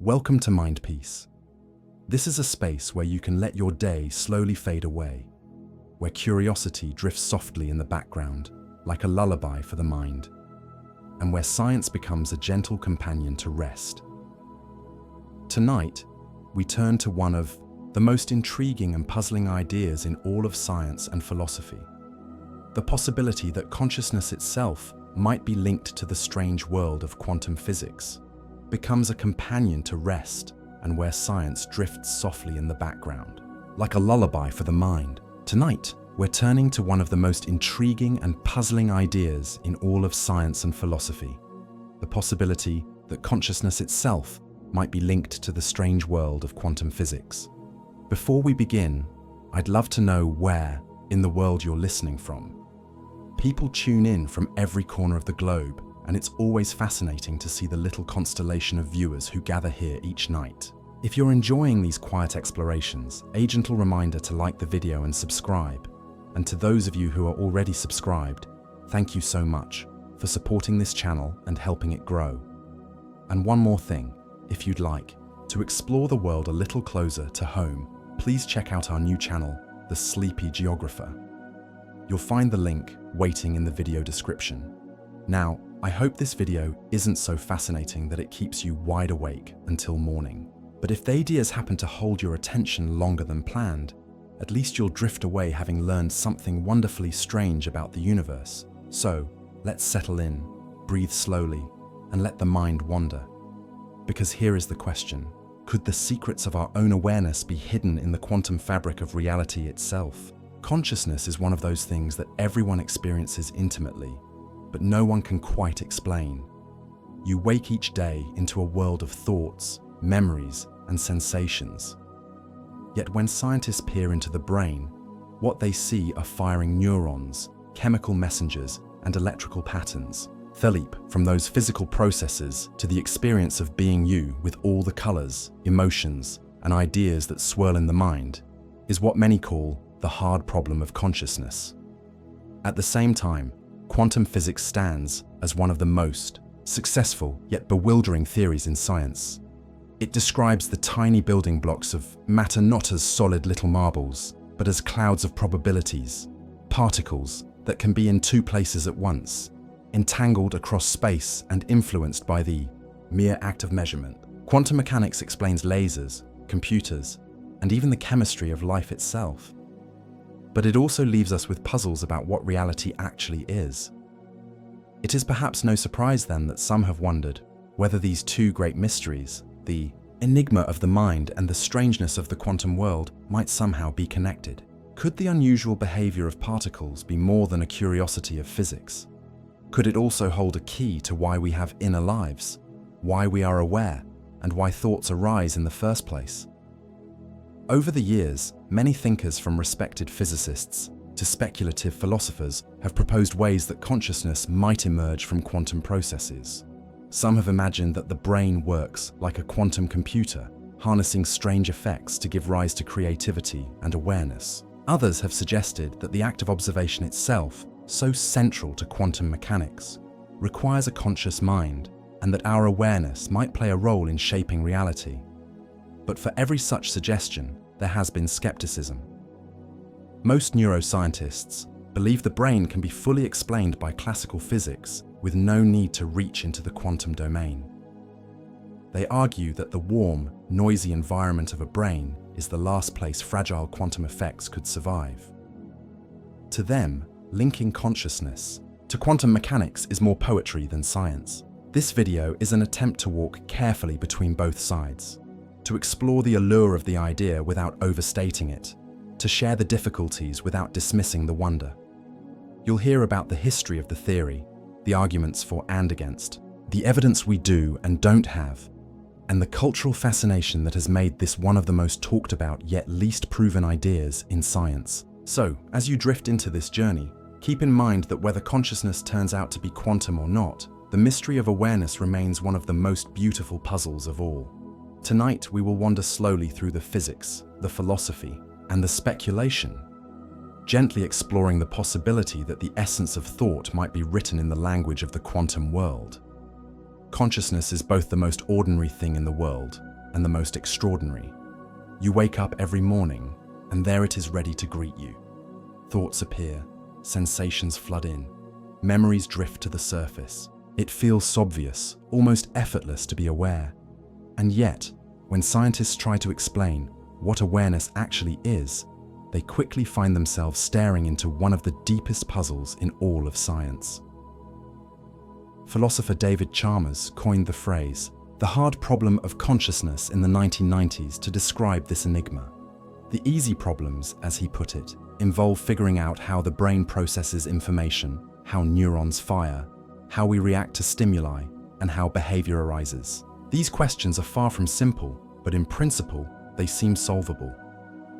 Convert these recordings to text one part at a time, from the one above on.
Welcome to Mind Peace. This is a space where you can let your day slowly fade away, where curiosity drifts softly in the background, like a lullaby for the mind, and where science becomes a gentle companion to rest. Tonight, we turn to one of the most intriguing and puzzling ideas in all of science and philosophy: the possibility that consciousness itself might be linked to the strange world of quantum physics, becomes a companion to rest, and where science drifts softly in the background, like a lullaby for the mind. Tonight, we're turning to one of the most intriguing and puzzling ideas in all of science and philosophy: the possibility that consciousness itself might be linked to the strange world of quantum physics. Before we begin, I'd love to know where in the world you're listening from. People tune in from every corner of the globe, and it's always fascinating to see the little constellation of viewers who gather here each night. If you're enjoying these quiet explorations, a gentle reminder to like the video and subscribe. And to those of you who are already subscribed, thank you so much for supporting this channel and helping it grow. And one more thing, if you'd like to explore the world a little closer to home, please check out our new channel, The Sleepy Geographer. You'll find the link waiting in the video description. Now, I hope this video isn't so fascinating that it keeps you wide awake until morning. But if the ideas happen to hold your attention longer than planned, at least you'll drift away having learned something wonderfully strange about the universe. So, let's settle in, breathe slowly, and let the mind wander. Because here is the question: could the secrets of our own awareness be hidden in the quantum fabric of reality itself? Consciousness is one of those things that everyone experiences intimately, but no one can quite explain. You wake each day into a world of thoughts, memories, and sensations. Yet when scientists peer into the brain, what they see are firing neurons, chemical messengers, and electrical patterns. The leap from those physical processes to the experience of being you with all the colors, emotions, and ideas that swirl in the mind is what many call the hard problem of consciousness. At the same time, quantum physics stands as one of the most successful yet bewildering theories in science. It describes the tiny building blocks of matter not as solid little marbles, but as clouds of probabilities, particles that can be in two places at once, entangled across space and influenced by the mere act of measurement. Quantum mechanics explains lasers, computers, and even the chemistry of life itself. But it also leaves us with puzzles about what reality actually is. It is perhaps no surprise then that some have wondered whether these two great mysteries, the enigma of the mind and the strangeness of the quantum world, might somehow be connected. Could the unusual behavior of particles be more than a curiosity of physics? Could it also hold a key to why we have inner lives, why we are aware, and why thoughts arise in the first place? Over the years, many thinkers, from respected physicists to speculative philosophers, have proposed ways that consciousness might emerge from quantum processes. Some have imagined that the brain works like a quantum computer, harnessing strange effects to give rise to creativity and awareness. Others have suggested that the act of observation itself, so central to quantum mechanics, requires a conscious mind, and that our awareness might play a role in shaping reality. But for every such suggestion, there has been skepticism. Most neuroscientists believe the brain can be fully explained by classical physics with no need to reach into the quantum domain. They argue that the warm, noisy environment of a brain is the last place fragile quantum effects could survive. To them, linking consciousness to quantum mechanics is more poetry than science. This video is an attempt to walk carefully between both sides, to explore the allure of the idea without overstating it, to share the difficulties without dismissing the wonder. You'll hear about the history of the theory, the arguments for and against, the evidence we do and don't have, and the cultural fascination that has made this one of the most talked about yet least proven ideas in science. So, as you drift into this journey, keep in mind that whether consciousness turns out to be quantum or not, the mystery of awareness remains one of the most beautiful puzzles of all. Tonight, we will wander slowly through the physics, the philosophy, and the speculation, gently exploring the possibility that the essence of thought might be written in the language of the quantum world. Consciousness is both the most ordinary thing in the world and the most extraordinary. You wake up every morning, and there it is ready to greet you. Thoughts appear, sensations flood in, memories drift to the surface. It feels obvious, almost effortless to be aware. And yet, when scientists try to explain what awareness actually is, they quickly find themselves staring into one of the deepest puzzles in all of science. Philosopher David Chalmers coined the phrase, "the hard problem of consciousness" in the 1990s to describe this enigma. The easy problems, as he put it, involve figuring out how the brain processes information, how neurons fire, how we react to stimuli, and how behavior arises. These questions are far from simple, but in principle, they seem solvable.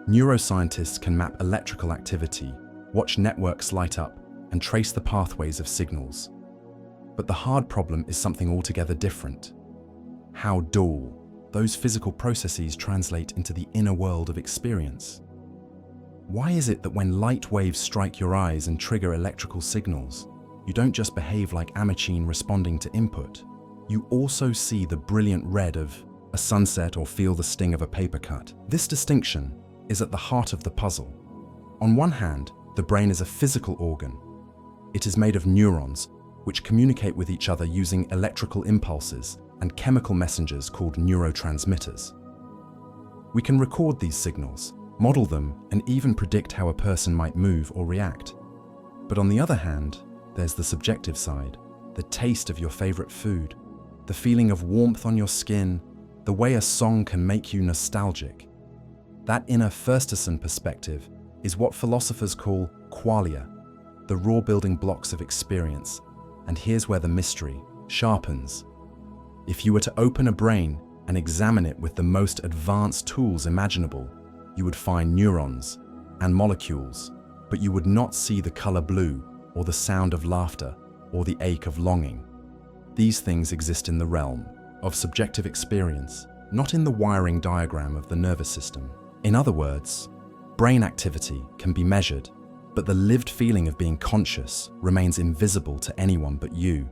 Neuroscientists can map electrical activity, watch networks light up, and trace the pathways of signals. But the hard problem is something altogether different. How do those physical processes translate into the inner world of experience? Why is it that when light waves strike your eyes and trigger electrical signals, you don't just behave like a machine responding to input? You also see the brilliant red of a sunset or feel the sting of a paper cut. This distinction is at the heart of the puzzle. On one hand, the brain is a physical organ. It is made of neurons, which communicate with each other using electrical impulses and chemical messengers called neurotransmitters. We can record these signals, model them, and even predict how a person might move or react. But on the other hand, there's the subjective side, the taste of your favorite food, the feeling of warmth on your skin, the way a song can make you nostalgic. That inner first-person perspective is what philosophers call qualia, the raw building blocks of experience. And here's where the mystery sharpens. If you were to open a brain and examine it with the most advanced tools imaginable, you would find neurons and molecules, but you would not see the color blue or the sound of laughter or the ache of longing. These things exist in the realm of subjective experience, not in the wiring diagram of the nervous system. In other words, brain activity can be measured, but the lived feeling of being conscious remains invisible to anyone but you.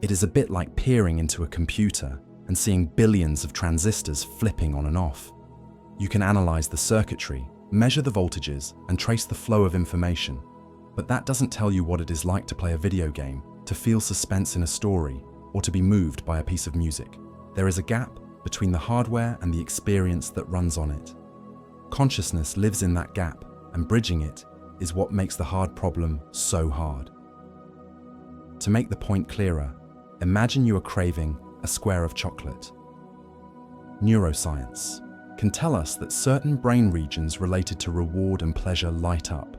It is a bit like peering into a computer and seeing billions of transistors flipping on and off. You can analyze the circuitry, measure the voltages, and trace the flow of information, but that doesn't tell you what it is like to play a video game, to feel suspense in a story, or to be moved by a piece of music. There is a gap between the hardware and the experience that runs on it. Consciousness lives in that gap, and bridging it is what makes the hard problem so hard. To make the point clearer, imagine you are craving a square of chocolate. Neuroscience can tell us that certain brain regions related to reward and pleasure light up.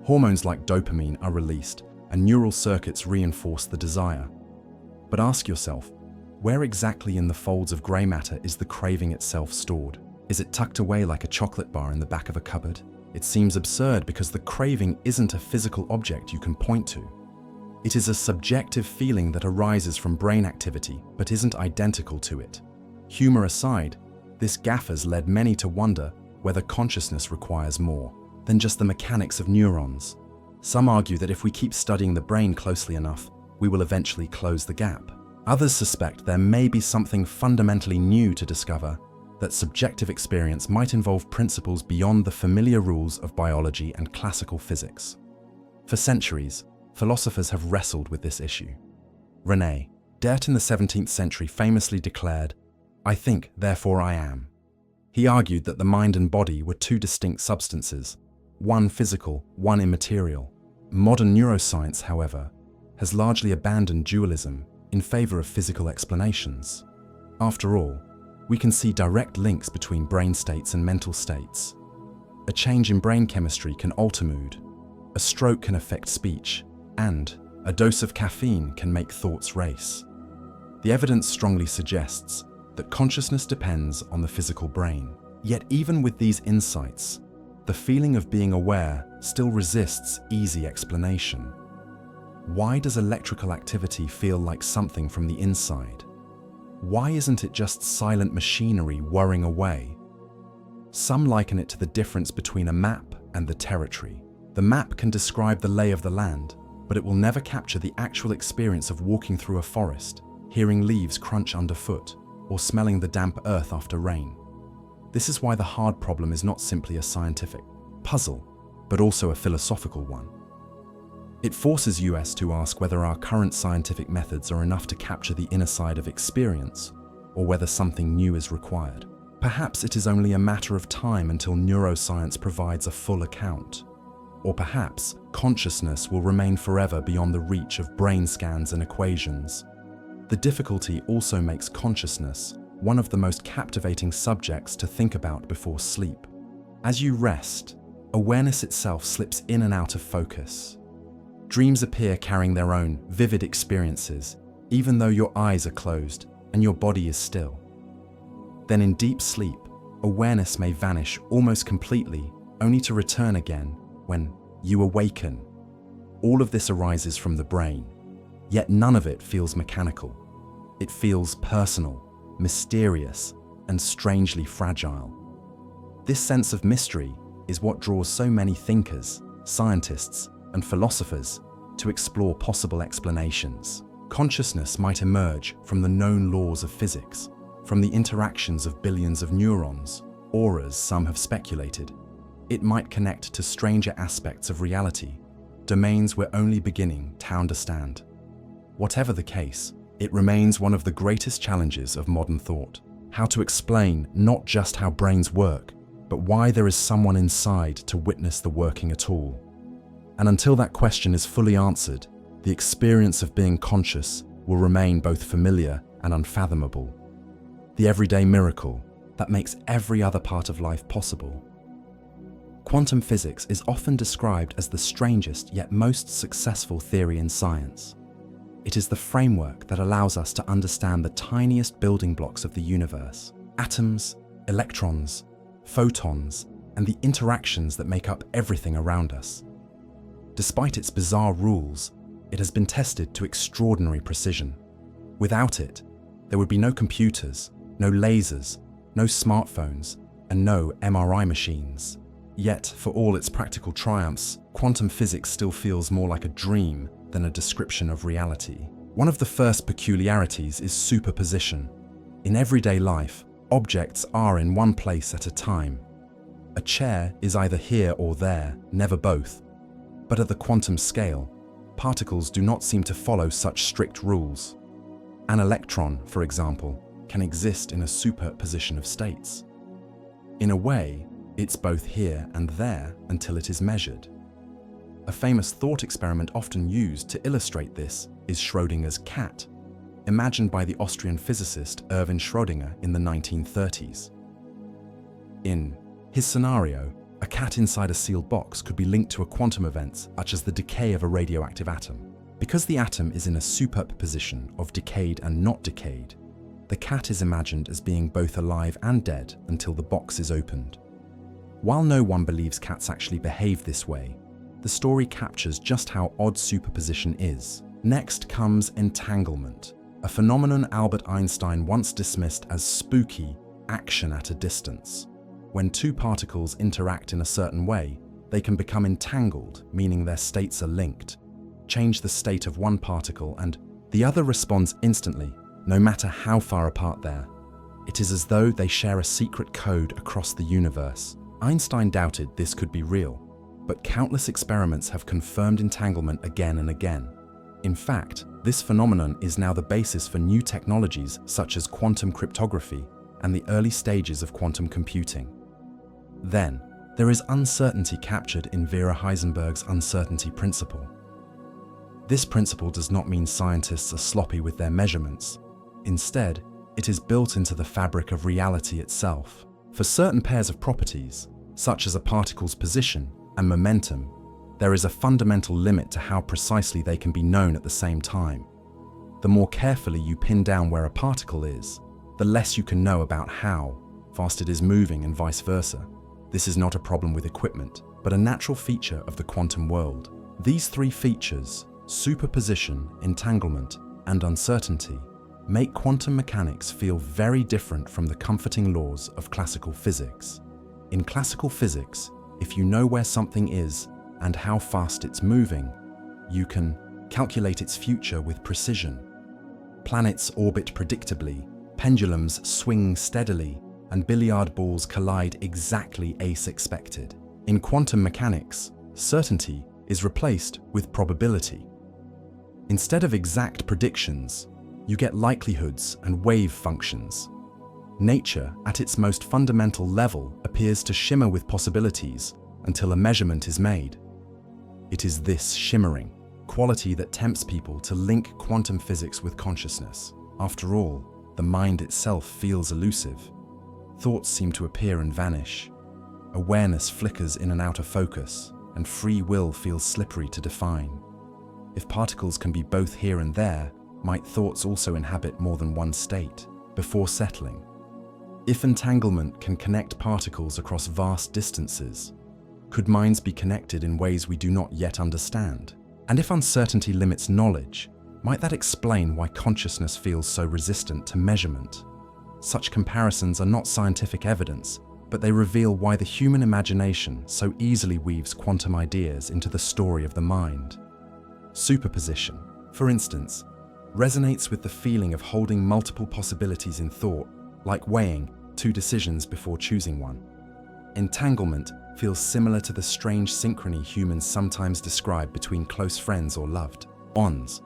Hormones like dopamine are released, and neural circuits reinforce the desire. But ask yourself, where exactly in the folds of grey matter is the craving itself stored? Is it tucked away like a chocolate bar in the back of a cupboard? It seems absurd because the craving isn't a physical object you can point to. It is a subjective feeling that arises from brain activity but isn't identical to it. Humor aside, this gaffer's led many to wonder whether consciousness requires more than just the mechanics of neurons. Some argue that if we keep studying the brain closely enough, we will eventually close the gap. Others suspect there may be something fundamentally new to discover, that subjective experience might involve principles beyond the familiar rules of biology and classical physics. For centuries, philosophers have wrestled with this issue. René Descartes in the 17th century famously declared, "I think, therefore I am." He argued that the mind and body were two distinct substances, one physical, one immaterial. Modern neuroscience, however, has largely abandoned dualism in favor of physical explanations. After all, we can see direct links between brain states and mental states. A change in brain chemistry can alter mood, a stroke can affect speech, and a dose of caffeine can make thoughts race. The evidence strongly suggests that consciousness depends on the physical brain. Yet even with these insights, the feeling of being aware still resists easy explanation. Why does electrical activity feel like something from the inside? Why isn't it just silent machinery whirring away? Some liken it to the difference between a map and the territory. The map can describe the lay of the land, but it will never capture the actual experience of walking through a forest, hearing leaves crunch underfoot, or smelling the damp earth after rain. This is why the hard problem is not simply a scientific puzzle, but also a philosophical one. It forces us to ask whether our current scientific methods are enough to capture the inner side of experience, or whether something new is required. Perhaps it is only a matter of time until neuroscience provides a full account. Or perhaps consciousness will remain forever beyond the reach of brain scans and equations. The difficulty also makes consciousness one of the most captivating subjects to think about before sleep. As you rest, awareness itself slips in and out of focus. Dreams appear carrying their own vivid experiences, even though your eyes are closed and your body is still. Then in deep sleep, awareness may vanish almost completely, only to return again when you awaken. All of this arises from the brain, yet none of it feels mechanical. It feels personal, mysterious, and strangely fragile. This sense of mystery is what draws so many thinkers, scientists, and philosophers to explore possible explanations. Consciousness might emerge from the known laws of physics, from the interactions of billions of neurons, or as some have speculated, it might connect to stranger aspects of reality, domains we're only beginning to understand. Whatever the case, it remains one of the greatest challenges of modern thought: how to explain not just how brains work, but why there is someone inside to witness the working at all. And until that question is fully answered, the experience of being conscious will remain both familiar and unfathomable. The everyday miracle that makes every other part of life possible. Quantum physics is often described as the strangest yet most successful theory in science. It is the framework that allows us to understand the tiniest building blocks of the universe: atoms, electrons, photons, and the interactions that make up everything around us. Despite its bizarre rules, it has been tested to extraordinary precision. Without it, there would be no computers, no lasers, no smartphones, and no MRI machines. Yet, for all its practical triumphs, quantum physics still feels more like a dream than a description of reality. One of the first peculiarities is superposition. In everyday life, objects are in one place at a time. A chair is either here or there, never both. But at the quantum scale, particles do not seem to follow such strict rules. An electron, for example, can exist in a superposition of states. In a way, it's both here and there until it is measured. A famous thought experiment often used to illustrate this is Schrödinger's cat, imagined by the Austrian physicist Erwin Schrödinger in the 1930s. In his scenario, a cat inside a sealed box could be linked to a quantum event such as the decay of a radioactive atom. Because the atom is in a superposition of decayed and not decayed, the cat is imagined as being both alive and dead until the box is opened. While no one believes cats actually behave this way, the story captures just how odd superposition is. Next comes entanglement, a phenomenon Albert Einstein once dismissed as spooky action at a distance. When two particles interact in a certain way, they can become entangled, meaning their states are linked. Change the state of one particle and the other responds instantly, no matter how far apart they are. It is as though they share a secret code across the universe. Einstein doubted this could be real, but countless experiments have confirmed entanglement again and again. In fact, this phenomenon is now the basis for new technologies such as quantum cryptography and the early stages of quantum computing. Then, there is uncertainty captured in Vera Heisenberg's uncertainty principle. This principle does not mean scientists are sloppy with their measurements. Instead, it is built into the fabric of reality itself. For certain pairs of properties, such as a particle's position and momentum, there is a fundamental limit to how precisely they can be known at the same time. The more carefully you pin down where a particle is, the less you can know about how fast it is moving and vice versa. This is not a problem with equipment, but a natural feature of the quantum world. These three features, superposition, entanglement, and uncertainty, make quantum mechanics feel very different from the comforting laws of classical physics. In classical physics, if you know where something is and how fast it's moving, you can calculate its future with precision. Planets orbit predictably, pendulums swing steadily, and billiard balls collide exactly as expected. In quantum mechanics, certainty is replaced with probability. Instead of exact predictions, you get likelihoods and wave functions. Nature, at its most fundamental level, appears to shimmer with possibilities until a measurement is made. It is this shimmering quality that tempts people to link quantum physics with consciousness. After all, the mind itself feels elusive. Thoughts seem to appear and vanish. Awareness flickers in and out of focus, and free will feels slippery to define. If particles can be both here and there, might thoughts also inhabit more than one state before settling? If entanglement can connect particles across vast distances, could minds be connected in ways we do not yet understand? And if uncertainty limits knowledge, might that explain why consciousness feels so resistant to measurement? Such comparisons are not scientific evidence, but they reveal why the human imagination so easily weaves quantum ideas into the story of the mind. Superposition, for instance, resonates with the feeling of holding multiple possibilities in thought, like weighing two decisions before choosing one. Entanglement feels similar to the strange synchrony humans sometimes describe between close friends or loved ones.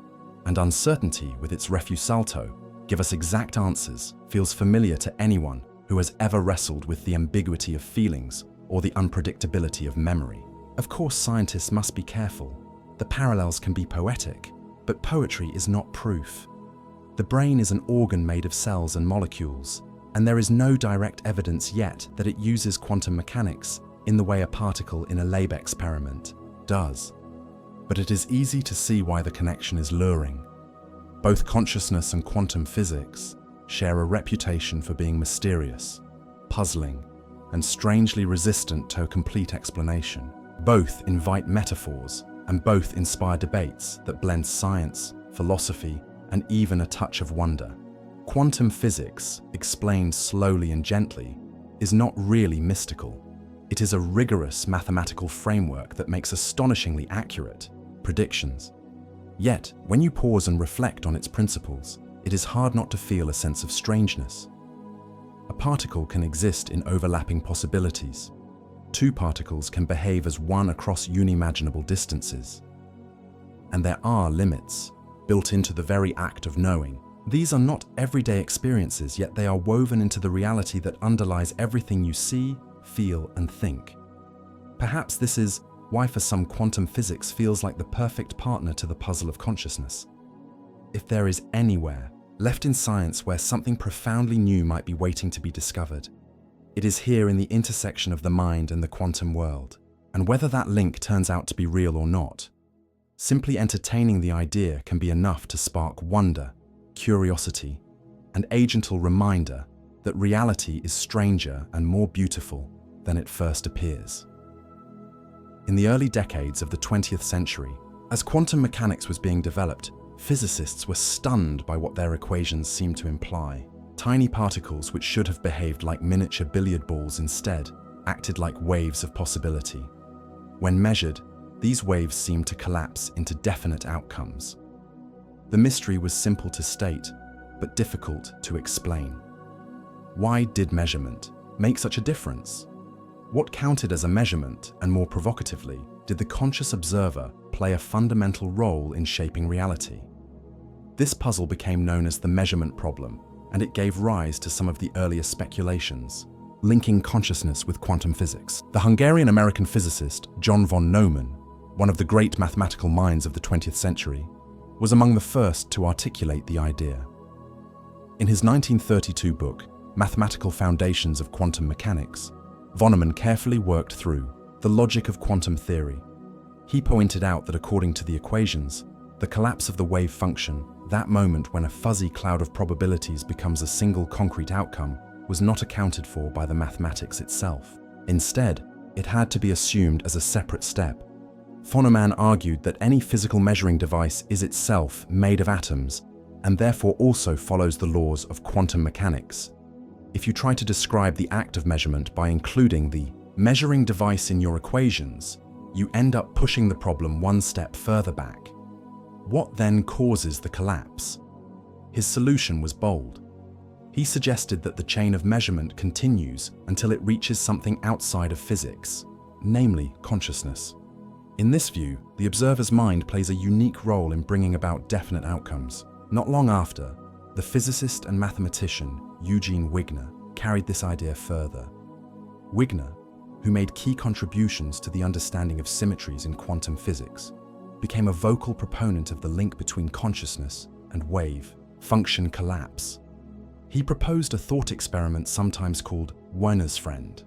And uncertainty, with its refusalto, give us exact answers, feels familiar to anyone who has ever wrestled with the ambiguity of feelings or the unpredictability of memory. Of course, scientists must be careful. The parallels can be poetic, but poetry is not proof. The brain is an organ made of cells and molecules, and there is no direct evidence yet that it uses quantum mechanics in the way a particle in a lab experiment does. But it is easy to see why the connection is luring. Both consciousness and quantum physics share a reputation for being mysterious, puzzling, and strangely resistant to a complete explanation. Both invite metaphors, and both inspire debates that blend science, philosophy, and even a touch of wonder. Quantum physics, explained slowly and gently, is not really mystical. It is a rigorous mathematical framework that makes astonishingly accurate predictions. Yet, when you pause and reflect on its principles, it is hard not to feel a sense of strangeness. A particle can exist in overlapping possibilities. Two particles can behave as one across unimaginable distances. And there are limits, built into the very act of knowing. These are not everyday experiences, yet they are woven into the reality that underlies everything you see, feel, and think. Perhaps this is why for some quantum physics feels like the perfect partner to the puzzle of consciousness. If there is anywhere left in science where something profoundly new might be waiting to be discovered, it is here in the intersection of the mind and the quantum world. And whether that link turns out to be real or not, simply entertaining the idea can be enough to spark wonder, curiosity, and a gentle reminder that reality is stranger and more beautiful than it first appears. In the early decades of the 20th century, as quantum mechanics was being developed, physicists were stunned by what their equations seemed to imply. Tiny particles which should have behaved like miniature billiard balls instead acted like waves of possibility. When measured, these waves seemed to collapse into definite outcomes. The mystery was simple to state, but difficult to explain. Why did measurement make such a difference? What counted as a measurement, and more provocatively, did the conscious observer play a fundamental role in shaping reality? This puzzle became known as the measurement problem, and it gave rise to some of the earliest speculations, linking consciousness with quantum physics. The Hungarian-American physicist John von Neumann, one of the great mathematical minds of the 20th century, was among the first to articulate the idea. In his 1932 book, Mathematical Foundations of Quantum Mechanics, von Neumann carefully worked through the logic of quantum theory. He pointed out that according to the equations, the collapse of the wave function, that moment when a fuzzy cloud of probabilities becomes a single concrete outcome, was not accounted for by the mathematics itself. Instead, it had to be assumed as a separate step. Von Neumann argued that any physical measuring device is itself made of atoms, and therefore also follows the laws of quantum mechanics. If you try to describe the act of measurement by including the measuring device in your equations, you end up pushing the problem one step further back. What then causes the collapse? His solution was bold. He suggested that the chain of measurement continues until it reaches something outside of physics, namely consciousness. In this view, the observer's mind plays a unique role in bringing about definite outcomes. Not long after, the physicist and mathematician Eugene Wigner carried this idea further. Wigner, who made key contributions to the understanding of symmetries in quantum physics, became a vocal proponent of the link between consciousness and wave-function collapse. He proposed a thought experiment sometimes called Wigner's friend.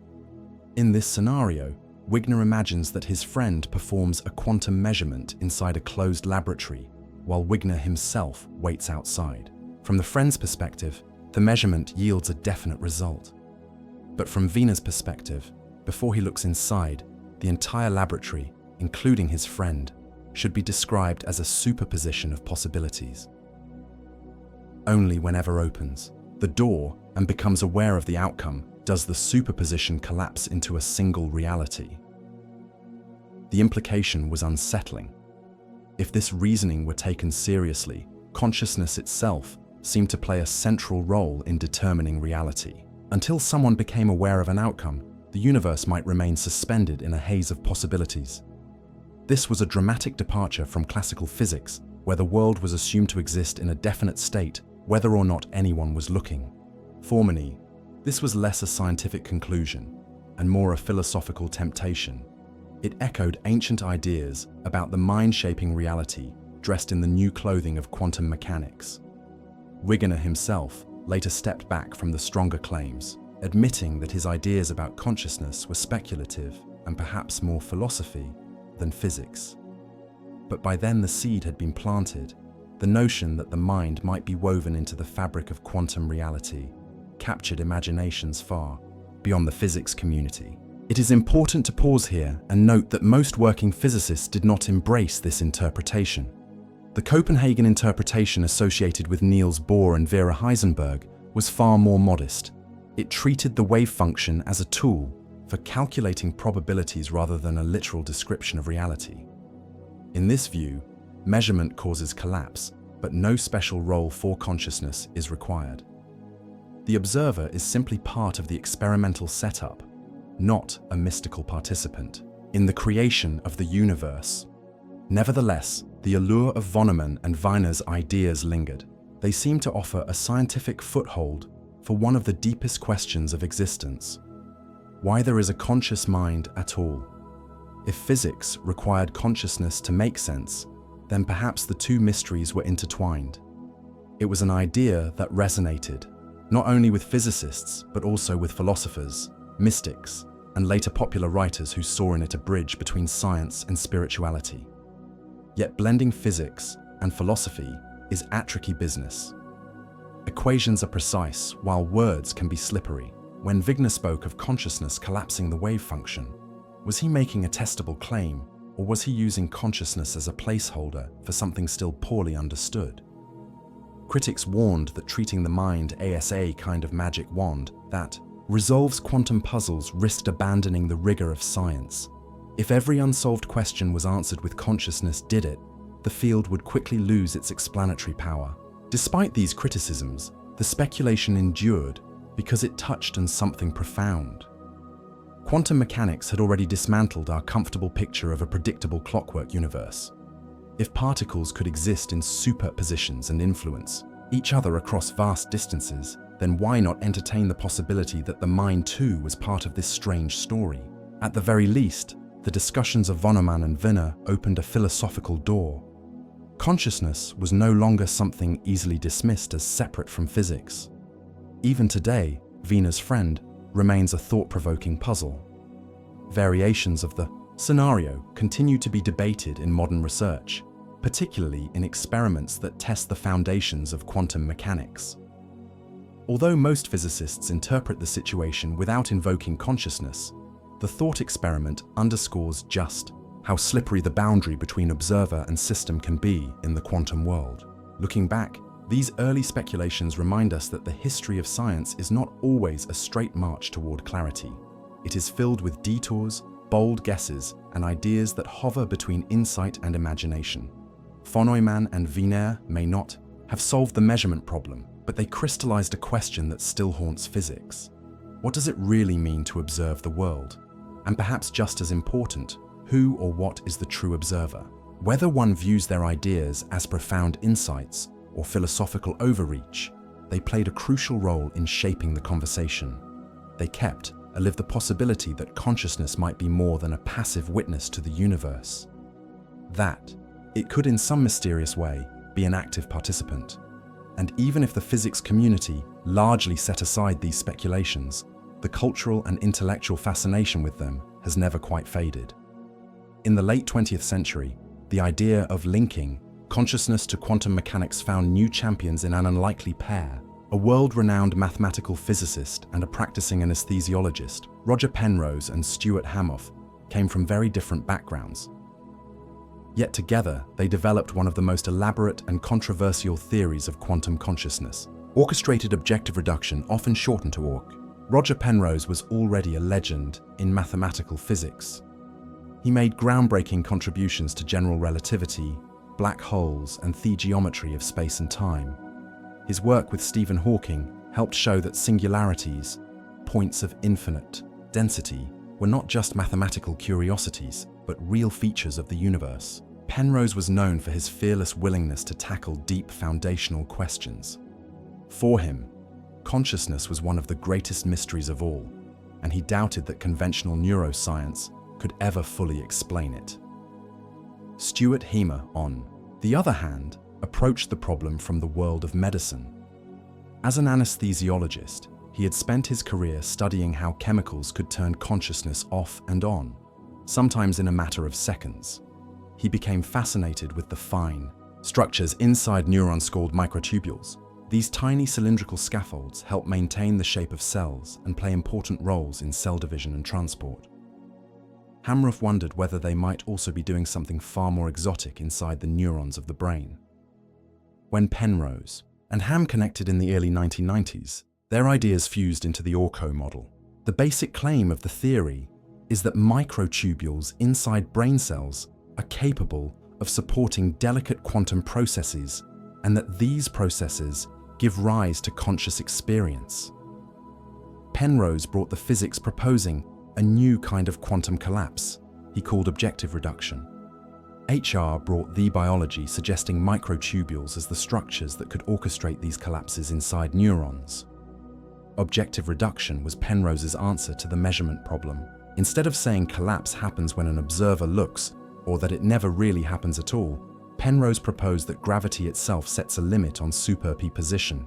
In this scenario, Wigner imagines that his friend performs a quantum measurement inside a closed laboratory, while Wigner himself waits outside. From the friend's perspective, the measurement yields a definite result. But from Wigner's perspective, before he looks inside, the entire laboratory, including his friend, should be described as a superposition of possibilities. Only whenever opens the door and becomes aware of the outcome does the superposition collapse into a single reality. The implication was unsettling. If this reasoning were taken seriously, consciousness itself seemed to play a central role in determining reality. Until someone became aware of an outcome, the universe might remain suspended in a haze of possibilities. This was a dramatic departure from classical physics, where the world was assumed to exist in a definite state, whether or not anyone was looking. For Mani, this was less a scientific conclusion and more a philosophical temptation. It echoed ancient ideas about the mind shaping reality dressed in the new clothing of quantum mechanics. Wigner himself later stepped back from the stronger claims, admitting that his ideas about consciousness were speculative and perhaps more philosophy than physics. But by then the seed had been planted. The notion that the mind might be woven into the fabric of quantum reality captured imaginations far beyond the physics community. It is important to pause here and note that most working physicists did not embrace this interpretation. The Copenhagen interpretation associated with Niels Bohr and Vera Heisenberg was far more modest. It treated the wave function as a tool for calculating probabilities rather than a literal description of reality. In this view, measurement causes collapse, but no special role for consciousness is required. The observer is simply part of the experimental setup, not a mystical participant, in the creation of the universe. Nevertheless, the allure of Vonneman and Wigner's ideas lingered. They seemed to offer a scientific foothold for one of the deepest questions of existence: why there is a conscious mind at all. If physics required consciousness to make sense, then perhaps the two mysteries were intertwined. It was an idea that resonated, not only with physicists, but also with philosophers, mystics, and later popular writers who saw in it a bridge between science and spirituality. Yet blending physics and philosophy is tricky business. Equations are precise, while words can be slippery. When Wigner spoke of consciousness collapsing the wave function, was he making a testable claim, or was he using consciousness as a placeholder for something still poorly understood? Critics warned that treating the mind as a kind of magic wand that resolves quantum puzzles risked abandoning the rigor of science. If every unsolved question was answered with consciousness did it, the field would quickly lose its explanatory power. Despite these criticisms, the speculation endured because it touched on something profound. Quantum mechanics had already dismantled our comfortable picture of a predictable clockwork universe. If particles could exist in superpositions and influence each other across vast distances, then why not entertain the possibility that the mind too was part of this strange story? At the very least, the discussions of Vonneman and Wigner opened a philosophical door. Consciousness was no longer something easily dismissed as separate from physics. Even today, Wigner's friend remains a thought-provoking puzzle. Variations of the scenario continue to be debated in modern research, particularly in experiments that test the foundations of quantum mechanics. Although most physicists interpret the situation without invoking consciousness, the thought experiment underscores just how slippery the boundary between observer and system can be in the quantum world. Looking back, these early speculations remind us that the history of science is not always a straight march toward clarity. It is filled with detours, bold guesses and ideas that hover between insight and imagination. Von Neumann and Wiener may not have solved the measurement problem, but they crystallized a question that still haunts physics. What does it really mean to observe the world? And perhaps just as important, who or what is the true observer? Whether one views their ideas as profound insights or philosophical overreach, they played a crucial role in shaping the conversation. They kept alive the possibility that consciousness might be more than a passive witness to the universe. That it could in some mysterious way be an active participant. And even if the physics community largely set aside these speculations, the cultural and intellectual fascination with them has never quite faded. In the late 20th century, the idea of linking consciousness to quantum mechanics found new champions in an unlikely pair. A world-renowned mathematical physicist and a practicing anesthesiologist, Roger Penrose and Stuart Hameroff, came from very different backgrounds. Yet together, they developed one of the most elaborate and controversial theories of quantum consciousness, orchestrated objective reduction, often shortened to ORC. Roger Penrose was already a legend in mathematical physics. He made groundbreaking contributions to general relativity, black holes, and the geometry of space and time. His work with Stephen Hawking helped show that singularities, points of infinite density, were not just mathematical curiosities, but real features of the universe. Penrose was known for his fearless willingness to tackle deep foundational questions. For him, consciousness was one of the greatest mysteries of all, and he doubted that conventional neuroscience could ever fully explain it. Stuart Hameroff, on the other hand, approached the problem from the world of medicine. As an anesthesiologist, he had spent his career studying how chemicals could turn consciousness off and on, sometimes in a matter of seconds. He became fascinated with the fine structures inside neurons called microtubules. These tiny cylindrical scaffolds help maintain the shape of cells and play important roles in cell division and transport. Hameroff wondered whether they might also be doing something far more exotic inside the neurons of the brain. When Penrose and Ham connected in the early 1990s, their ideas fused into the ORCO model. The basic claim of the theory is that microtubules inside brain cells are capable of supporting delicate quantum processes, and that these processes give rise to conscious experience. Penrose brought the physics proposing a new kind of quantum collapse he called objective reduction. HR brought the biology suggesting microtubules as the structures that could orchestrate these collapses inside neurons. Objective reduction was Penrose's answer to the measurement problem. Instead of saying collapse happens when an observer looks, or that it never really happens at all, Penrose proposed that gravity itself sets a limit on superposition.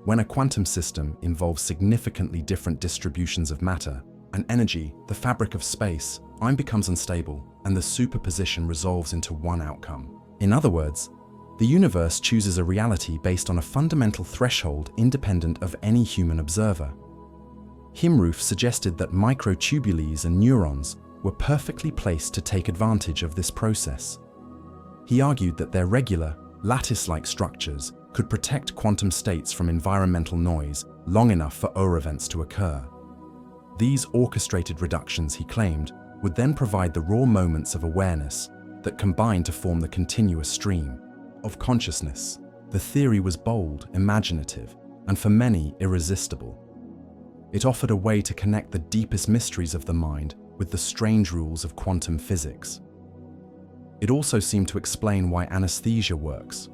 When a quantum system involves significantly different distributions of matter and energy, the fabric of space, time becomes unstable, and the superposition resolves into one outcome. In other words, the universe chooses a reality based on a fundamental threshold independent of any human observer. Hameroff suggested that microtubules and neurons were perfectly placed to take advantage of this process. He argued that their regular, lattice-like structures could protect quantum states from environmental noise long enough for OR events to occur. These orchestrated reductions, he claimed, would then provide the raw moments of awareness that combine to form the continuous stream of consciousness. The theory was bold, imaginative, and for many, irresistible. It offered a way to connect the deepest mysteries of the mind with the strange rules of quantum physics. It also seemed to explain why anesthesia works.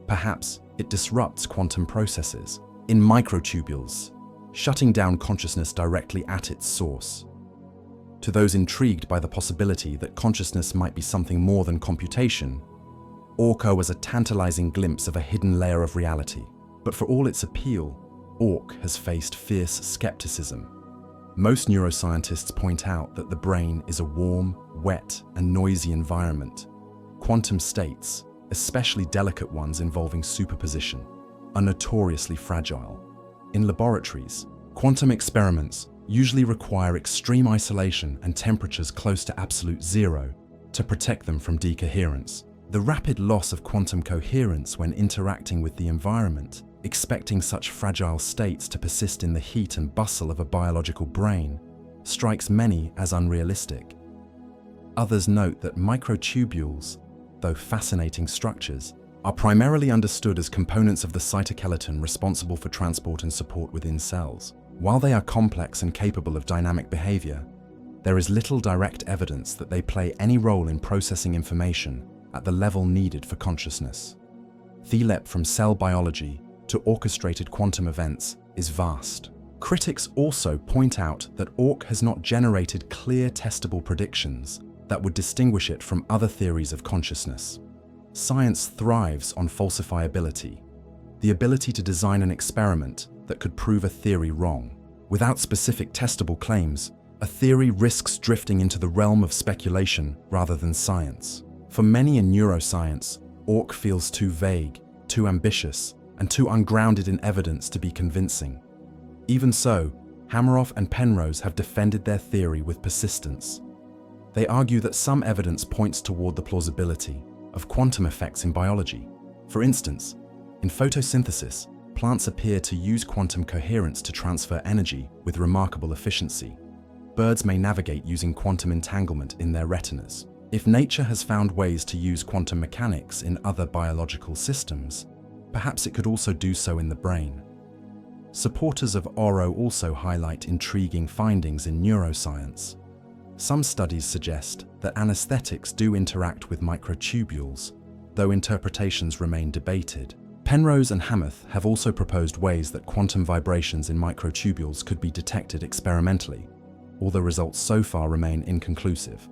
Perhaps it disrupts quantum processes in microtubules, shutting down consciousness directly at its source. To those intrigued by the possibility that consciousness might be something more than computation, ORCO was a tantalizing glimpse of a hidden layer of reality. But for all its appeal, ORC has faced fierce skepticism. Most neuroscientists point out that the brain is a warm, wet, and noisy environment. Quantum states, especially delicate ones involving superposition, are notoriously fragile. In laboratories, quantum experiments usually require extreme isolation and temperatures close to absolute zero to protect them from decoherence. The rapid loss of quantum coherence when interacting with the environment, expecting such fragile states to persist in the heat and bustle of a biological brain, strikes many as unrealistic. Others note that microtubules, though fascinating structures, are primarily understood as components of the cytoskeleton responsible for transport and support within cells. While they are complex and capable of dynamic behavior, there is little direct evidence that they play any role in processing information at the level needed for consciousness. The leap from cell biology to orchestrated quantum events is vast. Critics also point out that ORC has not generated clear testable predictions that would distinguish it from other theories of consciousness. Science thrives on falsifiability, the ability to design an experiment that could prove a theory wrong. Without specific testable claims, a theory risks drifting into the realm of speculation rather than science. For many in neuroscience, ORC feels too vague, too ambitious, and too ungrounded in evidence to be convincing. Even so, Hameroff and Penrose have defended their theory with persistence. They argue that some evidence points toward the plausibility of quantum effects in biology. For instance, in photosynthesis, plants appear to use quantum coherence to transfer energy with remarkable efficiency. Birds may navigate using quantum entanglement in their retinas. If nature has found ways to use quantum mechanics in other biological systems, perhaps it could also do so in the brain. Supporters of ORO also highlight intriguing findings in neuroscience. Some studies suggest that anesthetics do interact with microtubules, though interpretations remain debated. Penrose and Hamath have also proposed ways that quantum vibrations in microtubules could be detected experimentally, although results so far remain inconclusive.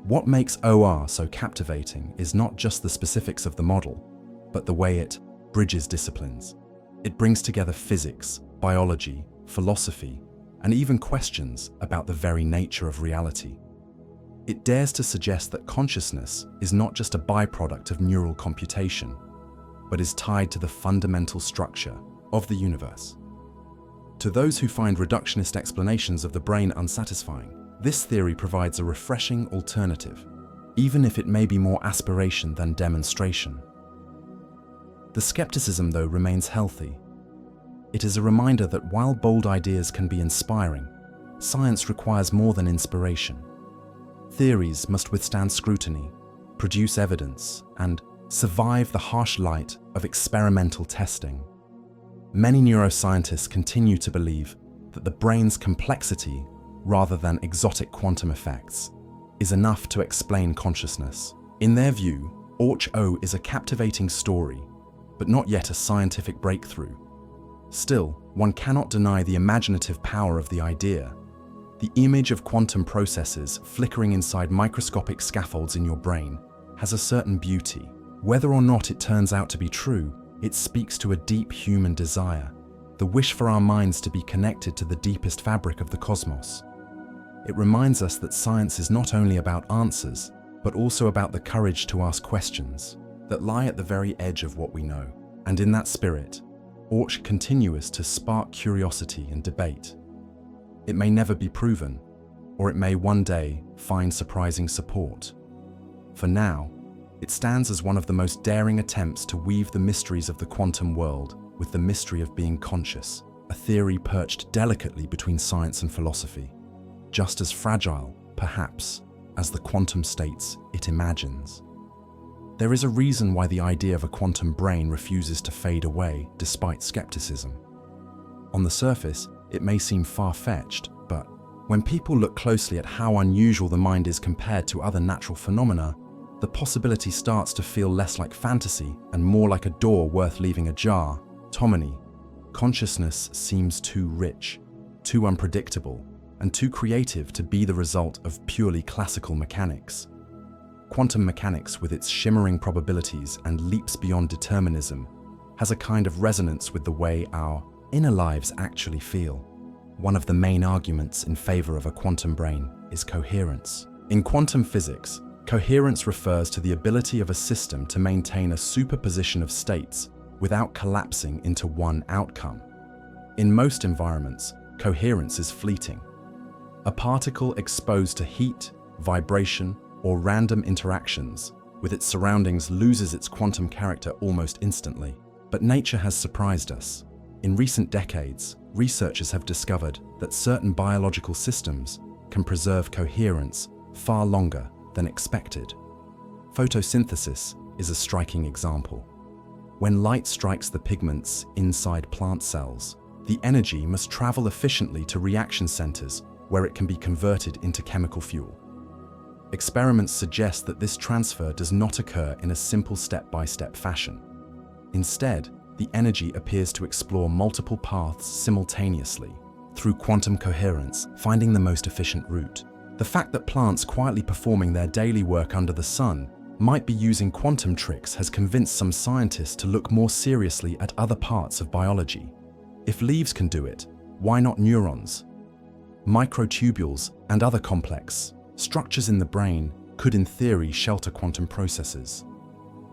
What makes OR so captivating is not just the specifics of the model, but the way it bridges disciplines. It brings together physics, biology, philosophy, and even questions about the very nature of reality. It dares to suggest that consciousness is not just a byproduct of neural computation, but is tied to the fundamental structure of the universe. To those who find reductionist explanations of the brain unsatisfying, this theory provides a refreshing alternative, even if it may be more aspiration than demonstration. The skepticism, though, remains healthy. It is a reminder that while bold ideas can be inspiring, science requires more than inspiration. Theories must withstand scrutiny, produce evidence, and survive the harsh light of experimental testing. Many neuroscientists continue to believe that the brain's complexity, rather than exotic quantum effects, is enough to explain consciousness. In their view, ORCH-O is a captivating story, but not yet a scientific breakthrough. Still, one cannot deny the imaginative power of the idea. The image of quantum processes flickering inside microscopic scaffolds in your brain has a certain beauty. Whether or not it turns out to be true, it speaks to a deep human desire, the wish for our minds to be connected to the deepest fabric of the cosmos. It reminds us that science is not only about answers, but also about the courage to ask questions that lie at the very edge of what we know. And in that spirit, ORCH continues to spark curiosity and debate. It may never be proven, or it may one day find surprising support. For now, it stands as one of the most daring attempts to weave the mysteries of the quantum world with the mystery of being conscious, a theory perched delicately between science and philosophy, just as fragile, perhaps, as the quantum states it imagines. There is a reason why the idea of a quantum brain refuses to fade away despite skepticism. On the surface, it may seem far-fetched, but when people look closely at how unusual the mind is compared to other natural phenomena, the possibility starts to feel less like fantasy and more like a door worth leaving ajar. Tomony, consciousness seems too rich, too unpredictable, and too creative to be the result of purely classical mechanics. Quantum mechanics, with its shimmering probabilities and leaps beyond determinism, has a kind of resonance with the way our inner lives actually feel. One of the main arguments in favor of a quantum brain is coherence. In quantum physics, coherence refers to the ability of a system to maintain a superposition of states without collapsing into one outcome. In most environments, coherence is fleeting. A particle exposed to heat, vibration, or random interactions with its surroundings loses its quantum character almost instantly. But nature has surprised us. In recent decades, researchers have discovered that certain biological systems can preserve coherence far longer than expected. Photosynthesis is a striking example. When light strikes the pigments inside plant cells, the energy must travel efficiently to reaction centers where it can be converted into chemical fuel. Experiments suggest that this transfer does not occur in a simple step-by-step fashion. Instead, the energy appears to explore multiple paths simultaneously, through quantum coherence, finding the most efficient route. The fact that plants quietly performing their daily work under the sun might be using quantum tricks has convinced some scientists to look more seriously at other parts of biology. If leaves can do it, why not neurons? Microtubules and other complex structures in the brain could in theory shelter quantum processes.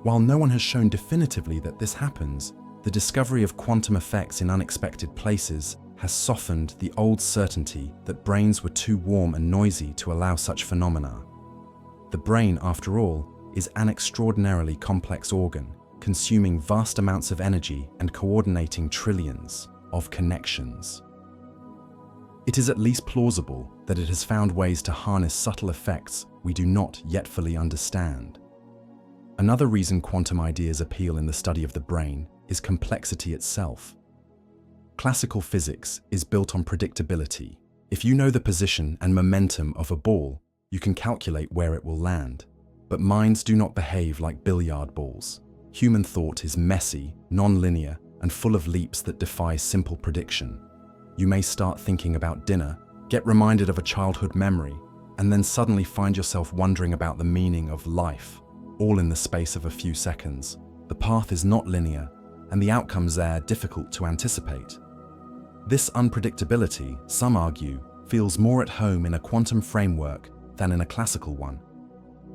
While no one has shown definitively that this happens, the discovery of quantum effects in unexpected places has softened the old certainty that brains were too warm and noisy to allow such phenomena. The brain, after all, is an extraordinarily complex organ, consuming vast amounts of energy and coordinating trillions of connections. It is at least plausible that it has found ways to harness subtle effects we do not yet fully understand. Another reason quantum ideas appeal in the study of the brain is complexity itself. Classical physics is built on predictability. If you know the position and momentum of a ball, you can calculate where it will land. But minds do not behave like billiard balls. Human thought is messy, non-linear, and full of leaps that defy simple prediction. You may start thinking about dinner, get reminded of a childhood memory, and then suddenly find yourself wondering about the meaning of life, all in the space of a few seconds. The path is not linear, and the outcomes are difficult to anticipate. This unpredictability, some argue, feels more at home in a quantum framework than in a classical one.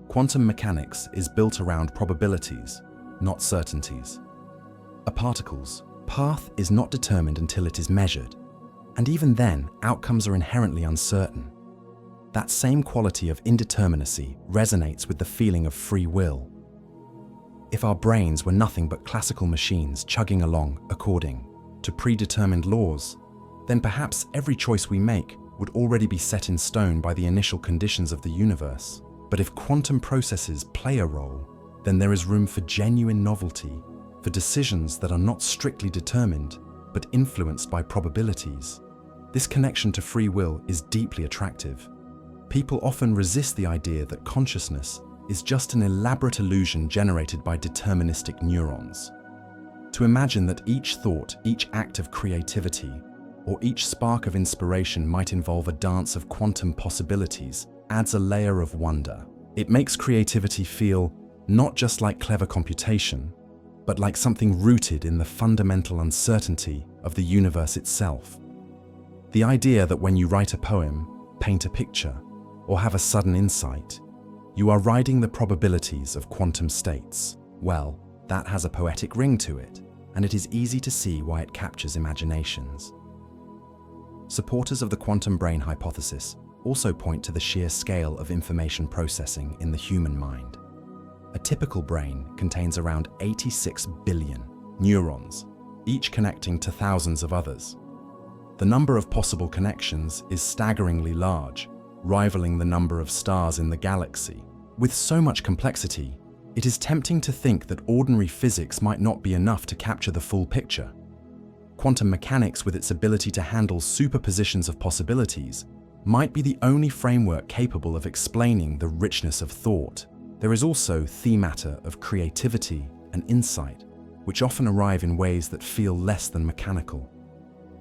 Quantum mechanics is built around probabilities, not certainties. A particle's path is not determined until it is measured, and even then, outcomes are inherently uncertain. That same quality of indeterminacy resonates with the feeling of free will. If our brains were nothing but classical machines chugging along according to predetermined laws, then perhaps every choice we make would already be set in stone by the initial conditions of the universe. But if quantum processes play a role, then there is room for genuine novelty, for decisions that are not strictly determined, but influenced by probabilities. This connection to free will is deeply attractive. People often resist the idea that consciousness is just an elaborate illusion generated by deterministic neurons. To imagine that each thought, each act of creativity, or each spark of inspiration might involve a dance of quantum possibilities adds a layer of wonder. It makes creativity feel not just like clever computation, but like something rooted in the fundamental uncertainty of the universe itself. The idea that when you write a poem, paint a picture, or have a sudden insight, you are riding the probabilities of quantum states. Well, that has a poetic ring to it, and it is easy to see why it captures imaginations. Supporters of the quantum brain hypothesis also point to the sheer scale of information processing in the human mind. A typical brain contains around 86 billion neurons, each connecting to thousands of others. The number of possible connections is staggeringly large, rivaling the number of stars in the galaxy. With so much complexity, it is tempting to think that ordinary physics might not be enough to capture the full picture. Quantum mechanics, with its ability to handle superpositions of possibilities, might be the only framework capable of explaining the richness of thought. There is also themata of creativity and insight, which often arrive in ways that feel less than mechanical.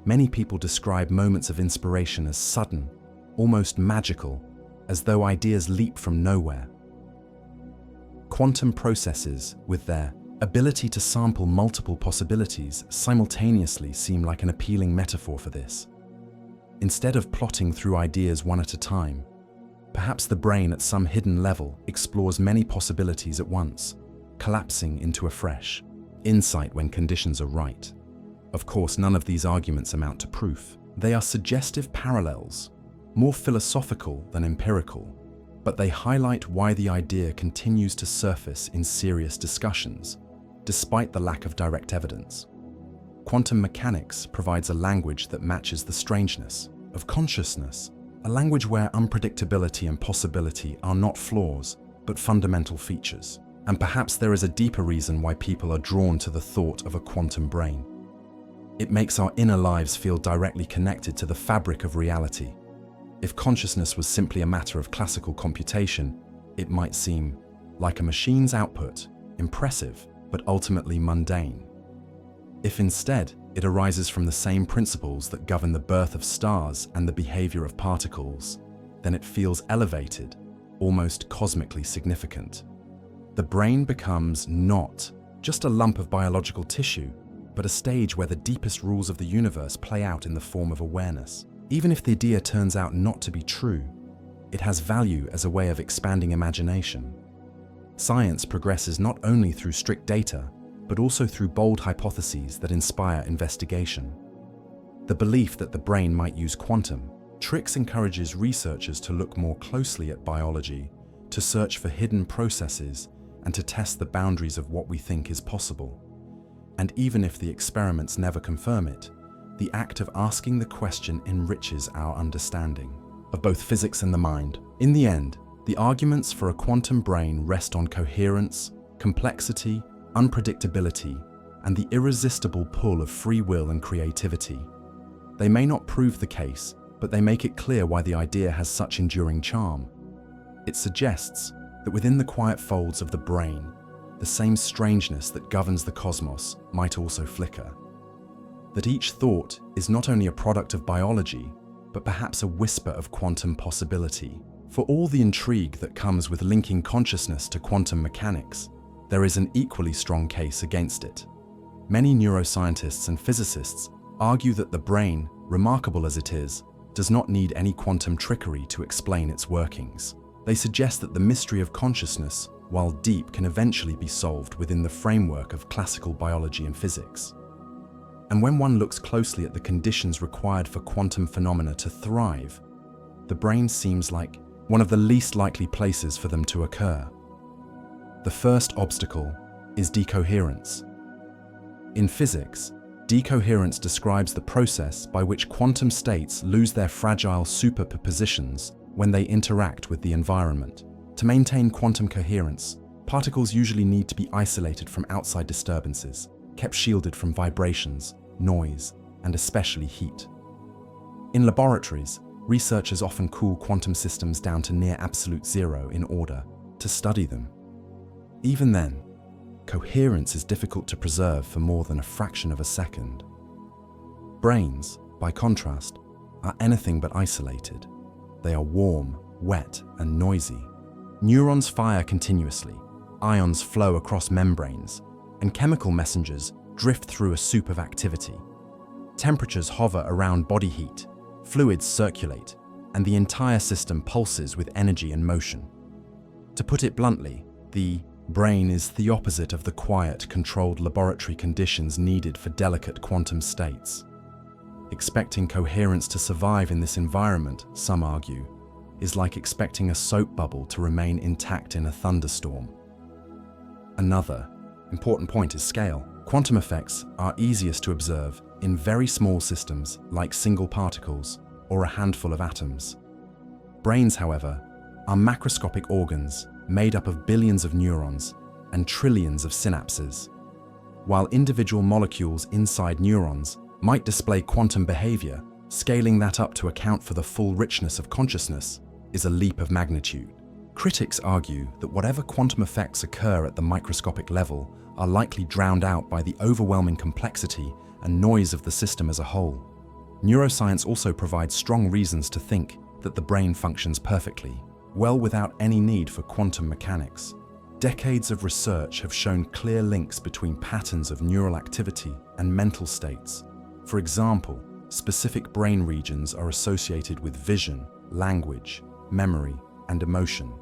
Many people describe moments of inspiration as sudden, almost magical, as though ideas leap from nowhere. Quantum processes, with their ability to sample multiple possibilities simultaneously, seem like an appealing metaphor for this. Instead of plotting through ideas one at a time, perhaps the brain at some hidden level explores many possibilities at once, collapsing into a fresh insight when conditions are right. Of course, none of these arguments amount to proof. They are suggestive parallels, more philosophical than empirical, but they highlight why the idea continues to surface in serious discussions, despite the lack of direct evidence. Quantum mechanics provides a language that matches the strangeness of consciousness a language where unpredictability and possibility are not flaws, but fundamental features. And perhaps there is a deeper reason why people are drawn to the thought of a quantum brain. It makes our inner lives feel directly connected to the fabric of reality. If consciousness was simply a matter of classical computation, it might seem like a machine's output, impressive, but ultimately mundane. If instead, it arises from the same principles that govern the birth of stars and the behavior of particles, then it feels elevated, almost cosmically significant. The brain becomes not just a lump of biological tissue, but a stage where the deepest rules of the universe play out in the form of awareness. Even if the idea turns out not to be true, it has value as a way of expanding imagination. Science progresses not only through strict data, but also through bold hypotheses that inspire investigation. The belief that the brain might use quantum tricks encourages researchers to look more closely at biology, to search for hidden processes, and to test the boundaries of what we think is possible. And even if the experiments never confirm it, the act of asking the question enriches our understanding of both physics and the mind. In the end, the arguments for a quantum brain rest on coherence, complexity, unpredictability, and the irresistible pull of free will and creativity. They may not prove the case, but they make it clear why the idea has such enduring charm. It suggests that within the quiet folds of the brain, the same strangeness that governs the cosmos might also flicker. That each thought is not only a product of biology, but perhaps a whisper of quantum possibility. For all the intrigue that comes with linking consciousness to quantum mechanics, there is an equally strong case against it. Many neuroscientists and physicists argue that the brain, remarkable as it is, does not need any quantum trickery to explain its workings. They suggest that the mystery of consciousness, while deep, can eventually be solved within the framework of classical biology and physics. And when one looks closely at the conditions required for quantum phenomena to thrive, the brain seems like one of the least likely places for them to occur. The first obstacle is decoherence. In physics, decoherence describes the process by which quantum states lose their fragile superpositions when they interact with the environment. To maintain quantum coherence, particles usually need to be isolated from outside disturbances, kept shielded from vibrations, noise, and especially heat. In laboratories, researchers often cool quantum systems down to near absolute zero in order to study them. Even then, coherence is difficult to preserve for more than a fraction of a second. Brains, by contrast, are anything but isolated. They are warm, wet, and noisy. Neurons fire continuously, ions flow across membranes, and chemical messengers drift through a soup of activity. Temperatures hover around body heat, fluids circulate, and the entire system pulses with energy and motion. To put it bluntly, the brain is the opposite of the quiet, controlled laboratory conditions needed for delicate quantum states. Expecting coherence to survive in this environment, some argue, is like expecting a soap bubble to remain intact in a thunderstorm. Another important point is scale. Quantum effects are easiest to observe in very small systems like single particles or a handful of atoms. Brains, however, are macroscopic organs made up of billions of neurons and trillions of synapses. While individual molecules inside neurons might display quantum behavior, scaling that up to account for the full richness of consciousness is a leap of magnitude. Critics argue that whatever quantum effects occur at the microscopic level are likely drowned out by the overwhelming complexity and noise of the system as a whole. Neuroscience also provides strong reasons to think that the brain functions perfectly, well without any need for quantum mechanics. Decades of research have shown clear links between patterns of neural activity and mental states. For example, specific brain regions are associated with vision, language, memory, and emotion.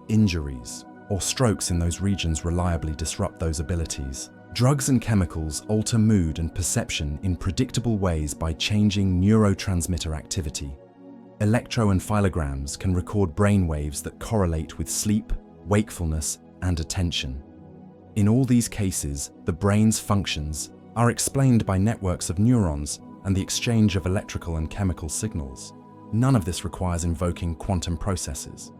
Injuries or strokes in those regions reliably disrupt those abilities. Drugs and chemicals alter mood and perception in predictable ways by changing neurotransmitter activity. Electroencephalograms can record brain waves that correlate with sleep, wakefulness, and attention. In all these cases, the brain's functions are explained by networks of neurons and the exchange of electrical and chemical signals. None of this requires invoking quantum processes.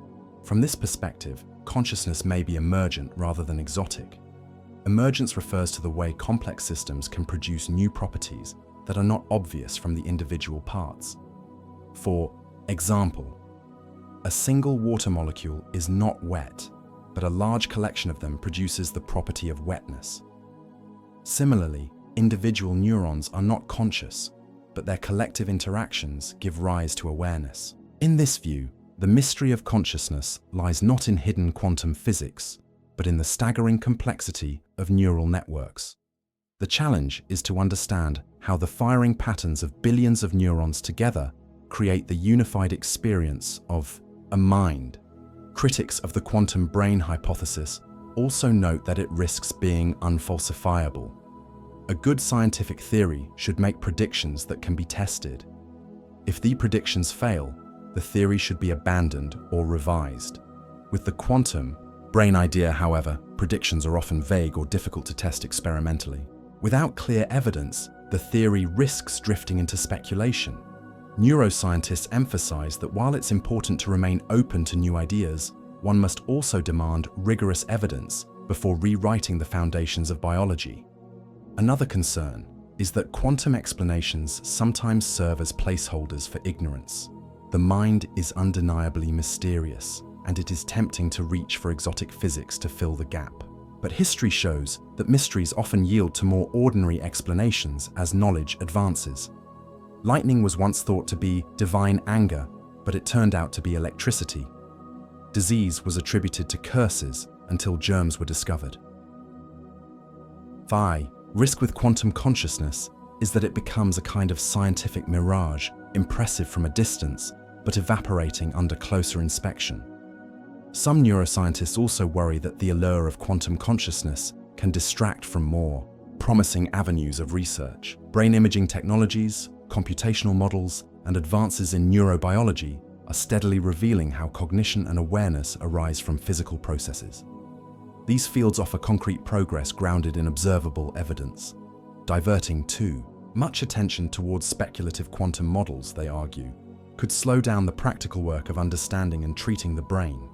From this perspective, consciousness may be emergent rather than exotic. Emergence refers to the way complex systems can produce new properties that are not obvious from the individual parts. For example, a single water molecule is not wet, but a large collection of them produces the property of wetness. Similarly, individual neurons are not conscious, but their collective interactions give rise to awareness. In this view, the mystery of consciousness lies not in hidden quantum physics, but in the staggering complexity of neural networks. The challenge is to understand how the firing patterns of billions of neurons together create the unified experience of a mind. Critics of the quantum brain hypothesis also note that it risks being unfalsifiable. A good scientific theory should make predictions that can be tested. If the predictions fail, the theory should be abandoned or revised. With the quantum brain idea, however, predictions are often vague or difficult to test experimentally. Without clear evidence, the theory risks drifting into speculation. Neuroscientists emphasize that while it's important to remain open to new ideas, one must also demand rigorous evidence before rewriting the foundations of biology. Another concern is that quantum explanations sometimes serve as placeholders for ignorance. The mind is undeniably mysterious, and it is tempting to reach for exotic physics to fill the gap. But history shows that mysteries often yield to more ordinary explanations as knowledge advances. Lightning was once thought to be divine anger, but it turned out to be electricity. Disease was attributed to curses until germs were discovered. Risk with quantum consciousness is that it becomes a kind of scientific mirage, impressive from a distance, but evaporating under closer inspection. Some neuroscientists also worry that the allure of quantum consciousness can distract from more promising avenues of research. Brain imaging technologies, computational models, and advances in neurobiology are steadily revealing how cognition and awareness arise from physical processes. These fields offer concrete progress grounded in observable evidence. Diverting too much attention towards speculative quantum models, they argue, could slow down the practical work of understanding and treating the brain.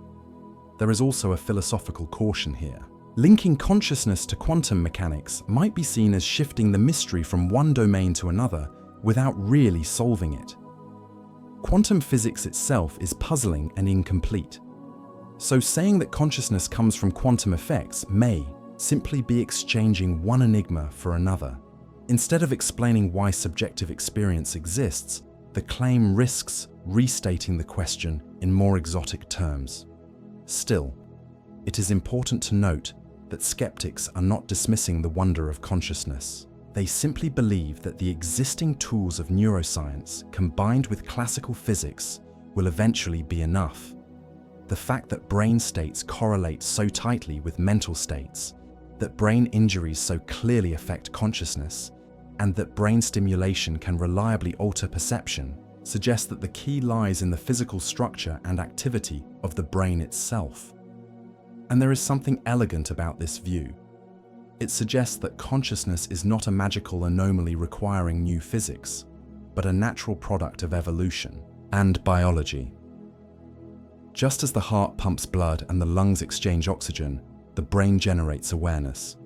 There is also a philosophical caution here. Linking consciousness to quantum mechanics might be seen as shifting the mystery from one domain to another without really solving it. Quantum physics itself is puzzling and incomplete. So saying that consciousness comes from quantum effects may simply be exchanging one enigma for another. Instead of explaining why subjective experience exists, the claim risks restating the question in more exotic terms. Still, it is important to note that skeptics are not dismissing the wonder of consciousness. They simply believe that the existing tools of neuroscience, combined with classical physics, will eventually be enough. The fact that brain states correlate so tightly with mental states, that brain injuries so clearly affect consciousness, and that brain stimulation can reliably alter perception, suggests that the key lies in the physical structure and activity of the brain itself. And there is something elegant about this view. It suggests that consciousness is not a magical anomaly requiring new physics, but a natural product of evolution and biology. Just as the heart pumps blood and the lungs exchange oxygen, the brain generates awareness.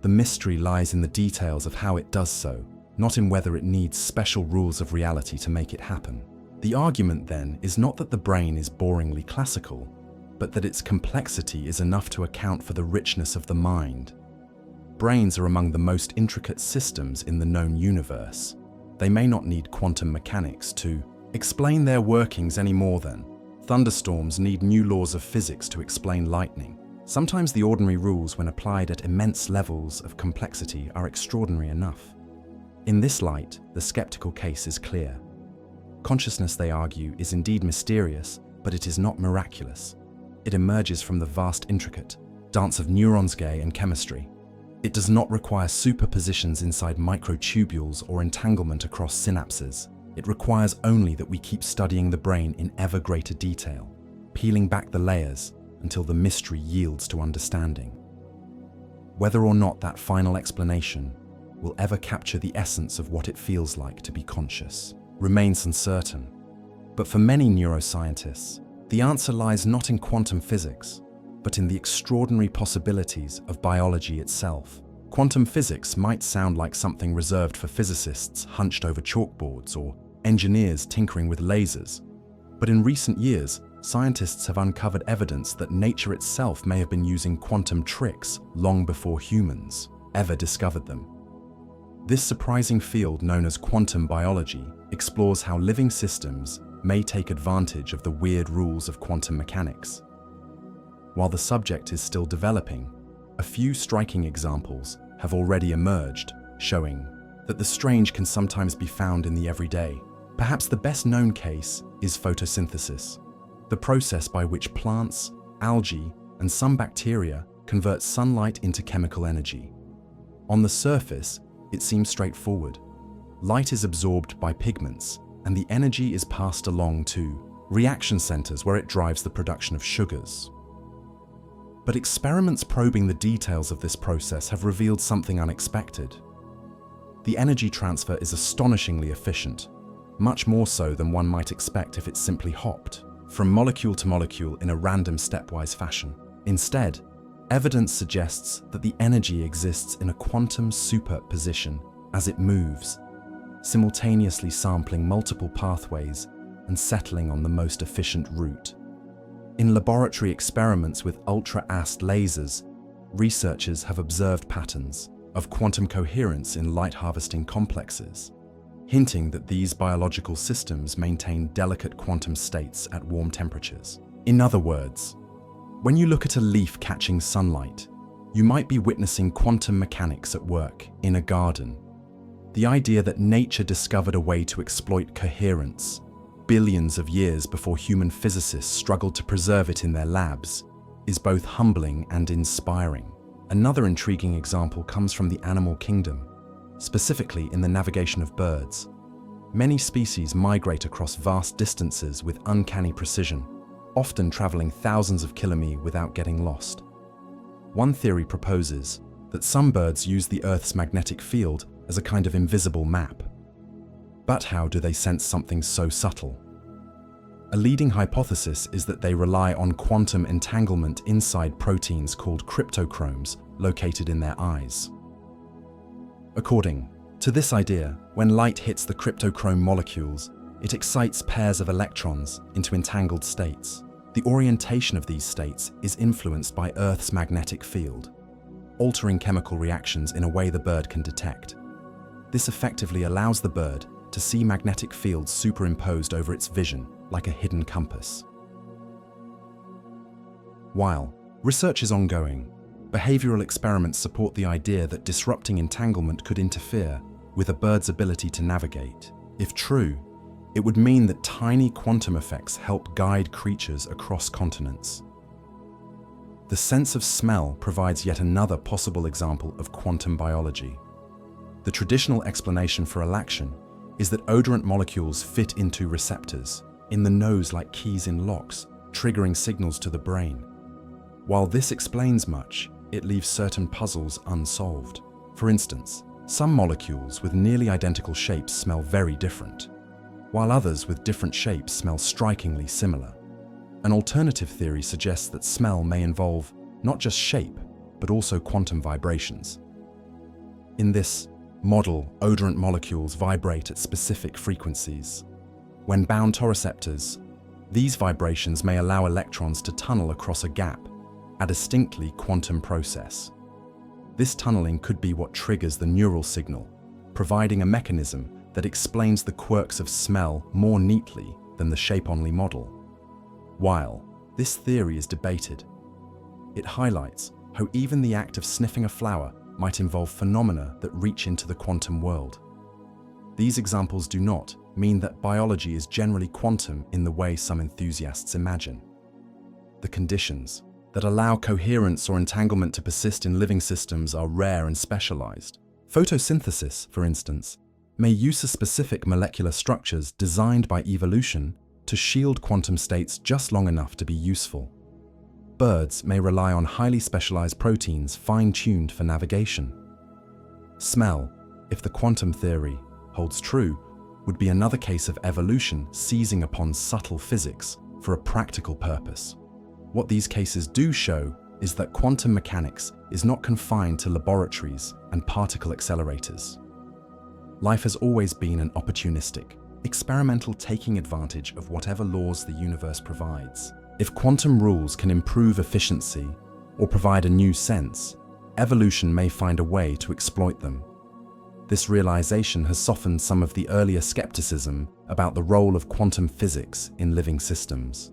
The mystery lies in the details of how it does so, not in whether it needs special rules of reality to make it happen. The argument then is not that the brain is boringly classical, but that its complexity is enough to account for the richness of the mind. Brains are among the most intricate systems in the known universe. They may not need quantum mechanics to explain their workings any more than thunderstorms need new laws of physics to explain lightning. Sometimes the ordinary rules, when applied at immense levels of complexity, are extraordinary enough. In this light, the skeptical case is clear. Consciousness, they argue, is indeed mysterious, but it is not miraculous. It emerges from the vast, intricate dance of neurons, and chemistry. It does not require superpositions inside microtubules or entanglement across synapses. It requires only that we keep studying the brain in ever greater detail, peeling back the layers until the mystery yields to understanding. Whether or not that final explanation will ever capture the essence of what it feels like to be conscious remains uncertain. But for many neuroscientists, the answer lies not in quantum physics, but in the extraordinary possibilities of biology itself. Quantum physics might sound like something reserved for physicists hunched over chalkboards or engineers tinkering with lasers. But in recent years, scientists have uncovered evidence that nature itself may have been using quantum tricks long before humans ever discovered them. This surprising field, known as quantum biology, explores how living systems may take advantage of the weird rules of quantum mechanics. While the subject is still developing, a few striking examples have already emerged, showing that the strange can sometimes be found in the everyday. Perhaps the best-known case is photosynthesis, the process by which plants, algae, and some bacteria convert sunlight into chemical energy. On the surface, it seems straightforward. Light is absorbed by pigments, and the energy is passed along to reaction centers where it drives the production of sugars. But experiments probing the details of this process have revealed something unexpected. The energy transfer is astonishingly efficient, much more so than one might expect if it simply hopped from molecule to molecule in a random stepwise fashion. Instead, evidence suggests that the energy exists in a quantum superposition as it moves, simultaneously sampling multiple pathways and settling on the most efficient route. In laboratory experiments with ultra-fast lasers, researchers have observed patterns of quantum coherence in light harvesting complexes, hinting that these biological systems maintain delicate quantum states at warm temperatures. In other words, when you look at a leaf catching sunlight, you might be witnessing quantum mechanics at work in a garden. The idea that nature discovered a way to exploit coherence billions of years before human physicists struggled to preserve it in their labs is both humbling and inspiring. Another intriguing example comes from the animal kingdom, specifically in the navigation of birds. Many species migrate across vast distances with uncanny precision, often traveling thousands of kilometers without getting lost. One theory proposes that some birds use the Earth's magnetic field as a kind of invisible map. But how do they sense something so subtle? A leading hypothesis is that they rely on quantum entanglement inside proteins called cryptochromes located in their eyes. According to this idea, when light hits the cryptochrome molecules, it excites pairs of electrons into entangled states. The orientation of these states is influenced by Earth's magnetic field, altering chemical reactions in a way the bird can detect. This effectively allows the bird to see magnetic fields superimposed over its vision like a hidden compass. While research is ongoing, behavioral experiments support the idea that disrupting entanglement could interfere with a bird's ability to navigate. If true, it would mean that tiny quantum effects help guide creatures across continents. The sense of smell provides yet another possible example of quantum biology. The traditional explanation for alaction is that odorant molecules fit into receptors in the nose like keys in locks, triggering signals to the brain. While this explains much, it leaves certain puzzles unsolved. For instance, some molecules with nearly identical shapes smell very different, while others with different shapes smell strikingly similar. An alternative theory suggests that smell may involve not just shape, but also quantum vibrations. In this model, odorant molecules vibrate at specific frequencies. When bound to receptors, these vibrations may allow electrons to tunnel across a gap, a distinctly quantum process. This tunneling could be what triggers the neural signal, providing a mechanism that explains the quirks of smell more neatly than the shape-only model. While this theory is debated, it highlights how even the act of sniffing a flower might involve phenomena that reach into the quantum world. These examples do not mean that biology is generally quantum in the way some enthusiasts imagine. The conditions that allow coherence or entanglement to persist in living systems are rare and specialized. Photosynthesis, for instance, may use specific molecular structures designed by evolution to shield quantum states just long enough to be useful. Birds may rely on highly specialized proteins fine-tuned for navigation. Smell, if the quantum theory holds true, would be another case of evolution seizing upon subtle physics for a practical purpose. What these cases do show is that quantum mechanics is not confined to laboratories and particle accelerators. Life has always been an opportunistic, experimental taking advantage of whatever laws the universe provides. If quantum rules can improve efficiency or provide a new sense, evolution may find a way to exploit them. This realization has softened some of the earlier skepticism about the role of quantum physics in living systems.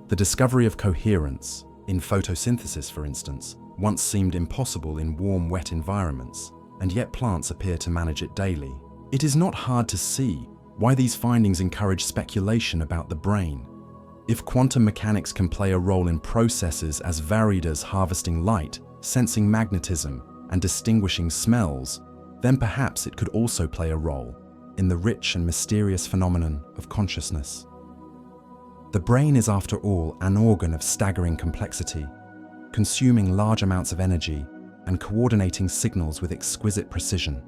The discovery of coherence, in photosynthesis for instance, once seemed impossible in warm, wet environments, and yet plants appear to manage it daily. It is not hard to see why these findings encourage speculation about the brain. If quantum mechanics can play a role in processes as varied as harvesting light, sensing magnetism, and distinguishing smells, then perhaps it could also play a role in the rich and mysterious phenomenon of consciousness. The brain is, after all, an organ of staggering complexity, consuming large amounts of energy and coordinating signals with exquisite precision.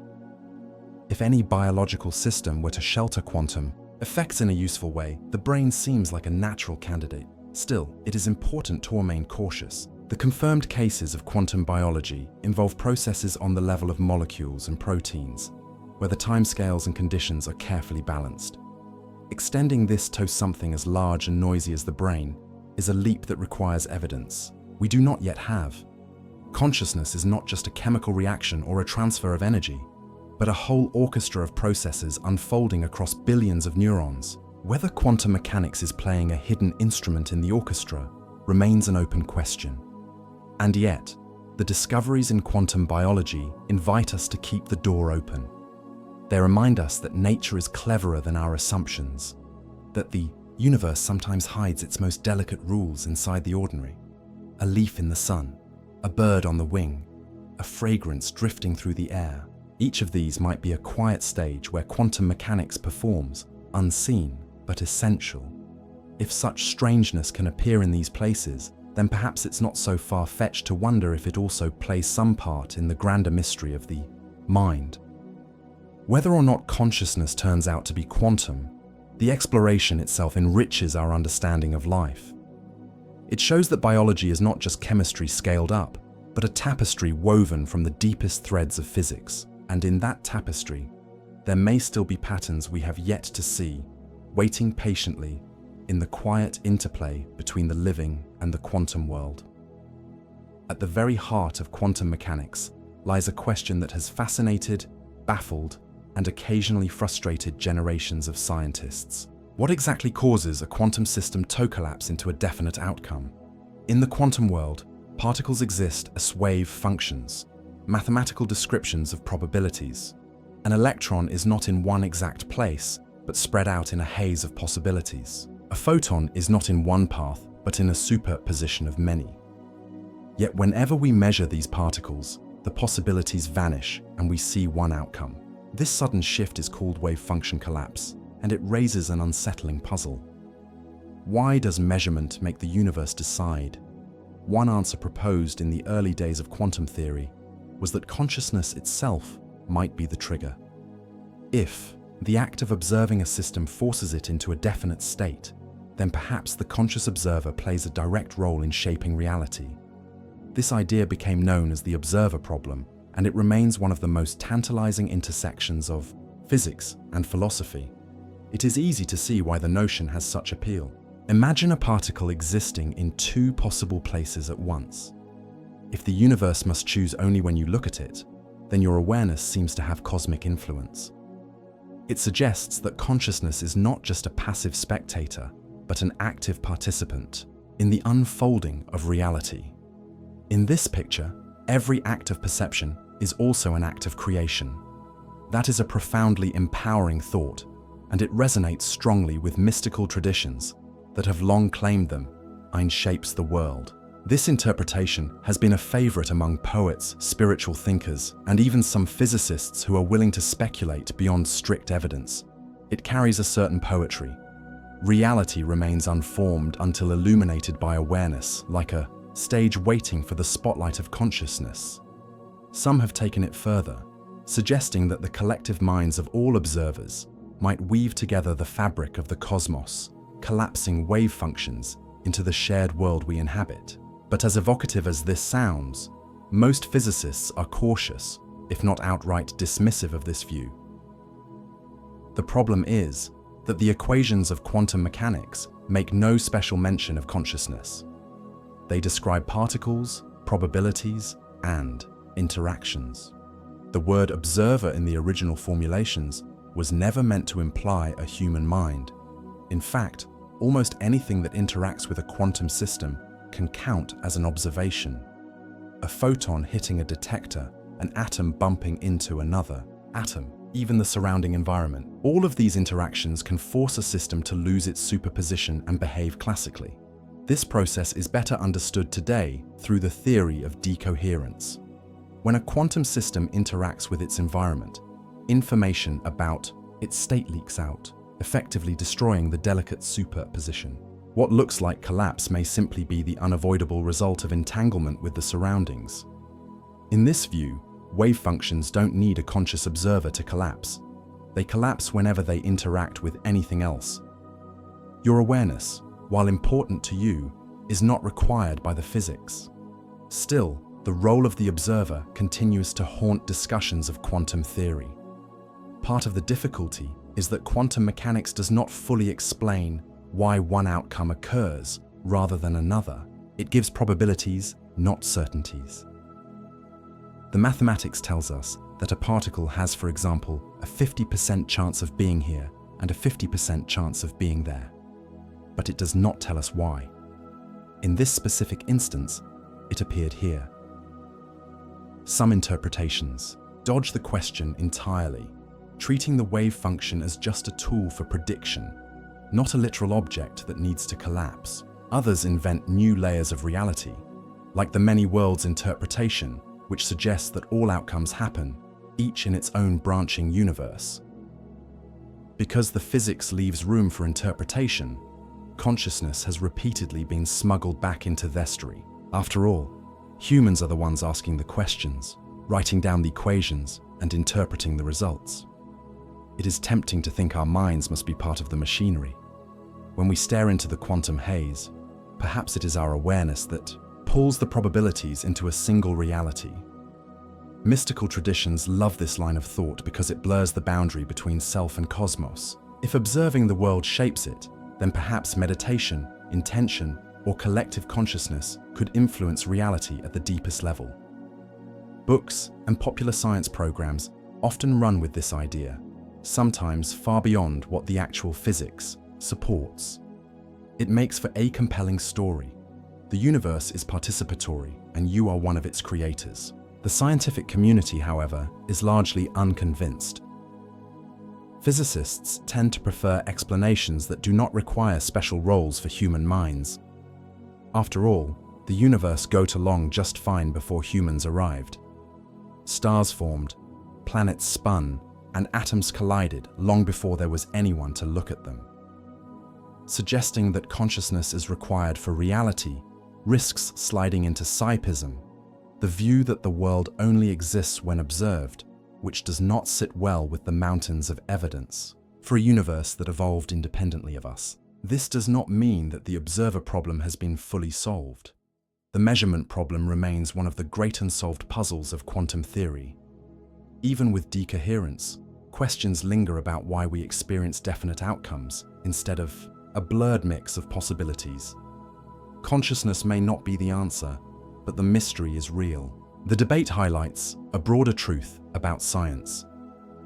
If any biological system were to shelter quantum effects in a useful way, the brain seems like a natural candidate. Still, it is important to remain cautious. The confirmed cases of quantum biology involve processes on the level of molecules and proteins, where the timescales and conditions are carefully balanced. Extending this to something as large and noisy as the brain is a leap that requires evidence we do not yet have. Consciousness is not just a chemical reaction or a transfer of energy, but a whole orchestra of processes unfolding across billions of neurons. Whether quantum mechanics is playing a hidden instrument in the orchestra remains an open question. And yet, the discoveries in quantum biology invite us to keep the door open. They remind us that nature is cleverer than our assumptions, that the universe sometimes hides its most delicate rules inside the ordinary. A leaf in the sun, a bird on the wing, a fragrance drifting through the air. Each of these might be a quiet stage where quantum mechanics performs, unseen but essential. If such strangeness can appear in these places, then perhaps it's not so far-fetched to wonder if it also plays some part in the grander mystery of the mind. Whether or not consciousness turns out to be quantum, the exploration itself enriches our understanding of life. It shows that biology is not just chemistry scaled up, but a tapestry woven from the deepest threads of physics. And in that tapestry, there may still be patterns we have yet to see, waiting patiently in the quiet interplay between the living and the quantum world. At the very heart of quantum mechanics lies a question that has fascinated, baffled, and occasionally frustrated generations of scientists. What exactly causes a quantum system to collapse into a definite outcome? In the quantum world, particles exist as wave functions, mathematical descriptions of probabilities. An electron is not in one exact place, but spread out in a haze of possibilities. A photon is not in one path, but in a superposition of many. Yet whenever we measure these particles, the possibilities vanish and we see one outcome. This sudden shift is called wave function collapse, and it raises an unsettling puzzle. Why does measurement make the universe decide? One answer proposed in the early days of quantum theory was that consciousness itself might be the trigger. If the act of observing a system forces it into a definite state, then perhaps the conscious observer plays a direct role in shaping reality. This idea became known as the observer problem, and it remains one of the most tantalizing intersections of physics and philosophy. It is easy to see why the notion has such appeal. Imagine a particle existing in two possible places at once. If the universe must choose only when you look at it, then your awareness seems to have cosmic influence. It suggests that consciousness is not just a passive spectator, but an active participant in the unfolding of reality. In this picture, every act of perception is also an act of creation. That is a profoundly empowering thought, and it resonates strongly with mystical traditions that have long claimed them. Ein shapes the world. This interpretation has been a favorite among poets, spiritual thinkers, and even some physicists who are willing to speculate beyond strict evidence. It carries a certain poetry. Reality remains unformed until illuminated by awareness, like a stage waiting for the spotlight of consciousness. Some have taken it further, suggesting that the collective minds of all observers might weave together the fabric of the cosmos, collapsing wave functions into the shared world we inhabit. But as evocative as this sounds, most physicists are cautious, if not outright dismissive of this view. The problem is that the equations of quantum mechanics make no special mention of consciousness. They describe particles, probabilities, and interactions. The word observer in the original formulations was never meant to imply a human mind. In fact, almost anything that interacts with a quantum system can count as an observation. A photon hitting a detector, an atom bumping into another atom, even the surrounding environment. All of these interactions can force a system to lose its superposition and behave classically. This process is better understood today through the theory of decoherence. When a quantum system interacts with its environment, information about its state leaks out, effectively destroying the delicate superposition. What looks like collapse may simply be the unavoidable result of entanglement with the surroundings. In this view, wave functions don't need a conscious observer to collapse. They collapse whenever they interact with anything else. Your awareness, while important to you, is not required by the physics. Still, the role of the observer continues to haunt discussions of quantum theory. Part of the difficulty is that quantum mechanics does not fully explain why one outcome occurs rather than another. It gives probabilities, not certainties. The mathematics tells us that a particle has, for example, a 50% chance of being here and a 50% chance of being there. But it does not tell us why. In this specific instance, it appeared here. Some interpretations dodge the question entirely, treating the wave function as just a tool for prediction, not a literal object that needs to collapse. Others invent new layers of reality, like the many worlds interpretation, which suggests that all outcomes happen, each in its own branching universe. Because the physics leaves room for interpretation, consciousness has repeatedly been smuggled back into thestory. After all, humans are the ones asking the questions, writing down the equations, and interpreting the results. It is tempting to think our minds must be part of the machinery. When we stare into the quantum haze, perhaps it is our awareness that pulls the probabilities into a single reality. Mystical traditions love this line of thought because it blurs the boundary between self and cosmos. If observing the world shapes it, then perhaps meditation, intention, or collective consciousness could influence reality at the deepest level. Books and popular science programs often run with this idea, sometimes far beyond what the actual physics supports. It makes for a compelling story. The universe is participatory, and you are one of its creators. The scientific community, however, is largely unconvinced. Physicists tend to prefer explanations that do not require special roles for human minds. After all, the universe got along just fine before humans arrived. Stars formed, planets spun, and atoms collided long before there was anyone to look at them. Suggesting that consciousness is required for reality risks sliding into psipism, the view that the world only exists when observed, which does not sit well with the mountains of evidence for a universe that evolved independently of us. This does not mean that the observer problem has been fully solved. The measurement problem remains one of the great unsolved puzzles of quantum theory. Even with decoherence, questions linger about why we experience definite outcomes instead of a blurred mix of possibilities. Consciousness may not be the answer, but the mystery is real. The debate highlights a broader truth about science.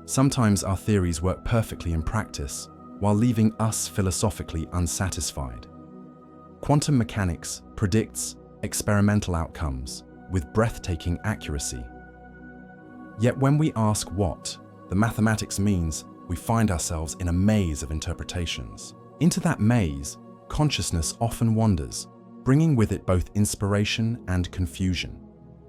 Sometimes our theories work perfectly in practice, while leaving us philosophically unsatisfied. Quantum mechanics predicts experimental outcomes with breathtaking accuracy. Yet when we ask what the mathematics means, we find ourselves in a maze of interpretations. Into that maze, consciousness often wanders, bringing with it both inspiration and confusion.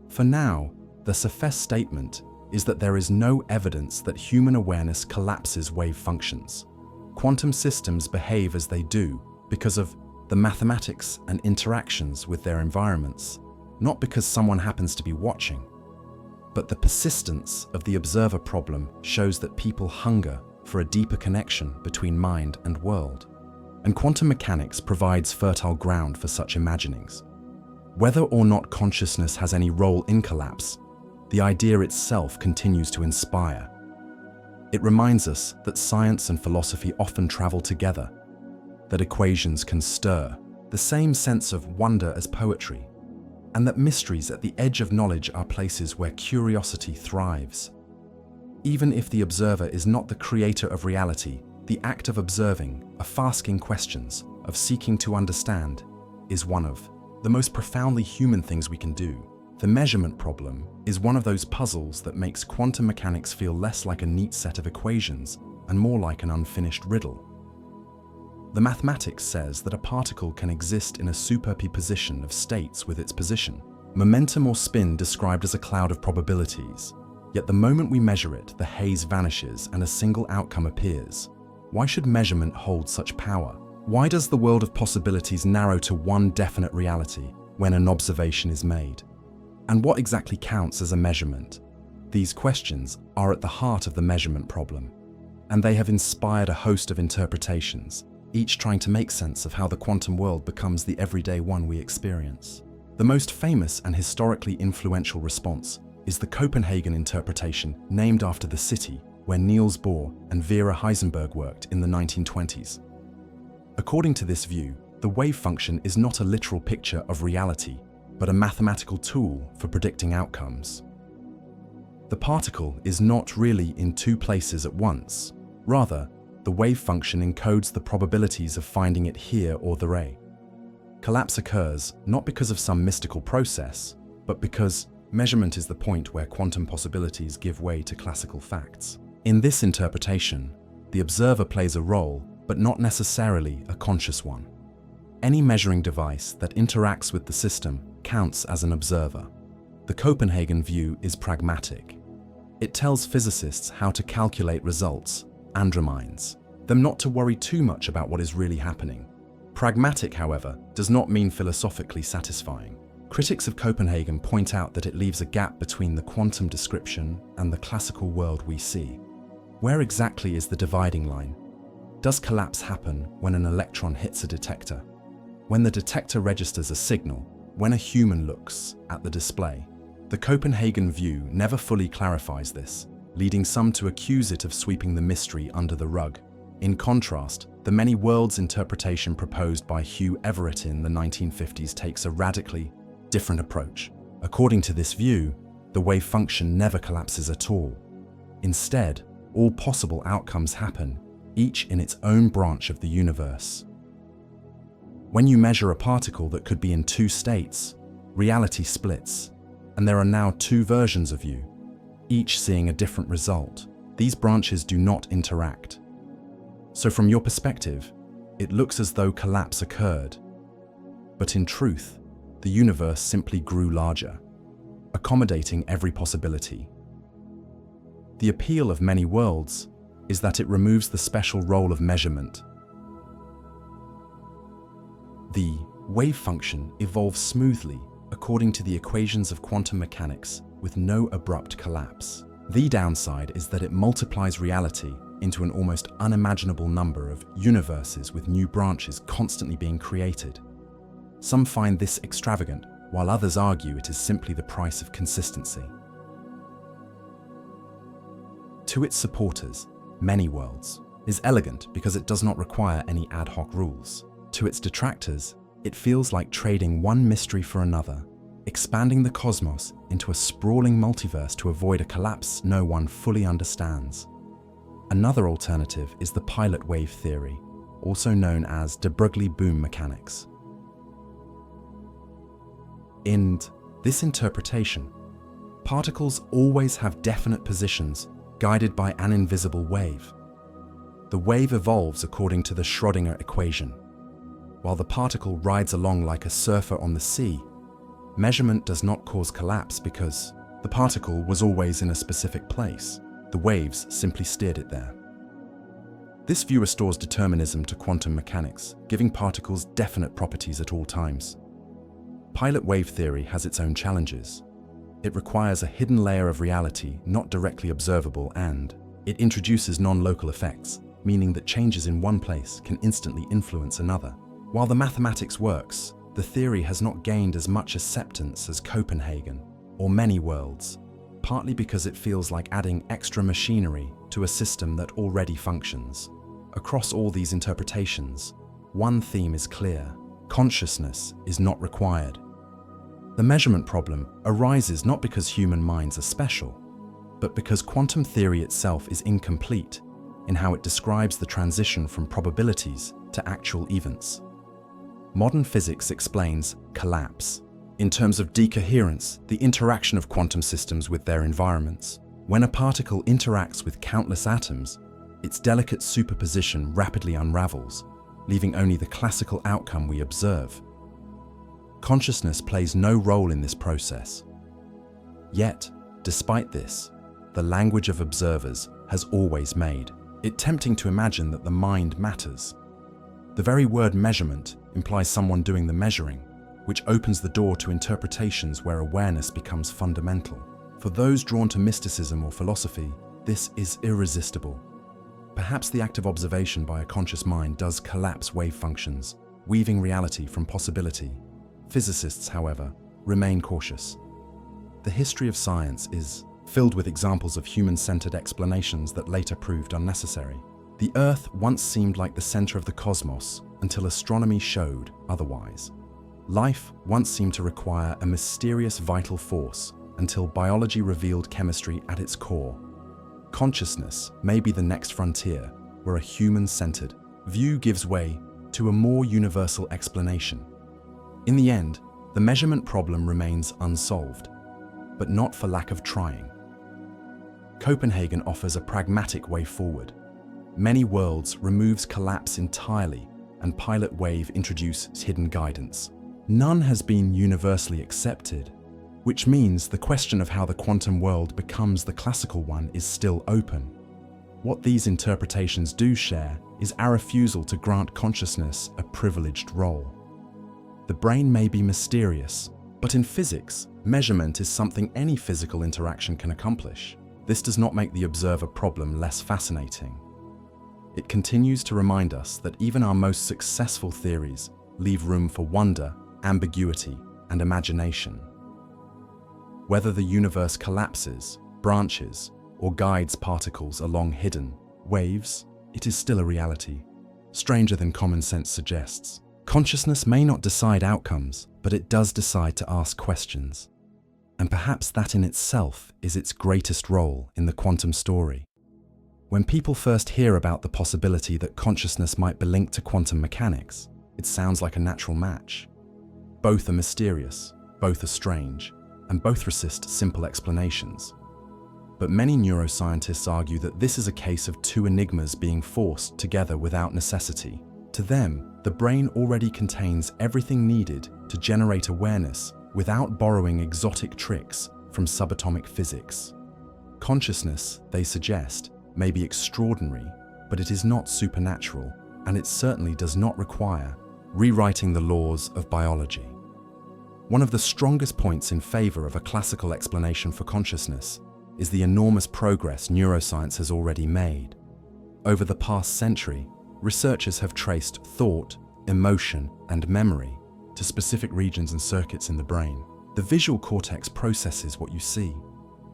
For now, the surface statement is that there is no evidence that human awareness collapses wave functions. Quantum systems behave as they do because of the mathematics and interactions with their environments, not because someone happens to be watching. But the persistence of the observer problem shows that people hunger for a deeper connection between mind and world. And quantum mechanics provides fertile ground for such imaginings. Whether or not consciousness has any role in collapse, the idea itself continues to inspire. It reminds us that science and philosophy often travel together, that equations can stir the same sense of wonder as poetry, and that mysteries at the edge of knowledge are places where curiosity thrives. Even if the observer is not the creator of reality, the act of observing, of asking questions, of seeking to understand, is one of the most profoundly human things we can do. The measurement problem is one of those puzzles that makes quantum mechanics feel less like a neat set of equations and more like an unfinished riddle. The mathematics says that a particle can exist in a superposition of states with its position, momentum or spin described as a cloud of probabilities. Yet the moment we measure it, the haze vanishes and a single outcome appears. Why should measurement hold such power? Why does the world of possibilities narrow to one definite reality when an observation is made? And what exactly counts as a measurement? These questions are at the heart of the measurement problem, and they have inspired a host of interpretations, each trying to make sense of how the quantum world becomes the everyday one we experience. The most famous and historically influential response is the Copenhagen interpretation, named after the city where Niels Bohr and Vera Heisenberg worked in the 1920s. According to this view, the wave function is not a literal picture of reality, but a mathematical tool for predicting outcomes. The particle is not really in two places at once. Rather, the wave function encodes the probabilities of finding it here or there. Collapse occurs not because of some mystical process, but because measurement is the point where quantum possibilities give way to classical facts. In this interpretation, the observer plays a role, but not necessarily a conscious one. Any measuring device that interacts with the system counts as an observer. The Copenhagen view is pragmatic. It tells physicists how to calculate results and reminds them not to worry too much about what is really happening. Pragmatic, however, does not mean philosophically satisfying. Critics of Copenhagen point out that it leaves a gap between the quantum description and the classical world we see. Where exactly is the dividing line? Does collapse happen when an electron hits a detector? When the detector registers a signal? When a human looks at the display? The Copenhagen view never fully clarifies this, leading some to accuse it of sweeping the mystery under the rug. In contrast, the many worlds interpretation proposed by Hugh Everett in the 1950s takes a radically different approach. According to this view, the wave function never collapses at all. Instead, all possible outcomes happen, each in its own branch of the universe. When you measure a particle that could be in two states, reality splits, and there are now two versions of you, each seeing a different result. These branches do not interact. So from your perspective, it looks as though collapse occurred. But in truth, the universe simply grew larger, accommodating every possibility. The appeal of many worlds is that it removes the special role of measurement. The wave function evolves smoothly according to the equations of quantum mechanics with no abrupt collapse. The downside is that it multiplies reality into an almost unimaginable number of universes with new branches constantly being created. Some find this extravagant, while others argue it is simply the price of consistency. To its supporters, many worlds is elegant because it does not require any ad hoc rules. To its detractors, it feels like trading one mystery for another, expanding the cosmos into a sprawling multiverse to avoid a collapse no one fully understands. Another alternative is the pilot wave theory, also known as de Broglie boom mechanics. In this interpretation, particles always have definite positions guided by an invisible wave. The wave evolves according to the Schrödinger equation. While the particle rides along like a surfer on the sea, measurement does not cause collapse because the particle was always in a specific place. The waves simply steered it there. This view restores determinism to quantum mechanics, giving particles definite properties at all times. Pilot wave theory has its own challenges. It requires a hidden layer of reality not directly observable and, It introduces non-local effects, meaning that changes in one place can instantly influence another. While the mathematics works, the theory has not gained as much acceptance as Copenhagen or many worlds, partly because it feels like adding extra machinery to a system that already functions. Across all these interpretations, one theme is clear: consciousness is not required. The measurement problem arises not because human minds are special, but because quantum theory itself is incomplete in how it describes the transition from probabilities to actual events. Modern physics explains collapse in terms of decoherence, the interaction of quantum systems with their environments. When a particle interacts with countless atoms, its delicate superposition rapidly unravels, leaving only the classical outcome we observe. Consciousness plays no role in this process. Yet, despite this, the language of observers has always made it tempting to imagine that the mind matters. The very word measurement implies someone doing the measuring, which opens the door to interpretations where awareness becomes fundamental. For those drawn to mysticism or philosophy, this is irresistible. Perhaps the act of observation by a conscious mind does collapse wave functions, weaving reality from possibility. Physicists, however, remain cautious. The history of science is filled with examples of human-centered explanations that later proved unnecessary. The Earth once seemed like the center of the cosmos until astronomy showed otherwise. Life once seemed to require a mysterious vital force until biology revealed chemistry at its core. Consciousness may be the next frontier where a human-centered view gives way to a more universal explanation. In the end, the measurement problem remains unsolved, but not for lack of trying. Copenhagen offers a pragmatic way forward. Many worlds removes collapse entirely, and pilot wave introduces hidden guidance. None has been universally accepted, which means the question of how the quantum world becomes the classical one is still open. What these interpretations do share is our refusal to grant consciousness a privileged role. The brain may be mysterious, but in physics, measurement is something any physical interaction can accomplish. This does not make the observer problem less fascinating. It continues to remind us that even our most successful theories leave room for wonder, ambiguity, and imagination. Whether the universe collapses, branches, or guides particles along hidden waves, it is still a reality, stranger than common sense suggests. Consciousness may not decide outcomes, but it does decide to ask questions. And perhaps that in itself is its greatest role in the quantum story. When people first hear about the possibility that consciousness might be linked to quantum mechanics, it sounds like a natural match. Both are mysterious, both are strange, and both resist simple explanations. But many neuroscientists argue that this is a case of two enigmas being forced together without necessity. To them, the brain already contains everything needed to generate awareness without borrowing exotic tricks from subatomic physics. Consciousness, they suggest, may be extraordinary, but it is not supernatural, and it certainly does not require rewriting the laws of biology. One of the strongest points in favor of a classical explanation for consciousness is the enormous progress neuroscience has already made. Over the past century, researchers have traced thought, emotion, and memory to specific regions and circuits in the brain. The visual cortex processes what you see.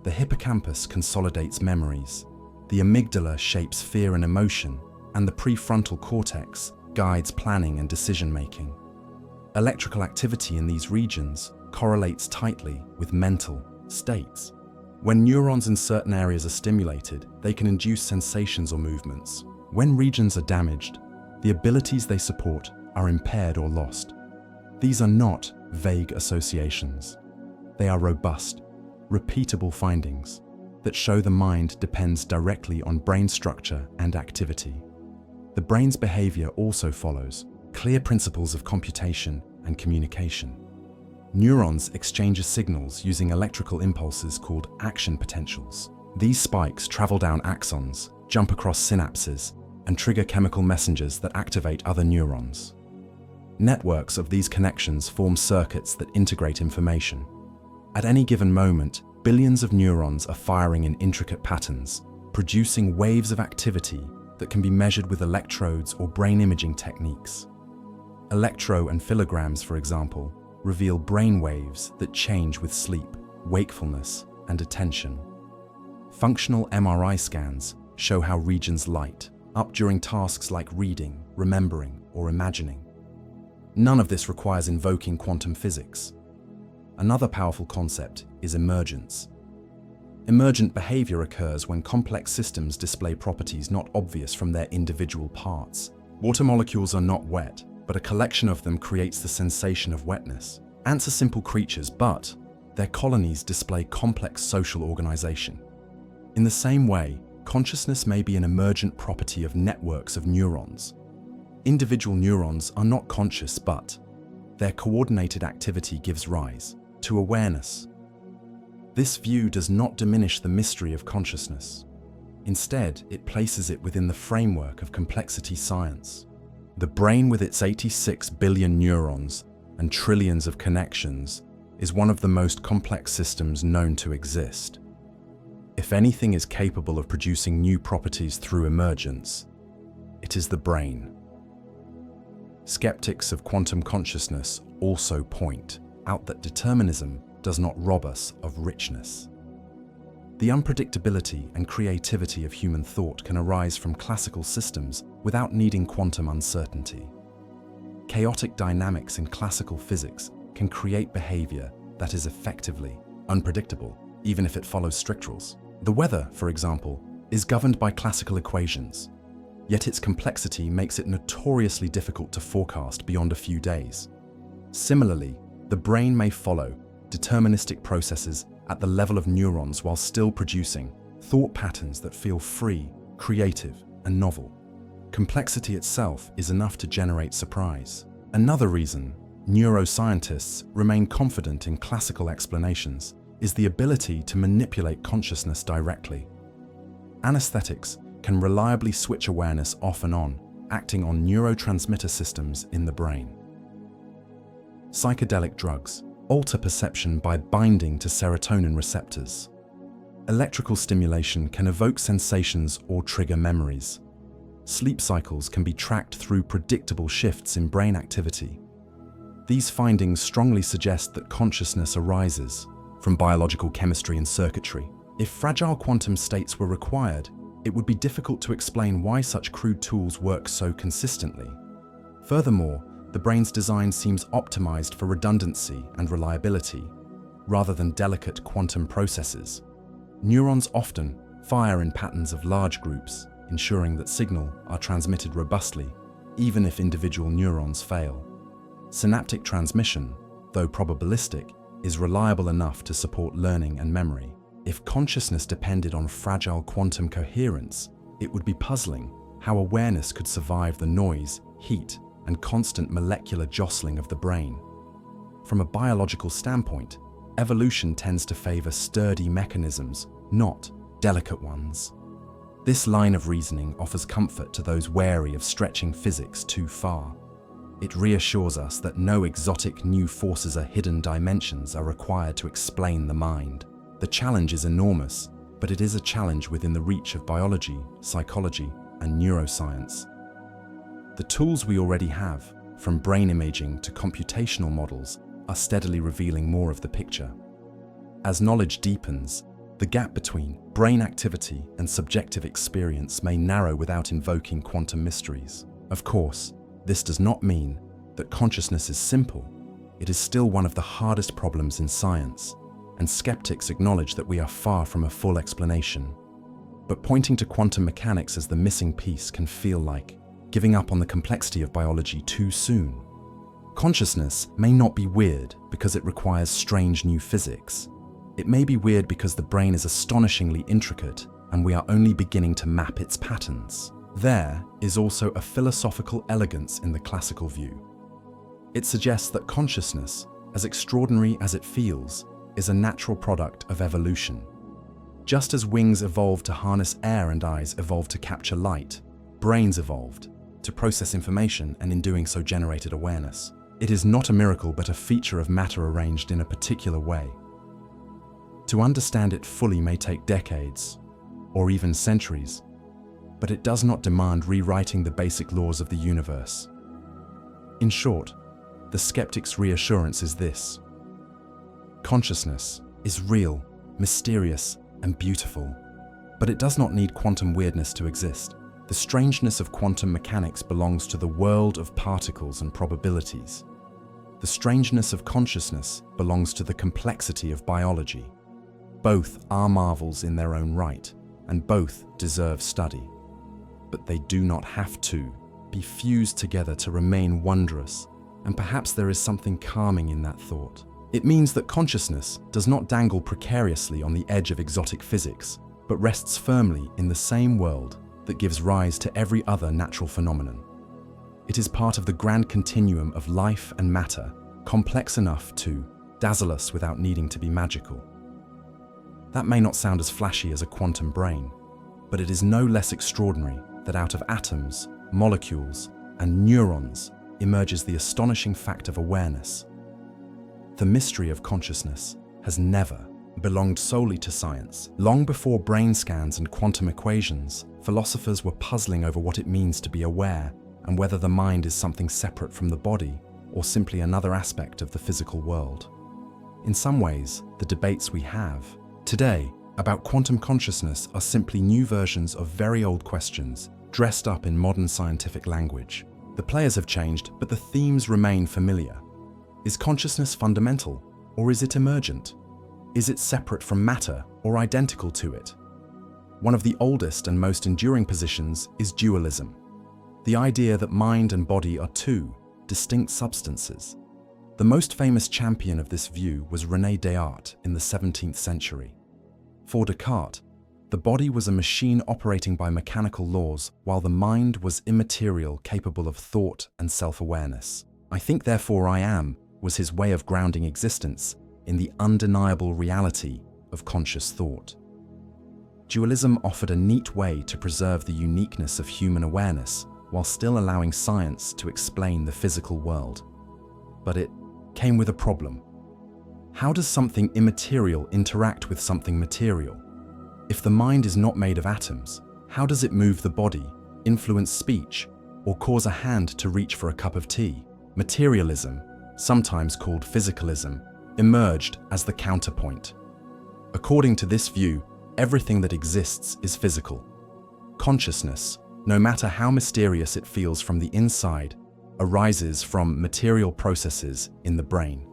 The hippocampus consolidates memories. The amygdala shapes fear and emotion, and the prefrontal cortex guides planning and decision-making. Electrical activity in these regions correlates tightly with mental states. When neurons in certain areas are stimulated, they can induce sensations or movements. When regions are damaged, the abilities they support are impaired or lost. These are not vague associations. They are robust, repeatable findings that show the mind depends directly on brain structure and activity. The brain's behavior also follows clear principles of computation and communication. Neurons exchange signals using electrical impulses called action potentials. These spikes travel down axons, jump across synapses, and trigger chemical messengers that activate other neurons. Networks of these connections form circuits that integrate information. At any given moment, billions of neurons are firing in intricate patterns, producing waves of activity that can be measured with electrodes or brain imaging techniques. Electroencephalograms, for example, reveal brain waves that change with sleep, wakefulness, and attention. Functional MRI scans show how regions light up during tasks like reading, remembering, or imagining. None of this requires invoking quantum physics. Another powerful concept is emergence. Emergent behavior occurs when complex systems display properties not obvious from their individual parts. Water molecules are not wet, but a collection of them creates the sensation of wetness. Ants are simple creatures, but their colonies display complex social organization. In the same way, consciousness may be an emergent property of networks of neurons. Individual neurons are not conscious, but their coordinated activity gives rise to awareness. This view does not diminish the mystery of consciousness. Instead, it places it within the framework of complexity science. The brain, with its 86 billion neurons and trillions of connections, is one of the most complex systems known to exist. If anything is capable of producing new properties through emergence, it is the brain. Skeptics of quantum consciousness also point out that determinism does not rob us of richness. The unpredictability and creativity of human thought can arise from classical systems without needing quantum uncertainty. Chaotic dynamics in classical physics can create behavior that is effectively unpredictable, even if it follows strict rules. The weather, for example, is governed by classical equations, yet its complexity makes it notoriously difficult to forecast beyond a few days. Similarly, the brain may follow deterministic processes at the level of neurons while still producing thought patterns that feel free, creative, and novel. Complexity itself is enough to generate surprise. Another reason neuroscientists remain confident in classical explanations is the ability to manipulate consciousness directly. Anesthetics can reliably switch awareness off and on, acting on neurotransmitter systems in the brain. Psychedelic drugs alter perception by binding to serotonin receptors. Electrical stimulation can evoke sensations or trigger memories. Sleep cycles can be tracked through predictable shifts in brain activity. These findings strongly suggest that consciousness arises from biological chemistry and circuitry. If fragile quantum states were required, it would be difficult to explain why such crude tools work so consistently. Furthermore, the brain's design seems optimized for redundancy and reliability, rather than delicate quantum processes. Neurons often fire in patterns of large groups, ensuring that signals are transmitted robustly, even if individual neurons fail. Synaptic transmission, though probabilistic, is reliable enough to support learning and memory. If consciousness depended on fragile quantum coherence, it would be puzzling how awareness could survive the noise, heat, and constant molecular jostling of the brain. From a biological standpoint, evolution tends to favor sturdy mechanisms, not delicate ones. This line of reasoning offers comfort to those wary of stretching physics too far. It reassures us that no exotic new forces or hidden dimensions are required to explain the mind. The challenge is enormous, but it is a challenge within the reach of biology, psychology, and neuroscience. The tools we already have, from brain imaging to computational models, are steadily revealing more of the picture. As knowledge deepens, the gap between brain activity and subjective experience may narrow without invoking quantum mysteries. Of course, this does not mean that consciousness is simple. It is still one of the hardest problems in science, and skeptics acknowledge that we are far from a full explanation. But pointing to quantum mechanics as the missing piece can feel like giving up on the complexity of biology too soon. Consciousness may not be weird because it requires strange new physics. It may be weird because the brain is astonishingly intricate and we are only beginning to map its patterns. There is also a philosophical elegance in the classical view. It suggests that consciousness, as extraordinary as it feels, is a natural product of evolution. Just as wings evolved to harness air and eyes evolved to capture light, brains evolved to process information and in doing so generated awareness. It is not a miracle but a feature of matter arranged in a particular way. To understand it fully may take decades, or even centuries, but it does not demand rewriting the basic laws of the universe. In short, the skeptic's reassurance is this: consciousness is real, mysterious, and beautiful, but it does not need quantum weirdness to exist. The strangeness of quantum mechanics belongs to the world of particles and probabilities. The strangeness of consciousness belongs to the complexity of biology. Both are marvels in their own right, and both deserve study. But they do not have to be fused together to remain wondrous, and perhaps there is something calming in that thought. It means that consciousness does not dangle precariously on the edge of exotic physics, but rests firmly in the same world that gives rise to every other natural phenomenon. It is part of the grand continuum of life and matter, complex enough to dazzle us without needing to be magical. That may not sound as flashy as a quantum brain, but it is no less extraordinary that out of atoms, molecules, and neurons emerges the astonishing fact of awareness. The mystery of consciousness has never belonged solely to science. Long before brain scans and quantum equations, philosophers were puzzling over what it means to be aware and whether the mind is something separate from the body or simply another aspect of the physical world. In some ways, the debates we have today about quantum consciousness are simply new versions of very old questions, dressed up in modern scientific language. The players have changed, but the themes remain familiar. Is consciousness fundamental, or is it emergent? Is it separate from matter, or identical to it? One of the oldest and most enduring positions is dualism, the idea that mind and body are two distinct substances. The most famous champion of this view was René Descartes in the 17th century. For Descartes, the body was a machine operating by mechanical laws, while the mind was immaterial, capable of thought and self-awareness. I think, therefore I am was his way of grounding existence in the undeniable reality of conscious thought. Dualism offered a neat way to preserve the uniqueness of human awareness while still allowing science to explain the physical world. But it came with a problem. How does something immaterial interact with something material? If the mind is not made of atoms, how does it move the body, influence speech, or cause a hand to reach for a cup of tea? Materialism, sometimes called physicalism, emerged as the counterpoint. According to this view, everything that exists is physical. Consciousness, no matter how mysterious it feels from the inside, arises from material processes in the brain.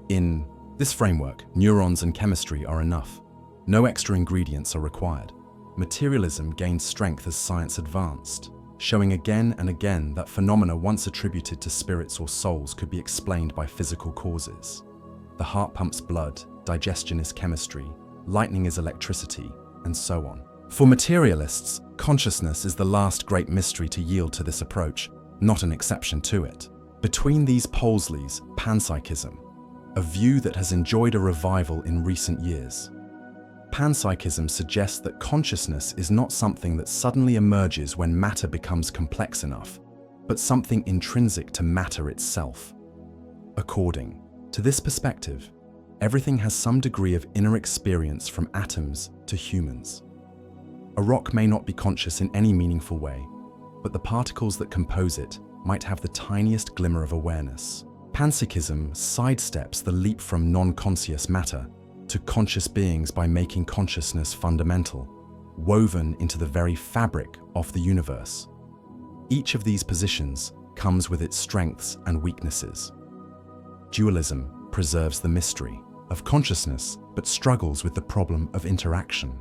In this framework, neurons and chemistry are enough. No extra ingredients are required. Materialism gained strength as science advanced, showing again and again that phenomena once attributed to spirits or souls could be explained by physical causes. The heart pumps blood, digestion is chemistry, lightning is electricity, and so on. For materialists, consciousness is the last great mystery to yield to this approach, not an exception to it. Between these poles lies panpsychism, a view that has enjoyed a revival in recent years. Panpsychism suggests that consciousness is not something that suddenly emerges when matter becomes complex enough, but something intrinsic to matter itself. According to this perspective, everything has some degree of inner experience from atoms to humans. A rock may not be conscious in any meaningful way, but the particles that compose it might have the tiniest glimmer of awareness. Panpsychism sidesteps the leap from non-conscious matter to conscious beings by making consciousness fundamental, woven into the very fabric of the universe. Each of these positions comes with its strengths and weaknesses. Dualism preserves the mystery of consciousness but struggles with the problem of interaction.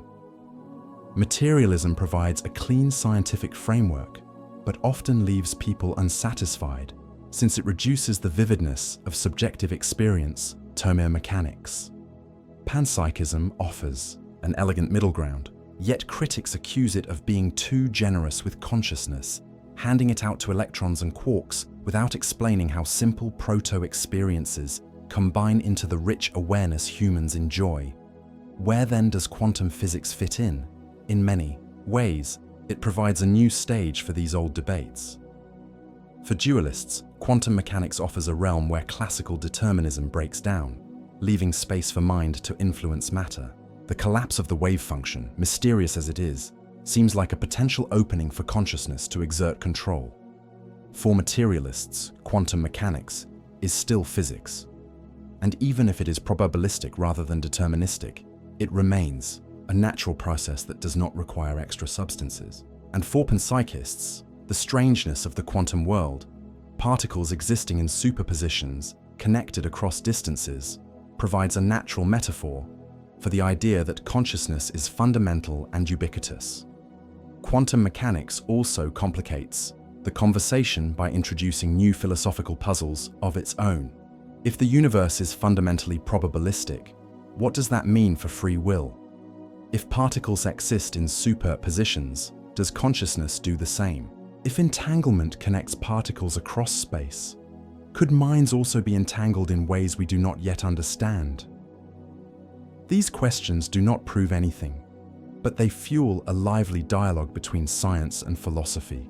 Materialism provides a clean scientific framework, but often leaves people unsatisfied since it reduces the vividness of subjective experience to mere mechanics. Panpsychism offers an elegant middle ground, yet critics accuse it of being too generous with consciousness, handing it out to electrons and quarks without explaining how simple proto-experiences combine into the rich awareness humans enjoy. Where then does quantum physics fit in? In many ways, it provides a new stage for these old debates. For dualists, quantum mechanics offers a realm where classical determinism breaks down, leaving space for mind to influence matter. The collapse of the wave function, mysterious as it is, seems like a potential opening for consciousness to exert control. For materialists, quantum mechanics is still physics. And even if it is probabilistic rather than deterministic, it remains a natural process that does not require extra substances. And for panpsychists, the strangeness of the quantum world, particles existing in superpositions connected across distances, provides a natural metaphor for the idea that consciousness is fundamental and ubiquitous. Quantum mechanics also complicates the conversation by introducing new philosophical puzzles of its own. If the universe is fundamentally probabilistic, what does that mean for free will? If particles exist in superpositions, does consciousness do the same? If entanglement connects particles across space, could minds also be entangled in ways we do not yet understand? These questions do not prove anything, but they fuel a lively dialogue between science and philosophy.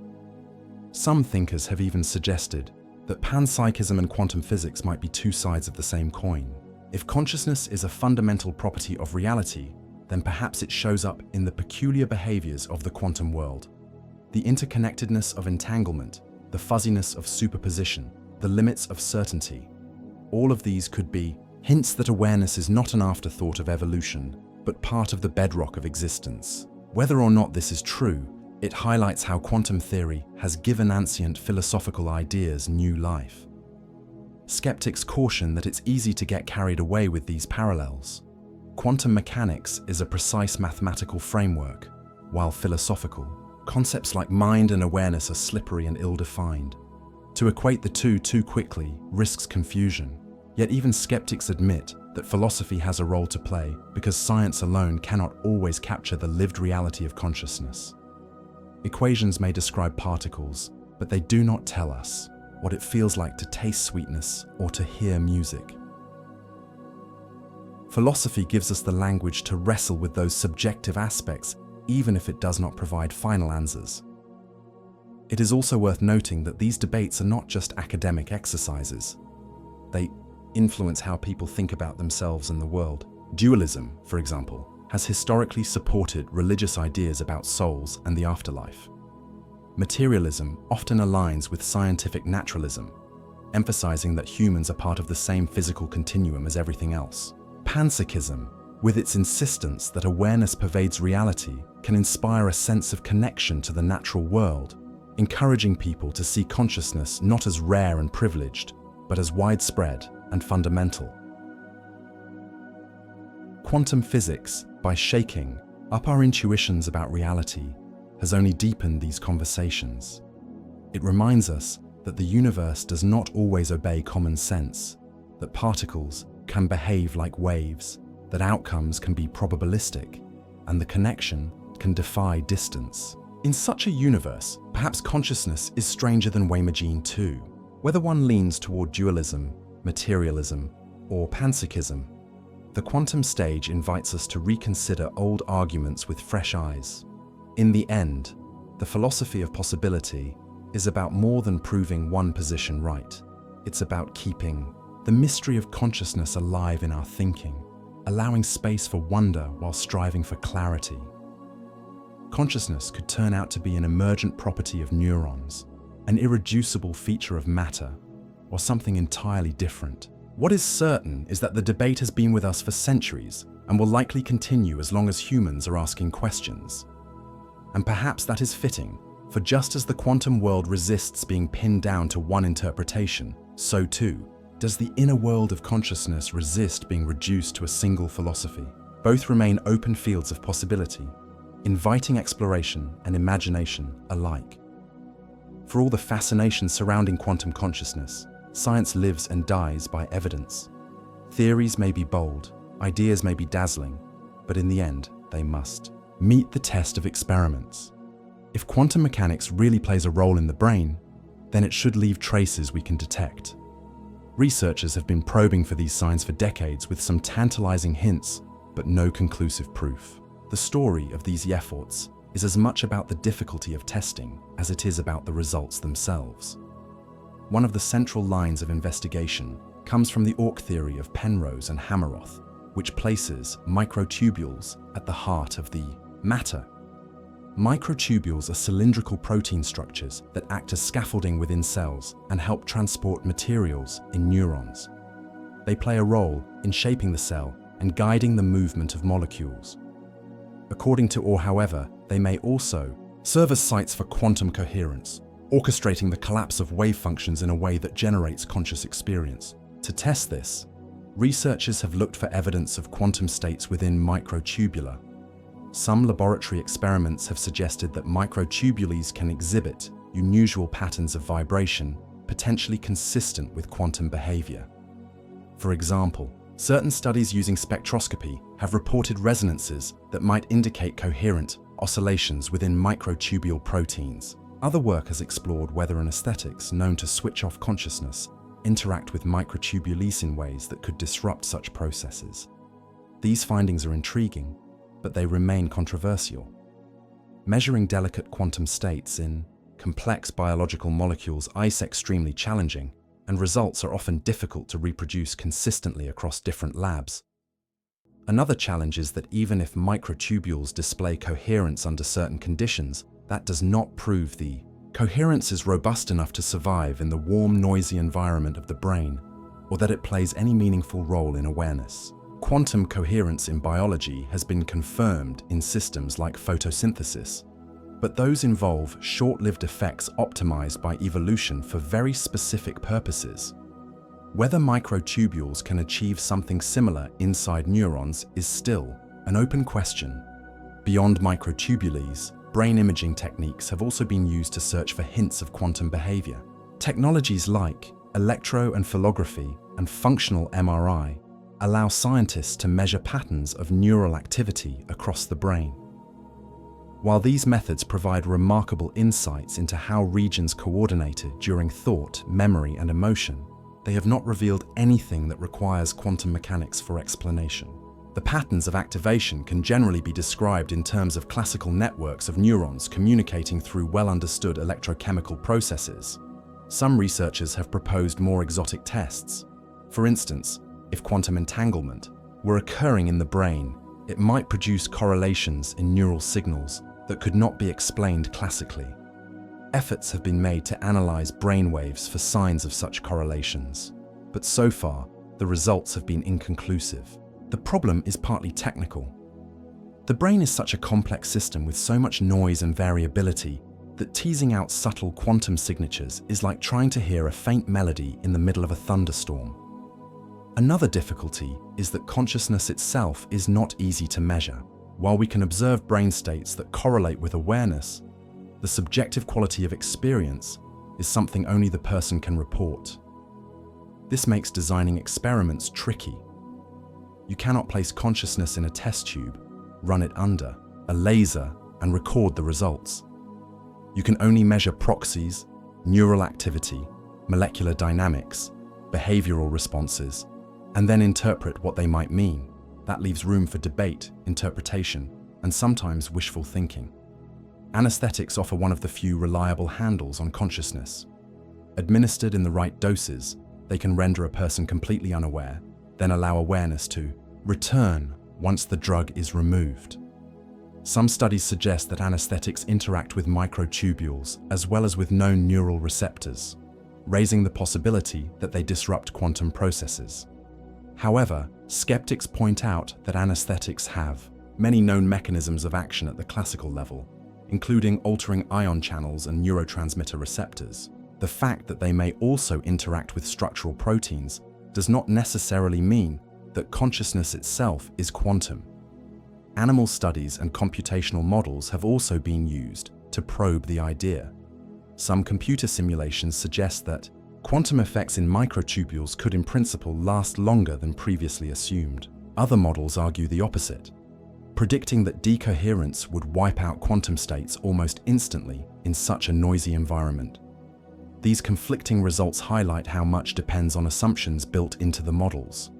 Some thinkers have even suggested that panpsychism and quantum physics might be two sides of the same coin. If consciousness is a fundamental property of reality, then perhaps it shows up in the peculiar behaviors of the quantum world. The interconnectedness of entanglement, the fuzziness of superposition, the limits of certainty. All of these could be hints that awareness is not an afterthought of evolution, but part of the bedrock of existence. Whether or not this is true, it highlights how quantum theory has given ancient philosophical ideas new life. Skeptics caution that it's easy to get carried away with these parallels. Quantum mechanics is a precise mathematical framework, while philosophical, concepts like mind and awareness are slippery and ill-defined. To equate the two too quickly risks confusion, yet even skeptics admit that philosophy has a role to play because science alone cannot always capture the lived reality of consciousness. Equations may describe particles, but they do not tell us what it feels like to taste sweetness or to hear music. Philosophy gives us the language to wrestle with those subjective aspects, even if it does not provide final answers. It is also worth noting that these debates are not just academic exercises. They influence how people think about themselves and the world. Dualism, for example, has historically supported religious ideas about souls and the afterlife. Materialism often aligns with scientific naturalism, emphasizing that humans are part of the same physical continuum as everything else. Panpsychism, with its insistence that awareness pervades reality, can inspire a sense of connection to the natural world, encouraging people to see consciousness not as rare and privileged, but as widespread and fundamental. Quantum physics, by shaking up our intuitions about reality, has only deepened these conversations. It reminds us that the universe does not always obey common sense, that particles can behave like waves, that outcomes can be probabilistic, and the connection can defy distance. In such a universe, perhaps consciousness is stranger than Weimagene too. Whether one leans toward dualism, materialism, or panpsychism, the quantum stage invites us to reconsider old arguments with fresh eyes. In the end, the philosophy of possibility is about more than proving one position right. It's about keeping the mystery of consciousness alive in our thinking, allowing space for wonder while striving for clarity. Consciousness could turn out to be an emergent property of neurons, an irreducible feature of matter, or something entirely different. What is certain is that the debate has been with us for centuries and will likely continue as long as humans are asking questions. And perhaps that is fitting, for just as the quantum world resists being pinned down to one interpretation, so too does the inner world of consciousness resist being reduced to a single philosophy. Both remain open fields of possibility, inviting exploration and imagination alike. For all the fascination surrounding quantum consciousness, science lives and dies by evidence. Theories may be bold, ideas may be dazzling, but in the end, they must meet the test of experiments. If quantum mechanics really plays a role in the brain, then it should leave traces we can detect. Researchers have been probing for these signs for decades with some tantalizing hints, but no conclusive proof. The story of these efforts is as much about the difficulty of testing as it is about the results themselves. One of the central lines of investigation comes from the Orc theory of Penrose and Hameroth, which places microtubules at the heart of the matter. Microtubules are cylindrical protein structures that act as scaffolding within cells and help transport materials in neurons. They play a role in shaping the cell and guiding the movement of molecules. According to or however, they may also serve as sites for quantum coherence, orchestrating the collapse of wave functions in a way that generates conscious experience. To test this, researchers have looked for evidence of quantum states within microtubula. Some laboratory experiments have suggested that microtubules can exhibit unusual patterns of vibration, potentially consistent with quantum behavior. For example, certain studies using spectroscopy have reported resonances that might indicate coherent oscillations within microtubule proteins. Other work has explored whether anesthetics known to switch off consciousness interact with microtubules in ways that could disrupt such processes. These findings are intriguing, but they remain controversial. Measuring delicate quantum states in complex biological molecules is extremely challenging, and results are often difficult to reproduce consistently across different labs. Another challenge is that even if microtubules display coherence under certain conditions, that does not prove the coherence is robust enough to survive in the warm, noisy environment of the brain, or that it plays any meaningful role in awareness. Quantum coherence in biology has been confirmed in systems like photosynthesis, but those involve short-lived effects optimized by evolution for very specific purposes. Whether microtubules can achieve something similar inside neurons is still an open question. Beyond microtubules, brain imaging techniques have also been used to search for hints of quantum behavior. Technologies like electroencephalography and functional MRI allow scientists to measure patterns of neural activity across the brain. While these methods provide remarkable insights into how regions coordinated during thought, memory, and emotion, they have not revealed anything that requires quantum mechanics for explanation. The patterns of activation can generally be described in terms of classical networks of neurons communicating through well-understood electrochemical processes. Some researchers have proposed more exotic tests. For instance, if quantum entanglement were occurring in the brain, it might produce correlations in neural signals that could not be explained classically. Efforts have been made to analyze brain waves for signs of such correlations, but so far, the results have been inconclusive. The problem is partly technical. The brain is such a complex system with so much noise and variability that teasing out subtle quantum signatures is like trying to hear a faint melody in the middle of a thunderstorm. Another difficulty is that consciousness itself is not easy to measure. While we can observe brain states that correlate with awareness, the subjective quality of experience is something only the person can report. This makes designing experiments tricky. You cannot place consciousness in a test tube, run it under a laser, and record the results. You can only measure proxies, neural activity, molecular dynamics, behavioral responses, and then interpret what they might mean. That leaves room for debate, interpretation, and sometimes wishful thinking. Anesthetics offer one of the few reliable handles on consciousness. Administered in the right doses, they can render a person completely unaware, then allow awareness to return once the drug is removed. Some studies suggest that anesthetics interact with microtubules as well as with known neural receptors, raising the possibility that they disrupt quantum processes. However, skeptics point out that anesthetics have many known mechanisms of action at the classical level, including altering ion channels and neurotransmitter receptors. The fact that they may also interact with structural proteins does not necessarily mean that consciousness itself is quantum. Animal studies and computational models have also been used to probe the idea. Some computer simulations suggest that quantum effects in microtubules could in principle last longer than previously assumed. Other models argue the opposite, predicting that decoherence would wipe out quantum states almost instantly in such a noisy environment. These conflicting results highlight how much depends on assumptions built into the models.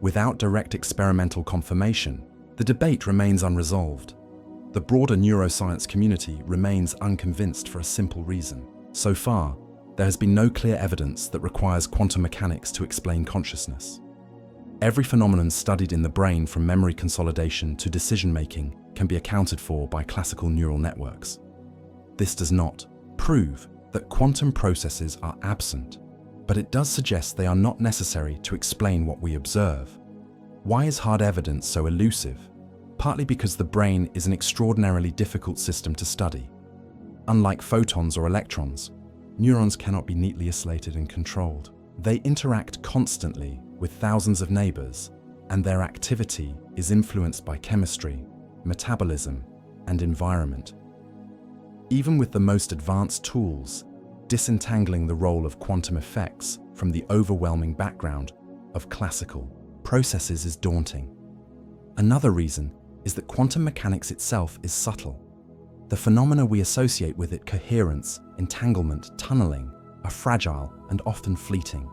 Without direct experimental confirmation, the debate remains unresolved. The broader neuroscience community remains unconvinced for a simple reason. So far, there has been no clear evidence that requires quantum mechanics to explain consciousness. Every phenomenon studied in the brain, from memory consolidation to decision-making, can be accounted for by classical neural networks. This does not prove that quantum processes are absent, but it does suggest they are not necessary to explain what we observe. Why is hard evidence so elusive? Partly because the brain is an extraordinarily difficult system to study. Unlike photons or electrons, neurons cannot be neatly isolated and controlled. They interact constantly with thousands of neighbors, and their activity is influenced by chemistry, metabolism, and environment. Even with the most advanced tools, disentangling the role of quantum effects from the overwhelming background of classical processes is daunting. Another reason is that quantum mechanics itself is subtle. The phenomena we associate with it, coherence, entanglement, tunneling, are fragile and often fleeting.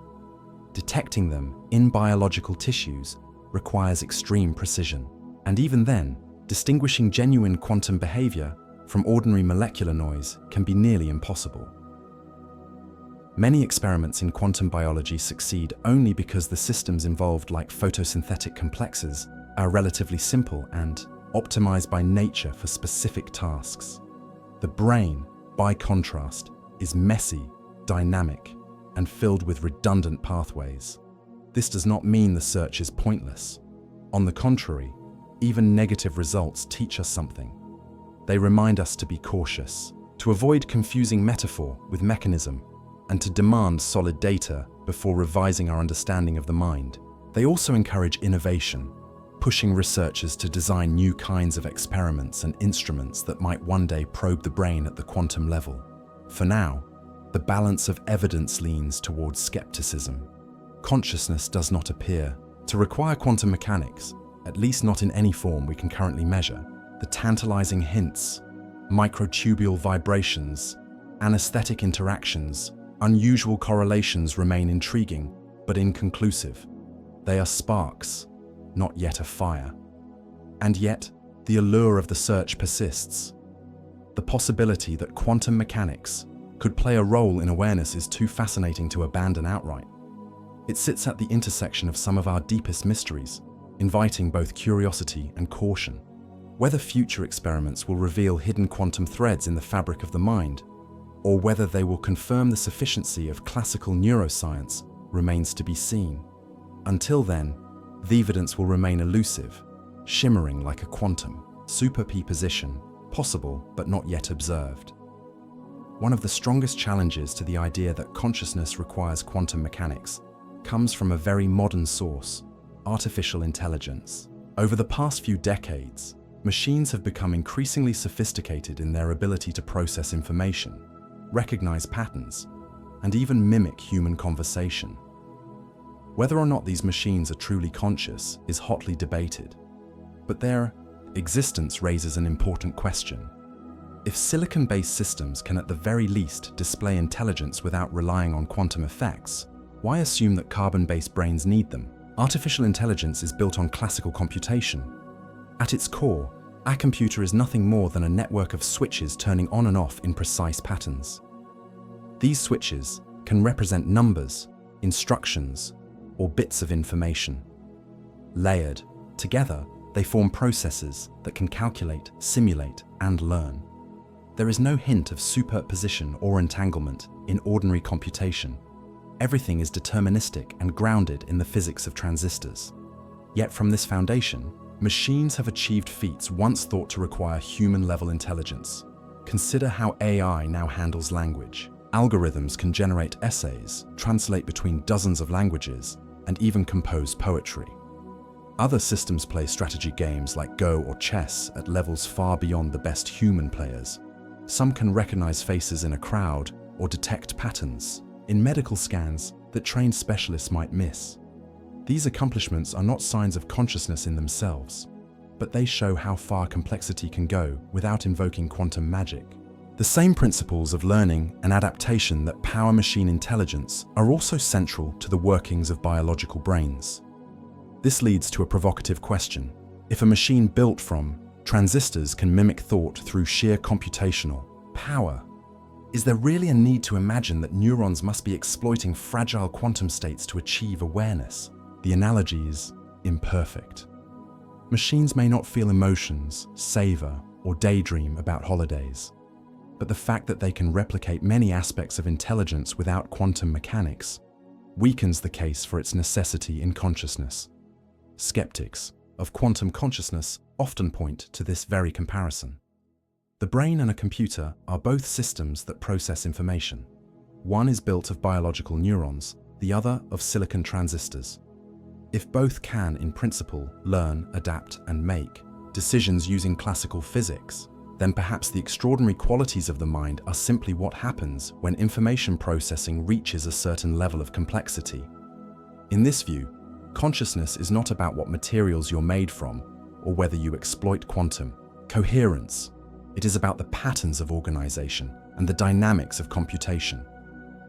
Detecting them in biological tissues requires extreme precision, and even then, distinguishing genuine quantum behavior from ordinary molecular noise can be nearly impossible. Many experiments in quantum biology succeed only because the systems involved, like photosynthetic complexes, are relatively simple and optimized by nature for specific tasks. The brain, by contrast, is messy, dynamic, and filled with redundant pathways. This does not mean the search is pointless. On the contrary, even negative results teach us something. They remind us to be cautious, to avoid confusing metaphor with mechanism, and to demand solid data before revising our understanding of the mind. They also encourage innovation, pushing researchers to design new kinds of experiments and instruments that might one day probe the brain at the quantum level. For now, the balance of evidence leans towards skepticism. Consciousness does not appear to require quantum mechanics, at least not in any form we can currently measure. The tantalizing hints, microtubule vibrations, anesthetic interactions, unusual correlations remain intriguing but inconclusive. They are sparks, not yet a fire. And yet, the allure of the search persists. The possibility that quantum mechanics could play a role in awareness is too fascinating to abandon outright. It sits at the intersection of some of our deepest mysteries, inviting both curiosity and caution. Whether future experiments will reveal hidden quantum threads in the fabric of the mind, or whether they will confirm the sufficiency of classical neuroscience, remains to be seen. Until then, the evidence will remain elusive, shimmering like a quantum superposition, possible but not yet observed. One of the strongest challenges to the idea that consciousness requires quantum mechanics comes from a very modern source: artificial intelligence. Over the past few decades, machines have become increasingly sophisticated in their ability to process information, recognize patterns, and even mimic human conversation. Whether or not these machines are truly conscious is hotly debated, but their existence raises an important question. If silicon-based systems can at the very least display intelligence without relying on quantum effects, why assume that carbon-based brains need them? Artificial intelligence is built on classical computation. At its core, a computer is nothing more than a network of switches turning on and off in precise patterns. These switches can represent numbers, instructions, or bits of information. Layered together, they form processes that can calculate, simulate, and learn. There is no hint of superposition or entanglement in ordinary computation. Everything is deterministic and grounded in the physics of transistors. Yet from this foundation, machines have achieved feats once thought to require human-level intelligence. Consider how AI now handles language. Algorithms can generate essays, translate between dozens of languages, and even compose poetry. Other systems play strategy games like Go or chess at levels far beyond the best human players. Some can recognize faces in a crowd or detect patterns in medical scans that trained specialists might miss. These accomplishments are not signs of consciousness in themselves, but they show how far complexity can go without invoking quantum magic. The same principles of learning and adaptation that power machine intelligence are also central to the workings of biological brains. This leads to a provocative question. If a machine built from transistors can mimic thought through sheer computational power, is there really a need to imagine that neurons must be exploiting fragile quantum states to achieve awareness? The analogy is imperfect. Machines may not feel emotions, savor, or daydream about holidays, but the fact that they can replicate many aspects of intelligence without quantum mechanics weakens the case for its necessity in consciousness. Skeptics of quantum consciousness often point to this very comparison. The brain and a computer are both systems that process information. One is built of biological neurons, the other of silicon transistors. If both can, in principle, learn, adapt, and make decisions using classical physics, then perhaps the extraordinary qualities of the mind are simply what happens when information processing reaches a certain level of complexity. In this view, consciousness is not about what materials you're made from or whether you exploit quantum coherence. It is about the patterns of organization and the dynamics of computation.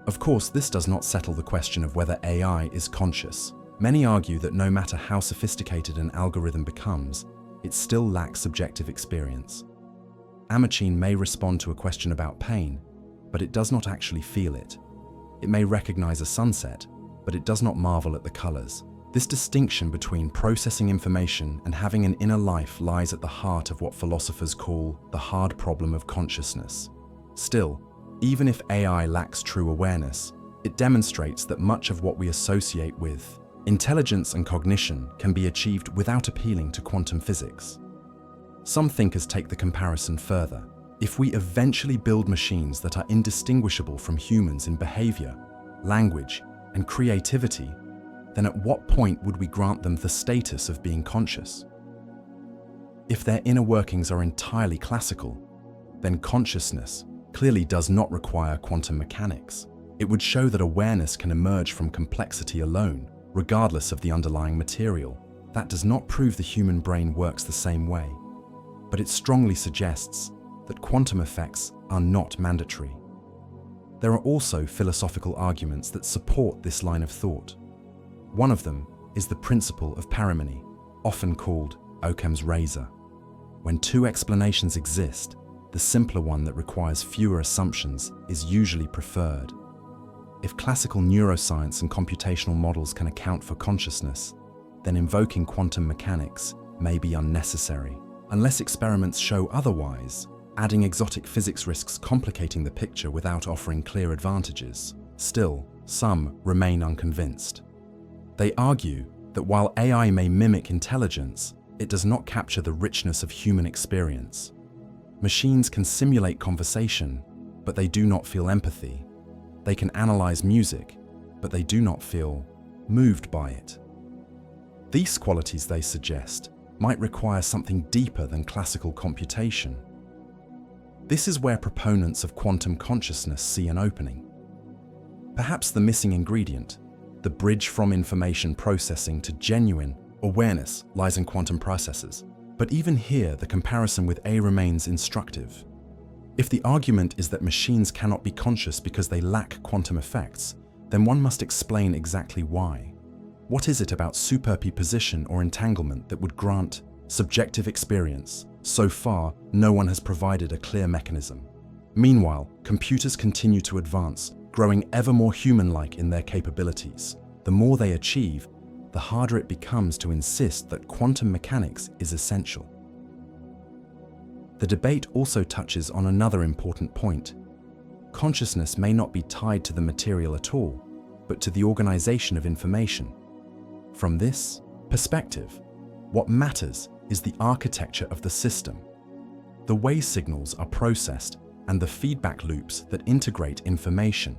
Of course, this does not settle the question of whether AI is conscious. Many argue that no matter how sophisticated an algorithm becomes, it still lacks subjective experience. A machine may respond to a question about pain, but it does not actually feel it. It may recognize a sunset, but it does not marvel at the colors. This distinction between processing information and having an inner life lies at the heart of what philosophers call the hard problem of consciousness. Still, even if AI lacks true awareness, it demonstrates that much of what we associate with intelligence and cognition can be achieved without appealing to quantum physics. Some thinkers take the comparison further. If we eventually build machines that are indistinguishable from humans in behavior, language, and creativity, then at what point would we grant them the status of being conscious? If their inner workings are entirely classical, then consciousness clearly does not require quantum mechanics. It would show that awareness can emerge from complexity alone, regardless of the underlying material. That does not prove the human brain works the same way, but it strongly suggests that quantum effects are not mandatory. There are also philosophical arguments that support this line of thought. One of them is the principle of parsimony, often called Occam's razor. When two explanations exist, the simpler one that requires fewer assumptions is usually preferred. If classical neuroscience and computational models can account for consciousness, then invoking quantum mechanics may be unnecessary. Unless experiments show otherwise, adding exotic physics risks complicating the picture without offering clear advantages. Still, some remain unconvinced. They argue that while AI may mimic intelligence, it does not capture the richness of human experience. Machines can simulate conversation, but they do not feel empathy. They can analyze music, but they do not feel moved by it. These qualities, they suggest, might require something deeper than classical computation. This is where proponents of quantum consciousness see an opening. Perhaps the missing ingredient, the bridge from information processing to genuine awareness, lies in quantum processes. But even here, the comparison with A remains instructive. If the argument is that machines cannot be conscious because they lack quantum effects, then one must explain exactly why. What is it about superposition or entanglement that would grant subjective experience? So far, no one has provided a clear mechanism. Meanwhile, computers continue to advance, growing ever more human-like in their capabilities. The more they achieve, the harder it becomes to insist that quantum mechanics is essential. The debate also touches on another important point. Consciousness may not be tied to the material at all, but to the organization of information. From this perspective, what matters is the architecture of the system. The way signals are processed and the feedback loops that integrate information.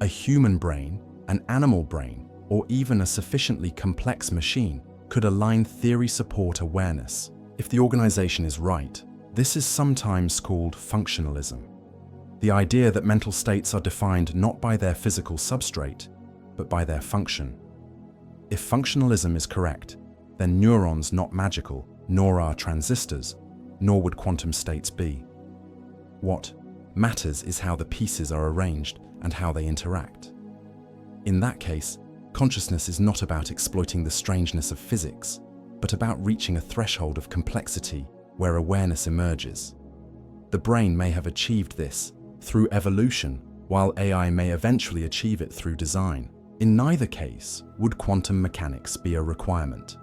A human brain, an animal brain, or even a sufficiently complex machine could align theory support awareness. If the organization is right, this is sometimes called functionalism. The idea that mental states are defined not by their physical substrate, but by their function. If functionalism is correct, then neurons not magical, nor are transistors, nor would quantum states be. What matters is how the pieces are arranged and how they interact. In that case, consciousness is not about exploiting the strangeness of physics, but about reaching a threshold of complexity where awareness emerges. The brain may have achieved this through evolution, while AI may eventually achieve it through design. In neither case would quantum mechanics be a requirement.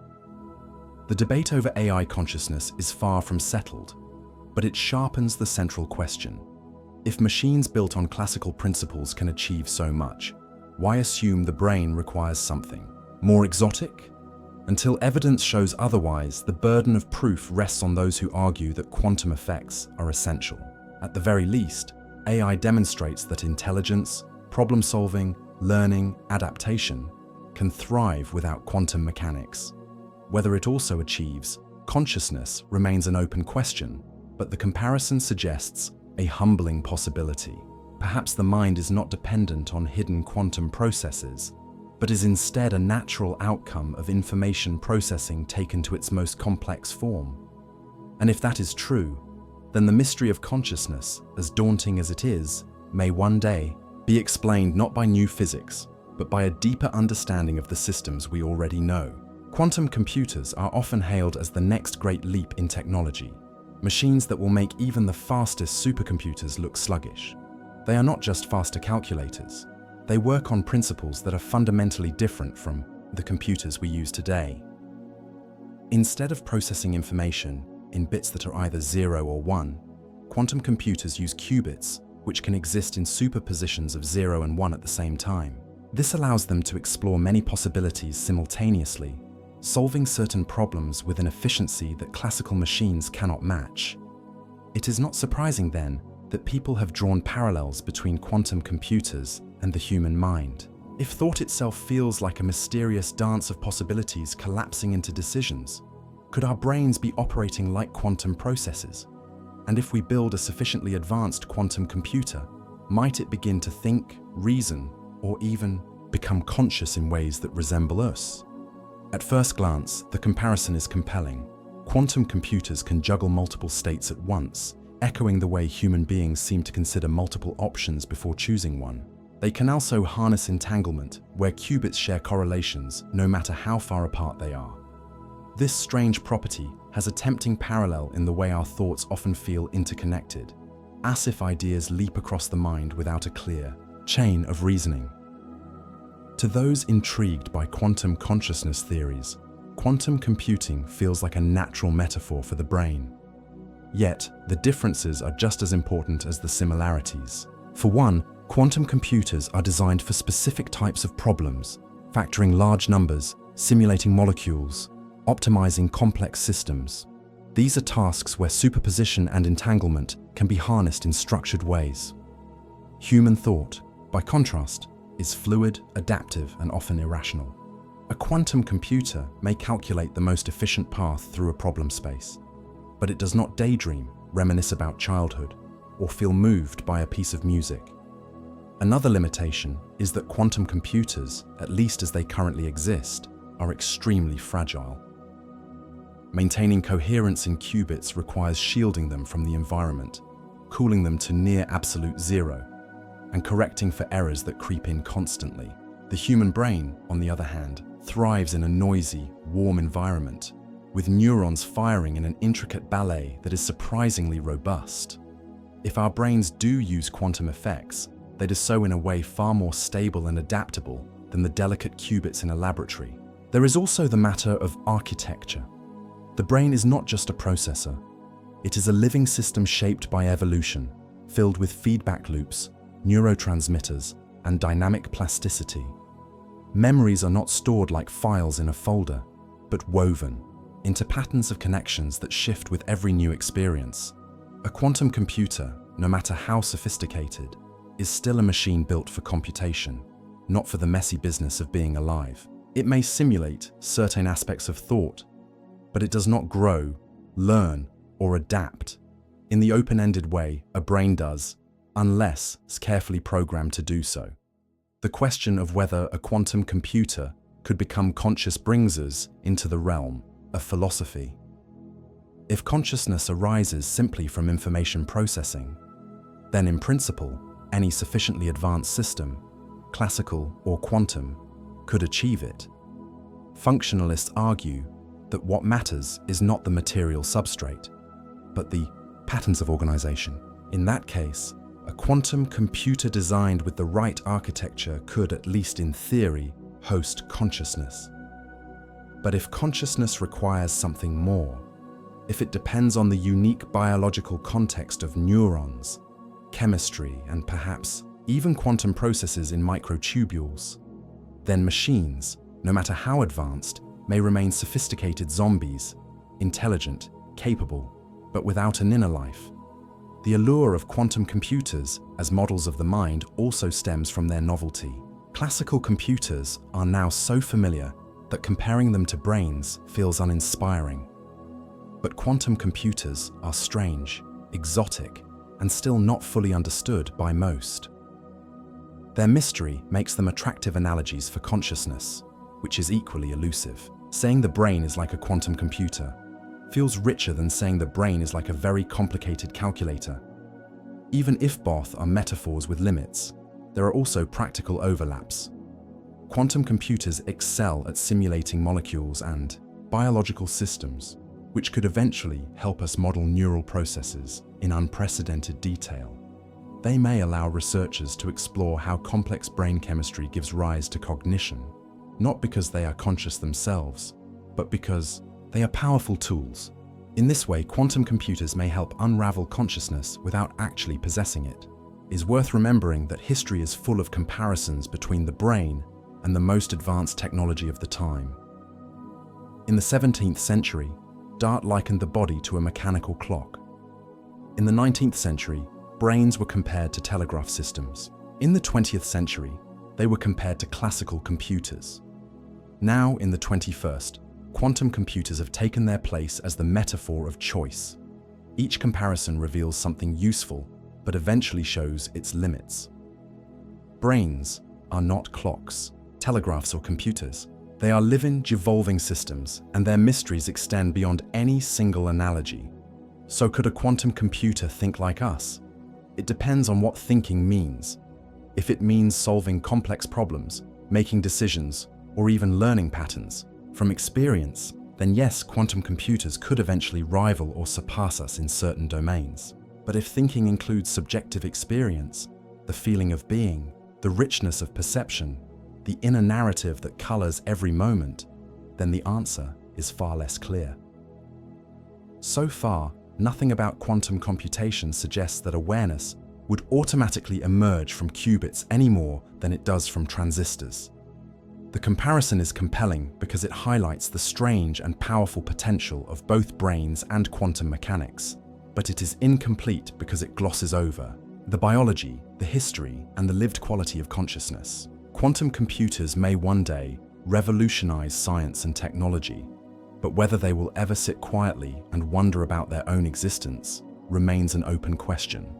The debate over AI consciousness is far from settled, but it sharpens the central question. If machines built on classical principles can achieve so much, why assume the brain requires something more exotic? Until evidence shows otherwise, the burden of proof rests on those who argue that quantum effects are essential. At the very least, AI demonstrates that intelligence, problem-solving, learning, adaptation can thrive without quantum mechanics. Whether it also achieves consciousness remains an open question, but the comparison suggests a humbling possibility. Perhaps the mind is not dependent on hidden quantum processes, but is instead a natural outcome of information processing taken to its most complex form. And if that is true, then the mystery of consciousness, as daunting as it is, may one day be explained not by new physics, but by a deeper understanding of the systems we already know. Quantum computers are often hailed as the next great leap in technology, machines that will make even the fastest supercomputers look sluggish. They are not just faster calculators. They work on principles that are fundamentally different from the computers we use today. Instead of processing information in bits that are either 0 or 1, quantum computers use qubits, which can exist in superpositions of 0 and 1 at the same time. This allows them to explore many possibilities simultaneously, solving certain problems with an efficiency that classical machines cannot match. It is not surprising, then, that people have drawn parallels between quantum computers and the human mind. If thought itself feels like a mysterious dance of possibilities collapsing into decisions, could our brains be operating like quantum processes? And if we build a sufficiently advanced quantum computer, might it begin to think, reason, or even become conscious in ways that resemble us? At first glance, the comparison is compelling. Quantum computers can juggle multiple states at once, echoing the way human beings seem to consider multiple options before choosing one. They can also harness entanglement, where qubits share correlations no matter how far apart they are. This strange property has a tempting parallel in the way our thoughts often feel interconnected, as if ideas leap across the mind without a clear chain of reasoning. To those intrigued by quantum consciousness theories, quantum computing feels like a natural metaphor for the brain. Yet, the differences are just as important as the similarities. For one, quantum computers are designed for specific types of problems, factoring large numbers, simulating molecules, optimizing complex systems. These are tasks where superposition and entanglement can be harnessed in structured ways. Human thought, by contrast, is fluid, adaptive, and often irrational. A quantum computer may calculate the most efficient path through a problem space, but it does not daydream, reminisce about childhood, or feel moved by a piece of music. Another limitation is that quantum computers, at least as they currently exist, are extremely fragile. Maintaining coherence in qubits requires shielding them from the environment, cooling them to near absolute zero, and correcting for errors that creep in constantly. The human brain, on the other hand, thrives in a noisy, warm environment, with neurons firing in an intricate ballet that is surprisingly robust. If our brains do use quantum effects, they do so in a way far more stable and adaptable than the delicate qubits in a laboratory. There is also the matter of architecture. The brain is not just a processor. It is a living system shaped by evolution, filled with feedback loops, neurotransmitters, and dynamic plasticity. Memories are not stored like files in a folder, but woven into patterns of connections that shift with every new experience. A quantum computer, no matter how sophisticated, is still a machine built for computation, not for the messy business of being alive. It may simulate certain aspects of thought, but it does not grow, learn, or adapt in the open-ended way a brain does, unless it's carefully programmed to do so. The question of whether a quantum computer could become conscious brings us into the realm of philosophy. If consciousness arises simply from information processing, then in principle, any sufficiently advanced system, classical or quantum, could achieve it. Functionalists argue that what matters is not the material substrate, but the patterns of organization. In that case, A quantum computer designed with the right architecture could, at least in theory, host consciousness. But if consciousness requires something more, if it depends on the unique biological context of neurons, chemistry, and perhaps even quantum processes in microtubules, then machines, no matter how advanced, may remain sophisticated zombies, intelligent, capable, but without an inner life. The allure of quantum computers as models of the mind also stems from their novelty. Classical computers are now so familiar that comparing them to brains feels uninspiring. But quantum computers are strange, exotic, and still not fully understood by most. Their mystery makes them attractive analogies for consciousness, which is equally elusive. Saying the brain is like a quantum computer feels richer than saying the brain is like a very complicated calculator. Even if both are metaphors with limits, there are also practical overlaps. Quantum computers excel at simulating molecules and biological systems, which could eventually help us model neural processes in unprecedented detail. They may allow researchers to explore how complex brain chemistry gives rise to cognition, not because they are conscious themselves, but because they are powerful tools. In this way, quantum computers may help unravel consciousness without actually possessing it. It is worth remembering that history is full of comparisons between the brain and the most advanced technology of the time. In the 17th century, Dart likened the body to a mechanical clock. In the 19th century, brains were compared to telegraph systems. In the 20th century, they were compared to classical computers. Now, in the 21st, quantum computers have taken their place as the metaphor of choice. Each comparison reveals something useful, but eventually shows its limits. Brains are not clocks, telegraphs, or computers. They are living, evolving systems, and their mysteries extend beyond any single analogy. So could a quantum computer think like us? It depends on what thinking means. If it means solving complex problems, making decisions, or even learning patterns from experience, then yes, quantum computers could eventually rival or surpass us in certain domains. But if thinking includes subjective experience, the feeling of being, the richness of perception, the inner narrative that colors every moment, then the answer is far less clear. So far, nothing about quantum computation suggests that awareness would automatically emerge from qubits any more than it does from transistors. The comparison is compelling because it highlights the strange and powerful potential of both brains and quantum mechanics, but it is incomplete because it glosses over the biology, the history, and the lived quality of consciousness. Quantum computers may one day revolutionize science and technology, but whether they will ever sit quietly and wonder about their own existence remains an open question.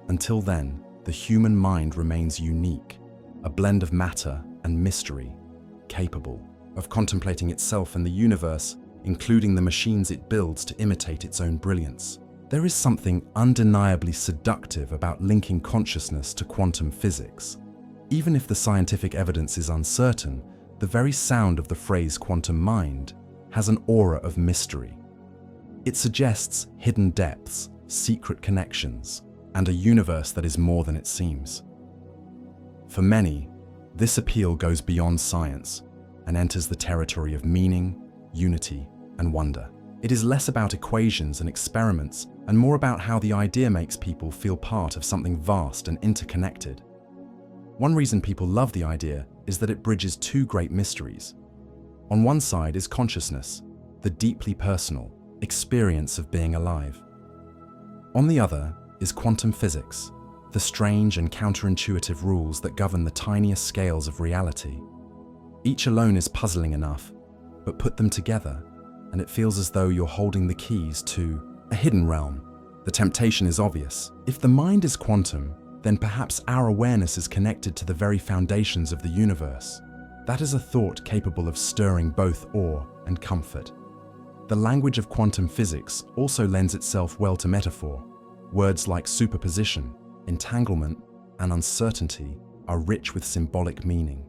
Until then, the human mind remains unique, a blend of matter and mystery, capable of contemplating itself and the universe, including the machines it builds to imitate its own brilliance. There is something undeniably seductive about linking consciousness to quantum physics. Even if the scientific evidence is uncertain, the very sound of the phrase quantum mind has an aura of mystery. It suggests hidden depths, secret connections, and a universe that is more than it seems. For many, this appeal goes beyond science and enters the territory of meaning, unity, and wonder. It is less about equations and experiments and more about how the idea makes people feel part of something vast and interconnected. One reason people love the idea is that it bridges two great mysteries. On one side is consciousness, the deeply personal experience of being alive. On the other is quantum physics, the strange and counterintuitive rules that govern the tiniest scales of reality. Each alone is puzzling enough, but put them together, and it feels as though you're holding the keys to a hidden realm. The temptation is obvious. If the mind is quantum, then perhaps our awareness is connected to the very foundations of the universe. That is a thought capable of stirring both awe and comfort. The language of quantum physics also lends itself well to metaphor. Words like superposition, entanglement, and uncertainty are rich with symbolic meaning.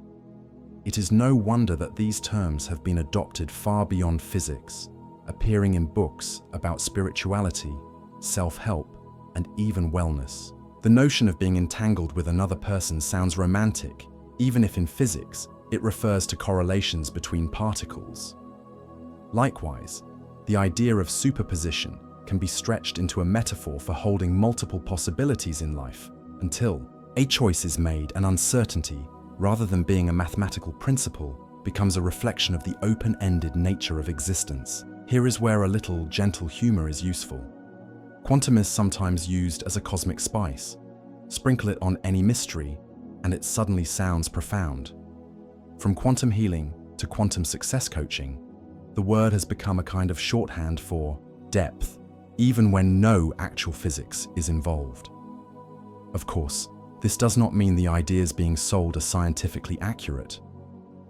It is no wonder that these terms have been adopted far beyond physics, appearing in books about spirituality, self-help, and even wellness. The notion of being entangled with another person sounds romantic, even if in physics it refers to correlations between particles. Likewise, the idea of superposition can be stretched into a metaphor for holding multiple possibilities in life until a choice is made and uncertainty, rather than being a mathematical principle, becomes a reflection of the open-ended nature of existence. Here is where a little gentle humor is useful. Quantum is sometimes used as a cosmic spice. Sprinkle it on any mystery, and it suddenly sounds profound. From quantum healing to quantum success coaching, the word has become a kind of shorthand for depth, even when no actual physics is involved. Of course, this does not mean the ideas being sold are scientifically accurate,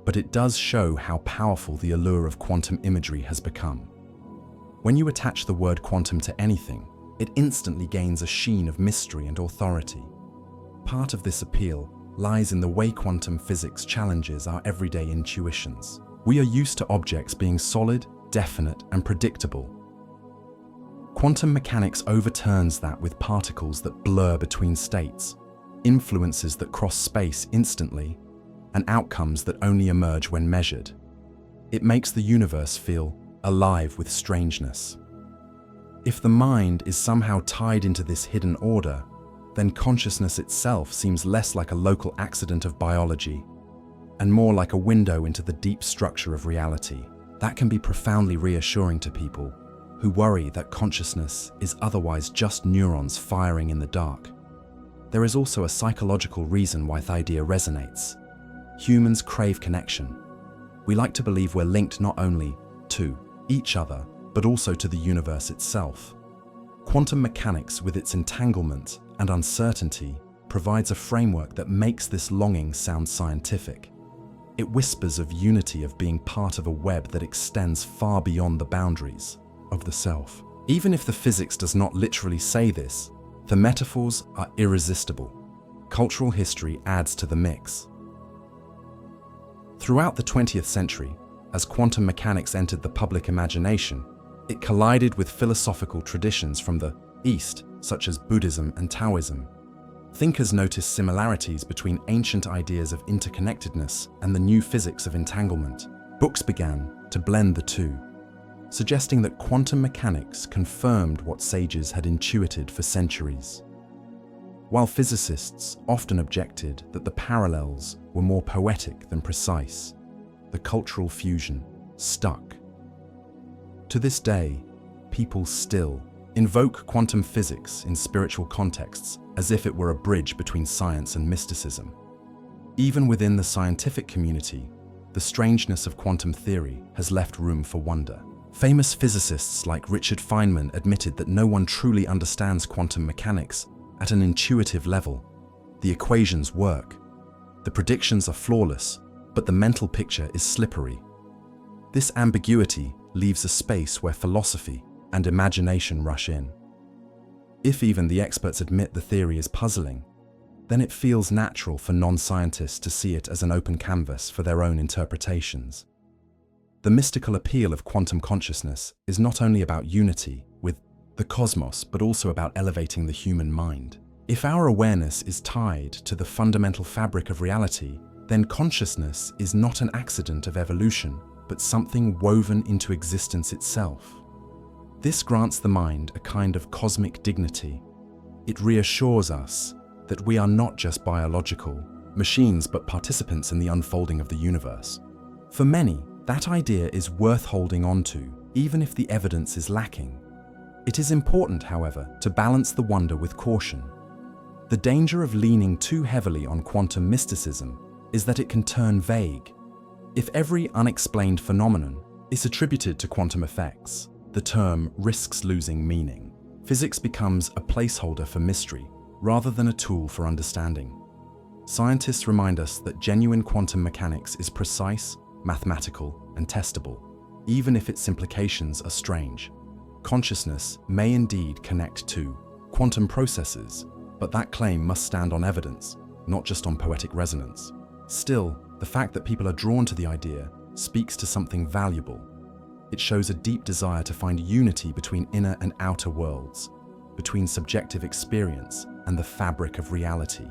but it does show how powerful the allure of quantum imagery has become. When you attach the word quantum to anything, it instantly gains a sheen of mystery and authority. Part of this appeal lies in the way quantum physics challenges our everyday intuitions. We are used to objects being solid, definite, and predictable. Quantum mechanics overturns that with particles that blur between states, influences that cross space instantly, and outcomes that only emerge when measured. It makes the universe feel alive with strangeness. If the mind is somehow tied into this hidden order, then consciousness itself seems less like a local accident of biology and more like a window into the deep structure of reality. That can be profoundly reassuring to people who worry that consciousness is otherwise just neurons firing in the dark. There is also a psychological reason why the idea resonates. Humans crave connection. We like to believe we're linked not only to each other, but also to the universe itself. Quantum mechanics, with its entanglement and uncertainty, provides a framework that makes this longing sound scientific. It whispers of unity, of being part of a web that extends far beyond the boundaries of the self. Even if the physics does not literally say this, the metaphors are irresistible. Cultural history adds to the mix. Throughout the 20th century, as quantum mechanics entered the public imagination, it collided with philosophical traditions from the East, such as Buddhism and Taoism. Thinkers noticed similarities between ancient ideas of interconnectedness and the new physics of entanglement. Books began to blend the two, suggesting that quantum mechanics confirmed what sages had intuited for centuries. While physicists often objected that the parallels were more poetic than precise, the cultural fusion stuck. To this day, people still invoke quantum physics in spiritual contexts as if it were a bridge between science and mysticism. Even within the scientific community, the strangeness of quantum theory has left room for wonder. Famous physicists like Richard Feynman admitted that no one truly understands quantum mechanics at an intuitive level. The equations work, the predictions are flawless, but the mental picture is slippery. This ambiguity leaves a space where philosophy and imagination rush in. If even the experts admit the theory is puzzling, then it feels natural for non-scientists to see it as an open canvas for their own interpretations. The mystical appeal of quantum consciousness is not only about unity with the cosmos, but also about elevating the human mind. If our awareness is tied to the fundamental fabric of reality, then consciousness is not an accident of evolution, but something woven into existence itself. This grants the mind a kind of cosmic dignity. It reassures us that we are not just biological machines, but participants in the unfolding of the universe. For many, that idea is worth holding on to, even if the evidence is lacking. It is important, however, to balance the wonder with caution. The danger of leaning too heavily on quantum mysticism is that it can turn vague. If every unexplained phenomenon is attributed to quantum effects, the term risks losing meaning. Physics becomes a placeholder for mystery rather than a tool for understanding. Scientists remind us that genuine quantum mechanics is precise, mathematical, and testable, even if its implications are strange. Consciousness may indeed connect to quantum processes, but that claim must stand on evidence, not just on poetic resonance. Still, the fact that people are drawn to the idea speaks to something valuable. It shows a deep desire to find unity between inner and outer worlds, between subjective experience and the fabric of reality.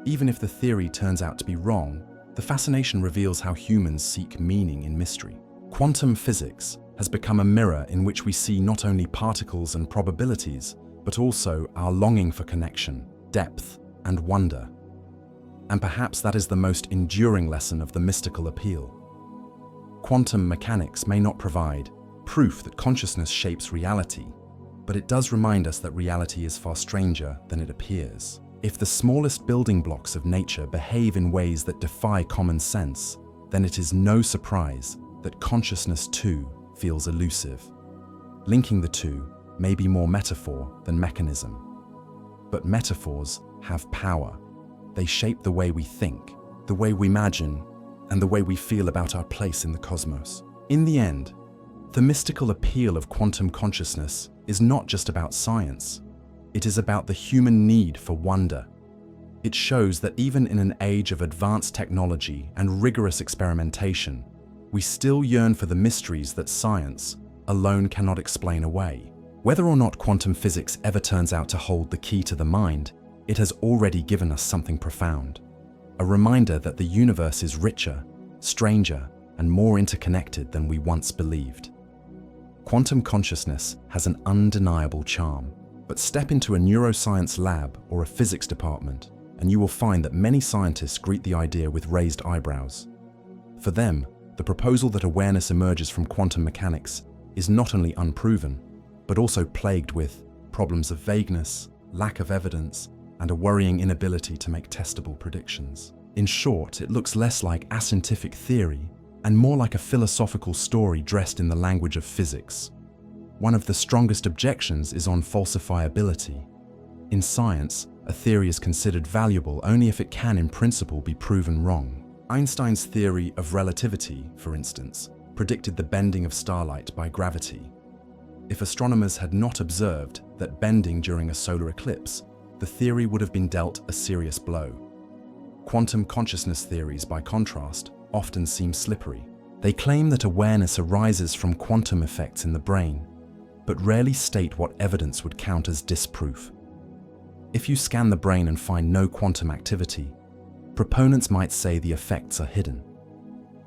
Even if the theory turns out to be wrong, the fascination reveals how humans seek meaning in mystery. Quantum physics has become a mirror in which we see not only particles and probabilities, but also our longing for connection, depth, and wonder. And perhaps that is the most enduring lesson of the mystical appeal. Quantum mechanics may not provide proof that consciousness shapes reality, but it does remind us that reality is far stranger than it appears. If the smallest building blocks of nature behave in ways that defy common sense, then it is no surprise that consciousness too feels elusive. Linking the two may be more metaphor than mechanism. But metaphors have power. They shape the way we think, the way we imagine, and the way we feel about our place in the cosmos. In the end, the mystical appeal of quantum consciousness is not just about science. It is about the human need for wonder. It shows that even in an age of advanced technology and rigorous experimentation, we still yearn for the mysteries that science alone cannot explain away. Whether or not quantum physics ever turns out to hold the key to the mind, it has already given us something profound. A reminder that the universe is richer, stranger, and more interconnected than we once believed. Quantum consciousness has an undeniable charm, but step into a neuroscience lab or a physics department, and you will find that many scientists greet the idea with raised eyebrows. For them, the proposal that awareness emerges from quantum mechanics is not only unproven, but also plagued with problems of vagueness, lack of evidence, and a worrying inability to make testable predictions. In short, it looks less like ascientific theory and more like a philosophical story dressed in the language of physics. One of the strongest objections is on falsifiability. In science, a theory is considered valuable only if it can, in principle, be proven wrong. Einstein's theory of relativity, for instance, predicted the bending of starlight by gravity. If astronomers had not observed that bending during a solar eclipse, the theory would have been dealt a serious blow. Quantum consciousness theories, by contrast, often seem slippery. They claim that awareness arises from quantum effects in the brain, but rarely state what evidence would count as disproof. If you scan the brain and find no quantum activity, proponents might say the effects are hidden.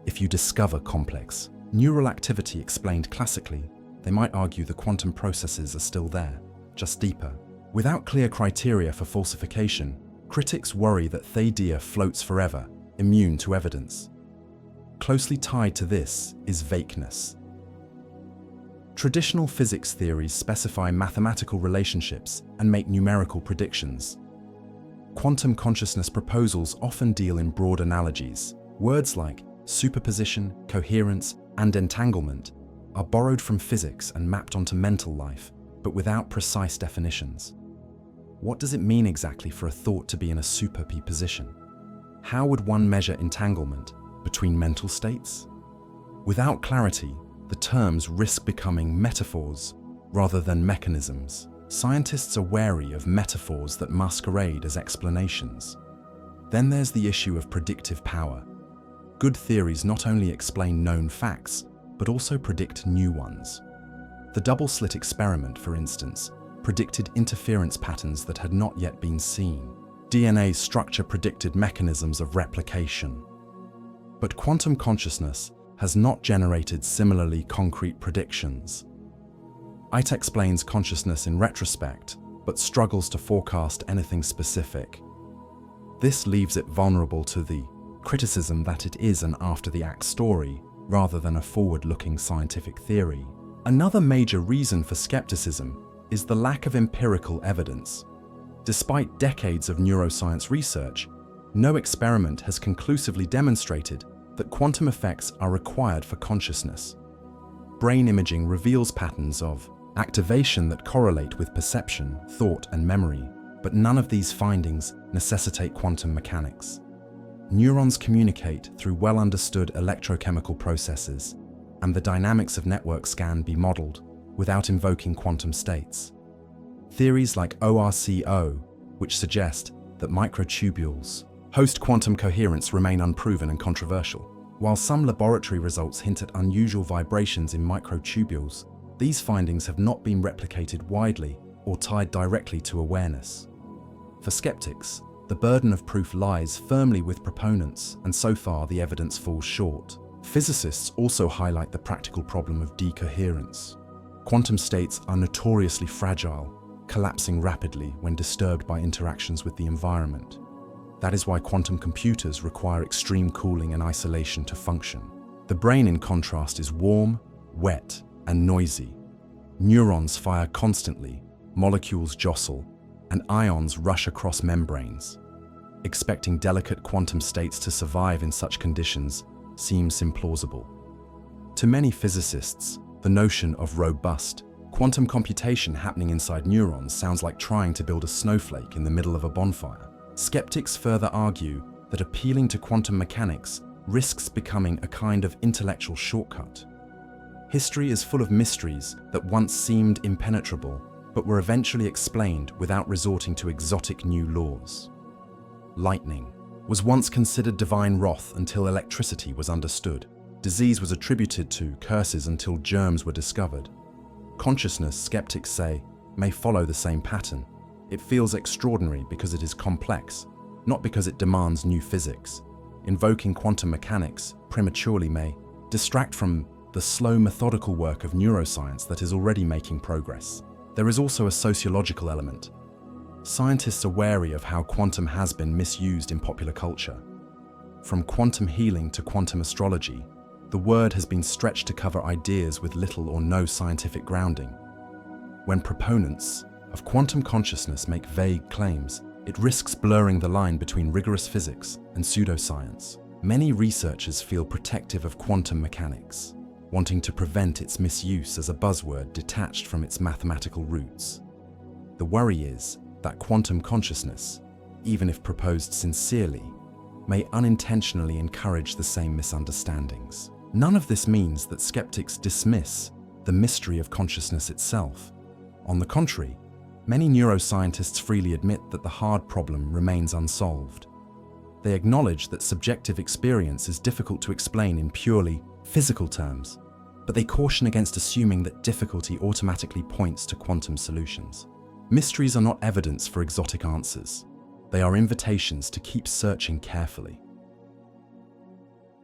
If you discover complex neural activity explained classically, they might argue the quantum processes are still there, just deeper. Without clear criteria for falsification, critics worry that theidia floats forever, immune to evidence. Closely tied to this is vagueness. Traditional physics theories specify mathematical relationships and make numerical predictions. Quantum consciousness proposals often deal in broad analogies. Words like superposition, coherence, and entanglement are borrowed from physics and mapped onto mental life, but without precise definitions. What does it mean exactly for a thought to be in a superposition? How would one measure entanglement between mental states? Without clarity, the terms risk becoming metaphors rather than mechanisms. Scientists are wary of metaphors that masquerade as explanations. Then there's the issue of predictive power. Good theories not only explain known facts, but also predict new ones. The double-slit experiment, for instance, predicted interference patterns that had not yet been seen. DNA's structure predicted mechanisms of replication. But quantum consciousness has not generated similarly concrete predictions. IT explains consciousness in retrospect, but struggles to forecast anything specific. This leaves it vulnerable to the criticism that it is an after-the-act story rather than a forward-looking scientific theory. Another major reason for skepticism is the lack of empirical evidence. Despite decades of neuroscience research, no experiment has conclusively demonstrated that quantum effects are required for consciousness. Brain imaging reveals patterns of activation that correlate with perception, thought, and memory, but none of these findings necessitate quantum mechanics. Neurons communicate through well-understood electrochemical processes, and the dynamics of networks can be modeled without invoking quantum states. Theories like ORCO, which suggest that microtubules host quantum coherence, remain unproven and controversial. While some laboratory results hint at unusual vibrations in microtubules, these findings have not been replicated widely or tied directly to awareness. For skeptics, the burden of proof lies firmly with proponents, and so far the evidence falls short. Physicists also highlight the practical problem of decoherence. Quantum states are notoriously fragile, collapsing rapidly when disturbed by interactions with the environment. That is why quantum computers require extreme cooling and isolation to function. The brain, in contrast, is warm, wet, and noisy. Neurons fire constantly, molecules jostle, and ions rush across membranes. Expecting delicate quantum states to survive in such conditions seems implausible. To many physicists, the notion of robust, quantum computation happening inside neurons sounds like trying to build a snowflake in the middle of a bonfire. Skeptics further argue that appealing to quantum mechanics risks becoming a kind of intellectual shortcut. History is full of mysteries that once seemed impenetrable, but were eventually explained without resorting to exotic new laws. Lightning was once considered divine wrath until electricity was understood. Disease was attributed to curses until germs were discovered. Consciousness, skeptics say, may follow the same pattern. It feels extraordinary because it is complex, not because it demands new physics. Invoking quantum mechanics prematurely may distract from the slow, methodical work of neuroscience that is already making progress. There is also a sociological element. Scientists are wary of how quantum has been misused in popular culture. From quantum healing to quantum astrology, the word has been stretched to cover ideas with little or no scientific grounding. When proponents of quantum consciousness make vague claims, it risks blurring the line between rigorous physics and pseudoscience. Many researchers feel protective of quantum mechanics, wanting to prevent its misuse as a buzzword detached from its mathematical roots. The worry is that quantum consciousness, even if proposed sincerely, may unintentionally encourage the same misunderstandings. None of this means that skeptics dismiss the mystery of consciousness itself. On the contrary, many neuroscientists freely admit that the hard problem remains unsolved. They acknowledge that subjective experience is difficult to explain in purely physical terms, but they caution against assuming that difficulty automatically points to quantum solutions. Mysteries are not evidence for exotic answers. They are invitations to keep searching carefully.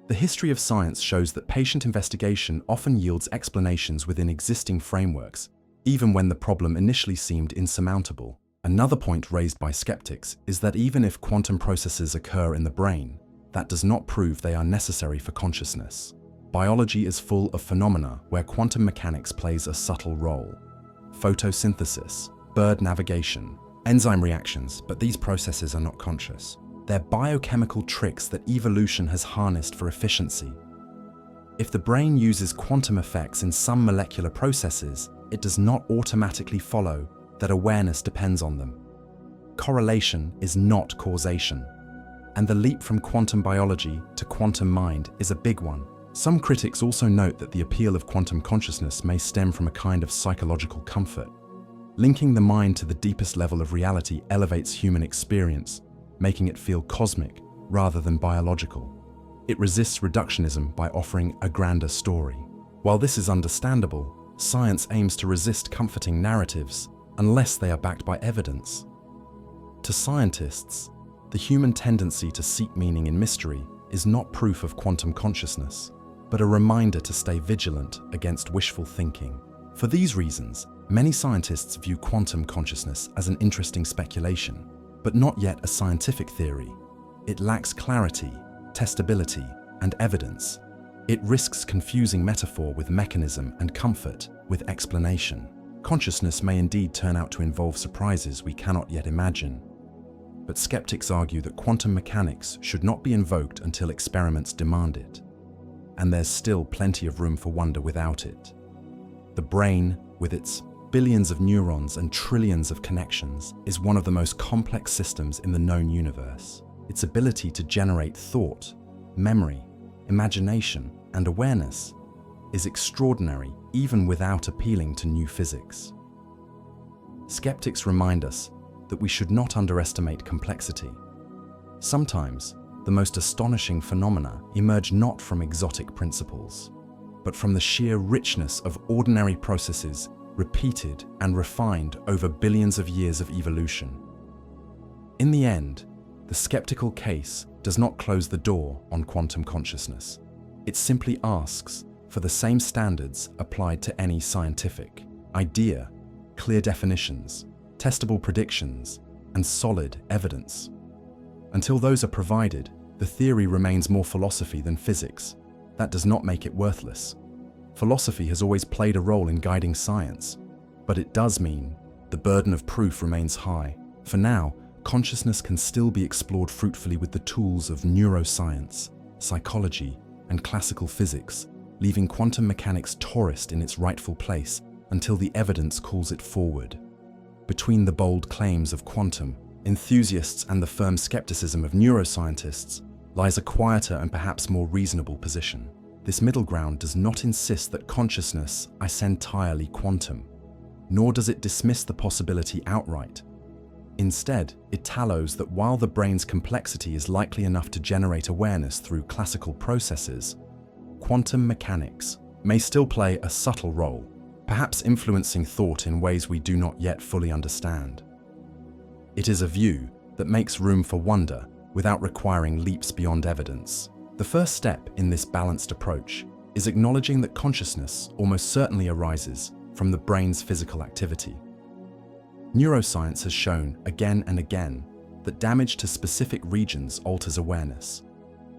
The history of science shows that patient investigation often yields explanations within existing frameworks, even when the problem initially seemed insurmountable. Another point raised by skeptics is that even if quantum processes occur in the brain, that does not prove they are necessary for consciousness. Biology is full of phenomena where quantum mechanics plays a subtle role. Photosynthesis, bird navigation, enzyme reactions, but these processes are not conscious. They're biochemical tricks that evolution has harnessed for efficiency. If the brain uses quantum effects in some molecular processes, it does not automatically follow that awareness depends on them. Correlation is not causation, and the leap from quantum biology to quantum mind is a big one. Some critics also note that the appeal of quantum consciousness may stem from a kind of psychological comfort. Linking the mind to the deepest level of reality elevates human experience, making it feel cosmic rather than biological. It resists reductionism by offering a grander story. While this is understandable, science aims to resist comforting narratives unless they are backed by evidence. To scientists, the human tendency to seek meaning in mystery is not proof of quantum consciousness, but a reminder to stay vigilant against wishful thinking. For these reasons, many scientists view quantum consciousness as an interesting speculation, but not yet a scientific theory. It lacks clarity, testability, and evidence. It risks confusing metaphor with mechanism and comfort with explanation. Consciousness may indeed turn out to involve surprises we cannot yet imagine. But skeptics argue that quantum mechanics should not be invoked until experiments demand it. And there's still plenty of room for wonder without it. The brain, with its billions of neurons and trillions of connections, is one of the most complex systems in the known universe. Its ability to generate thought, memory, imagination, and awareness is extraordinary even without appealing to new physics. Skeptics remind us that we should not underestimate complexity. Sometimes, the most astonishing phenomena emerge not from exotic principles, but from the sheer richness of ordinary processes repeated and refined over billions of years of evolution. In the end, the skeptical case does not close the door on quantum consciousness. It simply asks for the same standards applied to any scientific idea: clear definitions, testable predictions, and solid evidence. Until those are provided, the theory remains more philosophy than physics. That does not make it worthless. Philosophy has always played a role in guiding science, but it does mean the burden of proof remains high. For now, consciousness can still be explored fruitfully with the tools of neuroscience, psychology, and classical physics, leaving quantum mechanics tourist in its rightful place until the evidence calls it forward. Between the bold claims of quantum enthusiasts and the firm skepticism of neuroscientists lies a quieter and perhaps more reasonable position. This middle ground does not insist that consciousness is entirely quantum, nor does it dismiss the possibility outright. Instead, it tallows that while the brain's complexity is likely enough to generate awareness through classical processes, quantum mechanics may still play a subtle role, perhaps influencing thought in ways we do not yet fully understand. It is a view that makes room for wonder without requiring leaps beyond evidence. The first step in this balanced approach is acknowledging that consciousness almost certainly arises from the brain's physical activity. Neuroscience has shown again and again that damage to specific regions alters awareness,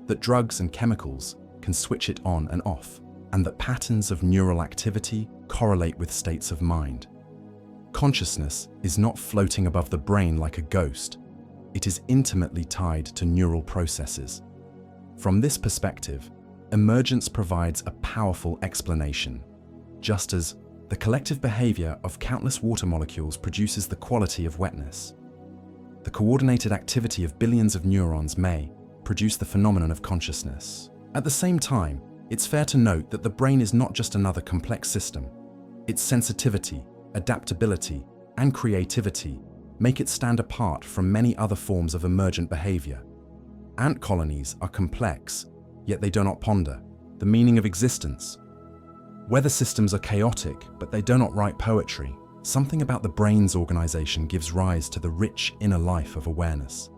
that drugs and chemicals can switch it on and off, and that patterns of neural activity correlate with states of mind. Consciousness is not floating above the brain like a ghost. It is intimately tied to neural processes. From this perspective, emergence provides a powerful explanation. Just as the collective behavior of countless water molecules produces the quality of wetness, the coordinated activity of billions of neurons may produce the phenomenon of consciousness. At the same time, it's fair to note that the brain is not just another complex system. Its sensitivity, adaptability, and creativity make it stand apart from many other forms of emergent behavior. Ant colonies are complex, yet they do not ponder the meaning of existence. Weather systems are chaotic, but they do not write poetry. Something about the brain's organization gives rise to the rich inner life of awareness.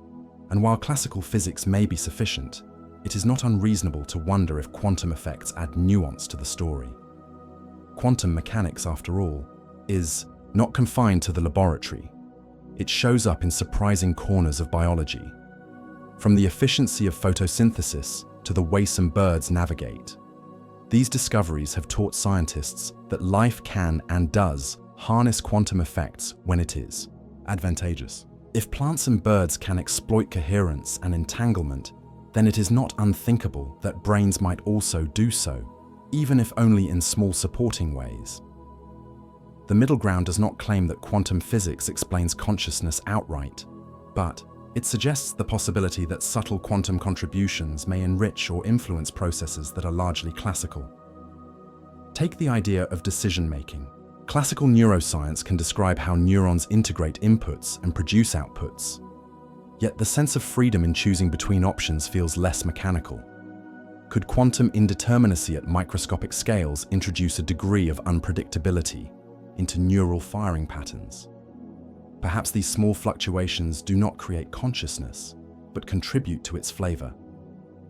And while classical physics may be sufficient, it is not unreasonable to wonder if quantum effects add nuance to the story. Quantum mechanics, after all, is not confined to the laboratory. It shows up in surprising corners of biology, from the efficiency of photosynthesis to the way some birds navigate. These discoveries have taught scientists that life can and does harness quantum effects when it is advantageous. If plants and birds can exploit coherence and entanglement, then it is not unthinkable that brains might also do so, even if only in small supporting ways. The middle ground does not claim that quantum physics explains consciousness outright, but it suggests the possibility that subtle quantum contributions may enrich or influence processes that are largely classical. Take the idea of decision-making. Classical neuroscience can describe how neurons integrate inputs and produce outputs. Yet the sense of freedom in choosing between options feels less mechanical. Could quantum indeterminacy at microscopic scales introduce a degree of unpredictability into neural firing patterns? Perhaps these small fluctuations do not create consciousness, but contribute to its flavor,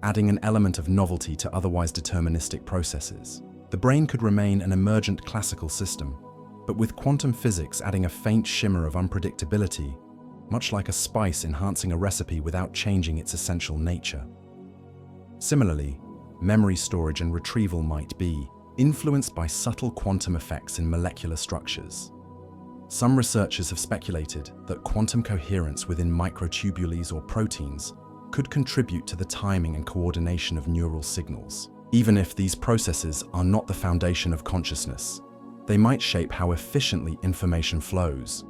adding an element of novelty to otherwise deterministic processes. The brain could remain an emergent classical system, but with quantum physics adding a faint shimmer of unpredictability, much like a spice enhancing a recipe without changing its essential nature. Similarly, memory storage and retrieval might be influenced by subtle quantum effects in molecular structures. Some researchers have speculated that quantum coherence within microtubules or proteins could contribute to the timing and coordination of neural signals. Even if these processes are not the foundation of consciousness, they might shape how efficiently information flows.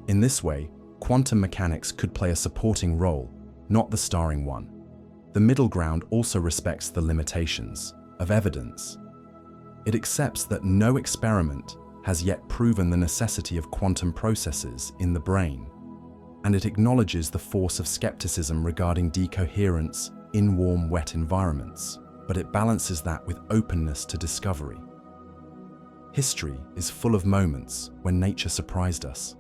In this way, quantum mechanics could play a supporting role, not the starring one. The middle ground also respects the limitations of evidence. It accepts that no experiment has yet proven the necessity of quantum processes in the brain, and it acknowledges the force of skepticism regarding decoherence in warm, wet environments, but it balances that with openness to discovery. History is full of moments when nature surprised us.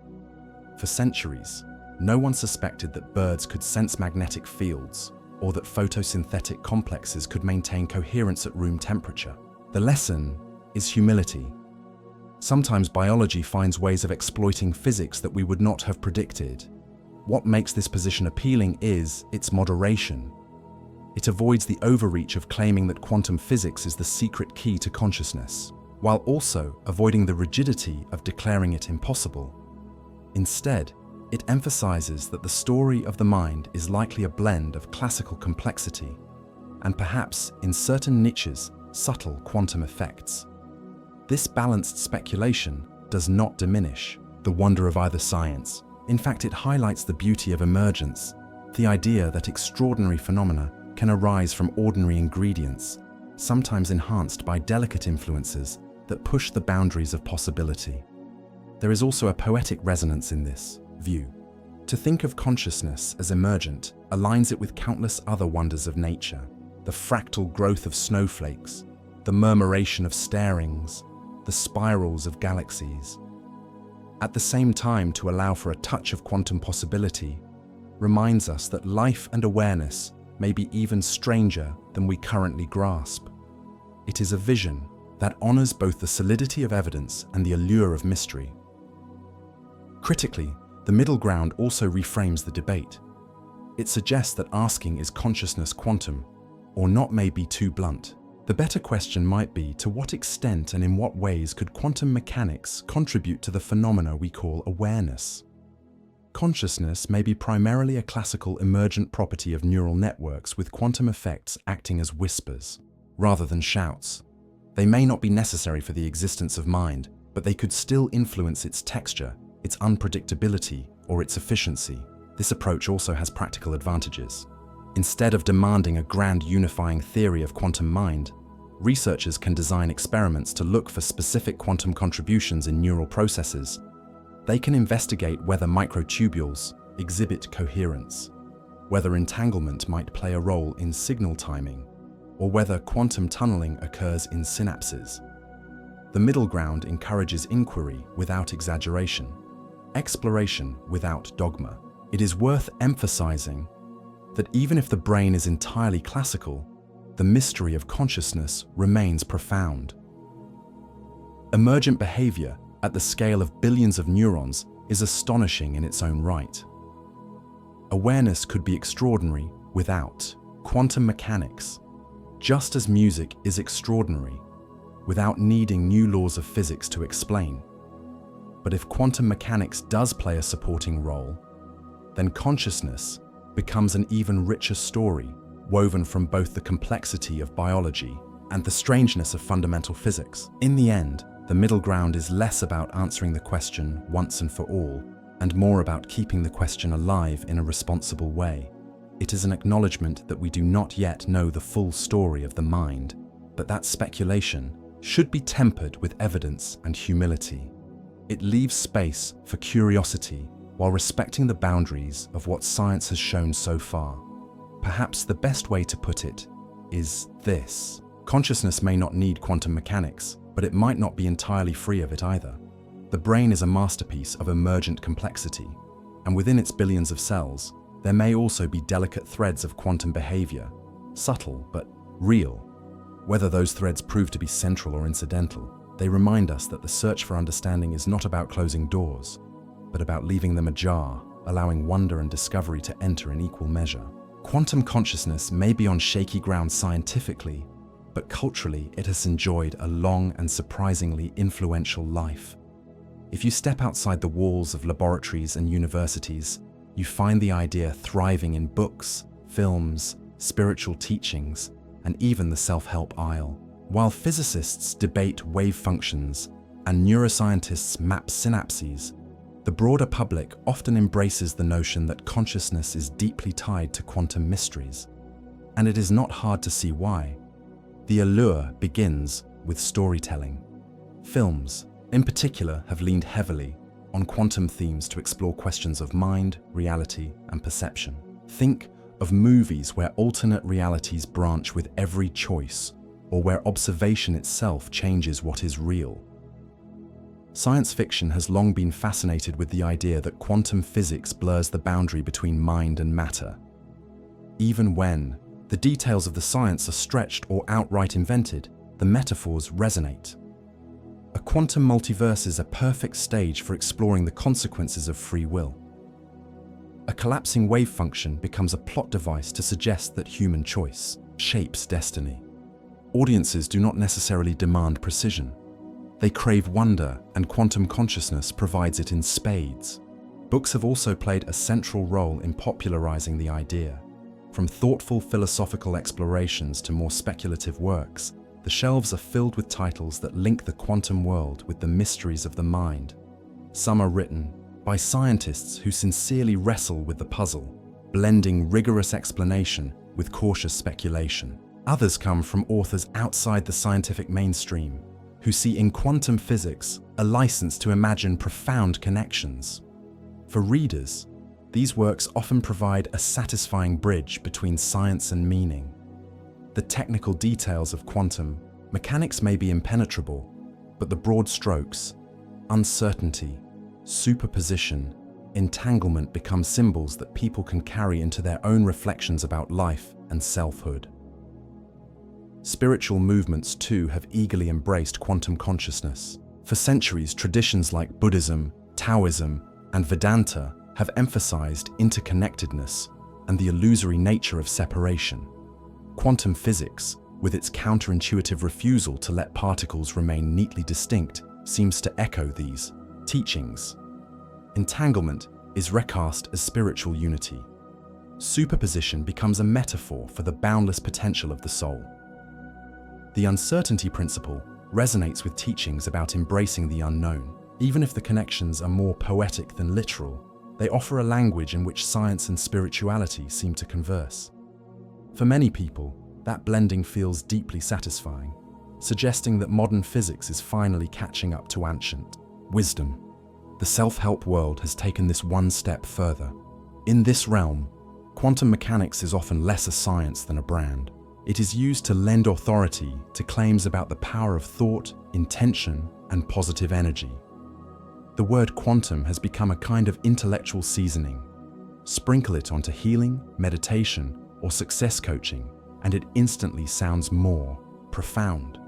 For centuries, no one suspected that birds could sense magnetic fields or that photosynthetic complexes could maintain coherence at room temperature. The lesson is humility. Sometimes biology finds ways of exploiting physics that we would not have predicted. What makes this position appealing is its moderation. It avoids the overreach of claiming that quantum physics is the secret key to consciousness, while also avoiding the rigidity of declaring it impossible. Instead, it emphasizes that the story of the mind is likely a blend of classical complexity and perhaps, in certain niches, subtle quantum effects. This balanced speculation does not diminish the wonder of either science. In fact, it highlights the beauty of emergence, the idea that extraordinary phenomena can arise from ordinary ingredients, sometimes enhanced by delicate influences that push the boundaries of possibility. There is also a poetic resonance in this view. To think of consciousness as emergent aligns it with countless other wonders of nature: the fractal growth of snowflakes, the murmuration of starings, the spirals of galaxies. At the same time, to allow for a touch of quantum possibility reminds us that life and awareness may be even stranger than we currently grasp. It is a vision that honors both the solidity of evidence and the allure of mystery. Critically, the middle ground also reframes the debate. It suggests that asking "is consciousness quantum?" or not may be too blunt. The better question might be, to what extent and in what ways could quantum mechanics contribute to the phenomena we call awareness? Consciousness may be primarily a classical emergent property of neural networks, with quantum effects acting as whispers rather than shouts. They may not be necessary for the existence of mind, but they could still influence its texture, its unpredictability, or its efficiency. This approach also has practical advantages. Instead of demanding a grand unifying theory of quantum mind, researchers can design experiments to look for specific quantum contributions in neural processes. They can investigate whether microtubules exhibit coherence, whether entanglement might play a role in signal timing, or whether quantum tunneling occurs in synapses. The middle ground encourages inquiry without exaggeration, exploration without dogma. It is worth emphasizing that even if the brain is entirely classical, the mystery of consciousness remains profound. Emergent behavior at the scale of billions of neurons is astonishing in its own right. Awareness could be extraordinary without quantum mechanics, just as music is extraordinary without needing new laws of physics to explain. But if quantum mechanics does play a supporting role, then consciousness becomes an even richer story, woven from both the complexity of biology and the strangeness of fundamental physics. In the end, the middle ground is less about answering the question once and for all, and more about keeping the question alive in a responsible way. It is an acknowledgement that we do not yet know the full story of the mind, but that speculation should be tempered with evidence and humility. It leaves space for curiosity while respecting the boundaries of what science has shown so far. Perhaps the best way to put it is this: consciousness may not need quantum mechanics, but it might not be entirely free of it either. The brain is a masterpiece of emergent complexity, and within its billions of cells, there may also be delicate threads of quantum behavior, subtle but real. Whether those threads prove to be central or incidental, they remind us that the search for understanding is not about closing doors, but about leaving them ajar, allowing wonder and discovery to enter in equal measure. Quantum consciousness may be on shaky ground scientifically, but culturally it has enjoyed a long and surprisingly influential life. If you step outside the walls of laboratories and universities, you find the idea thriving in books, films, spiritual teachings, and even the self-help aisle. While physicists debate wave functions and neuroscientists map synapses, the broader public often embraces the notion that consciousness is deeply tied to quantum mysteries. And it is not hard to see why. The allure begins with storytelling. Films, in particular, have leaned heavily on quantum themes to explore questions of mind, reality, and perception. Think of movies where alternate realities branch with every choice, or where observation itself changes what is real. Science fiction has long been fascinated with the idea that quantum physics blurs the boundary between mind and matter. Even when the details of the science are stretched or outright invented, the metaphors resonate. A quantum multiverse is a perfect stage for exploring the consequences of free will. A collapsing wave function becomes a plot device to suggest that human choice shapes destiny. Audiences do not necessarily demand precision. They crave wonder, and quantum consciousness provides it in spades. Books have also played a central role in popularizing the idea. From thoughtful philosophical explorations to more speculative works, the shelves are filled with titles that link the quantum world with the mysteries of the mind. Some are written by scientists who sincerely wrestle with the puzzle, blending rigorous explanation with cautious speculation. Others come from authors outside the scientific mainstream, who see in quantum physics a license to imagine profound connections. For readers, these works often provide a satisfying bridge between science and meaning. The technical details of quantum mechanics may be impenetrable, but the broad strokes, uncertainty, superposition, entanglement become symbols that people can carry into their own reflections about life and selfhood. Spiritual movements too have eagerly embraced quantum consciousness. For centuries, traditions like Buddhism, Taoism, and Vedanta have emphasized interconnectedness and the illusory nature of separation. Quantum physics, with its counterintuitive refusal to let particles remain neatly distinct, seems to echo these teachings. Entanglement is recast as spiritual unity. Superposition becomes a metaphor for the boundless potential of the soul. The uncertainty principle resonates with teachings about embracing the unknown. Even if the connections are more poetic than literal, they offer a language in which science and spirituality seem to converse. For many people, that blending feels deeply satisfying, suggesting that modern physics is finally catching up to ancient wisdom. The self-help world has taken this one step further. In this realm, quantum mechanics is often less a science than a brand. It is used to lend authority to claims about the power of thought, intention, and positive energy. The word quantum has become a kind of intellectual seasoning. Sprinkle it onto healing, meditation, or success coaching, and it instantly sounds more profound.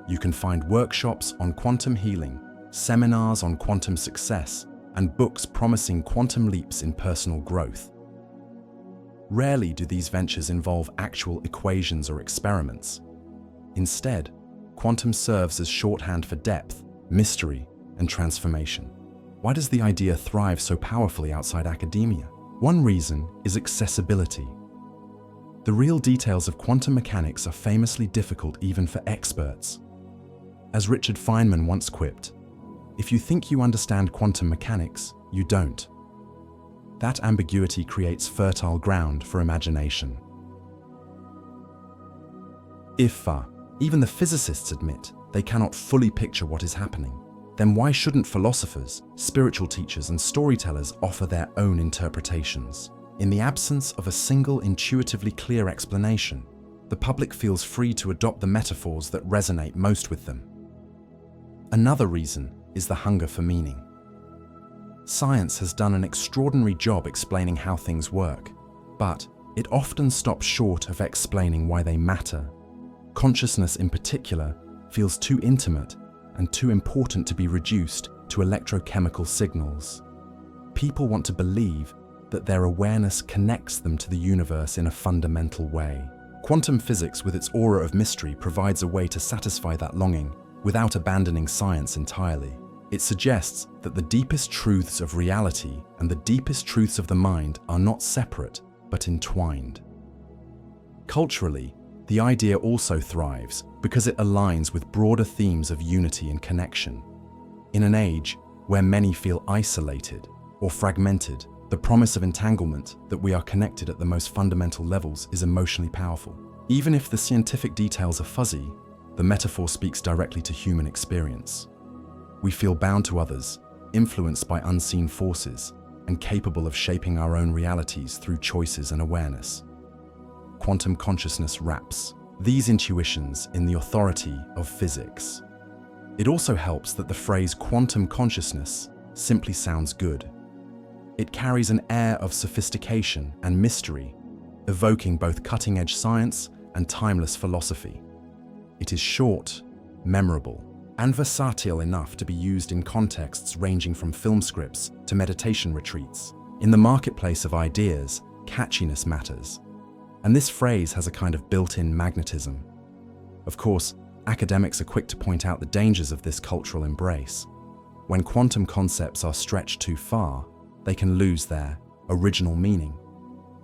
You can find workshops on quantum healing, seminars on quantum success, and books promising quantum leaps in personal growth. Rarely do these ventures involve actual equations or experiments. Instead, quantum serves as shorthand for depth, mystery, and transformation. Why does the idea thrive so powerfully outside academia? One reason is accessibility. The real details of quantum mechanics are famously difficult even for experts. As Richard Feynman once quipped, "If you think you understand quantum mechanics, you don't." That ambiguity creates fertile ground for imagination. If even the physicists admit they cannot fully picture what is happening, then why shouldn't philosophers, spiritual teachers, and storytellers offer their own interpretations? In the absence of a single intuitively clear explanation, the public feels free to adopt the metaphors that resonate most with them. Another reason is the hunger for meaning. Science has done an extraordinary job explaining how things work, but it often stops short of explaining why they matter. Consciousness in particular feels too intimate and too important to be reduced to electrochemical signals. People want to believe that their awareness connects them to the universe in a fundamental way. Quantum physics, with its aura of mystery, provides a way to satisfy that longing without abandoning science entirely. It suggests that the deepest truths of reality and the deepest truths of the mind are not separate, but entwined. Culturally, the idea also thrives because it aligns with broader themes of unity and connection. In an age where many feel isolated or fragmented, the promise of entanglement, that we are connected at the most fundamental levels, is emotionally powerful. Even if the scientific details are fuzzy, the metaphor speaks directly to human experience. We feel bound to others, influenced by unseen forces, and capable of shaping our own realities through choices and awareness. Quantum consciousness wraps these intuitions in the authority of physics. It also helps that the phrase quantum consciousness simply sounds good. It carries an air of sophistication and mystery, evoking both cutting-edge science and timeless philosophy. It is short, memorable, and versatile enough to be used in contexts ranging from film scripts to meditation retreats. In the marketplace of ideas, catchiness matters, and this phrase has a kind of built-in magnetism. Of course, academics are quick to point out the dangers of this cultural embrace. When quantum concepts are stretched too far, they can lose their original meaning.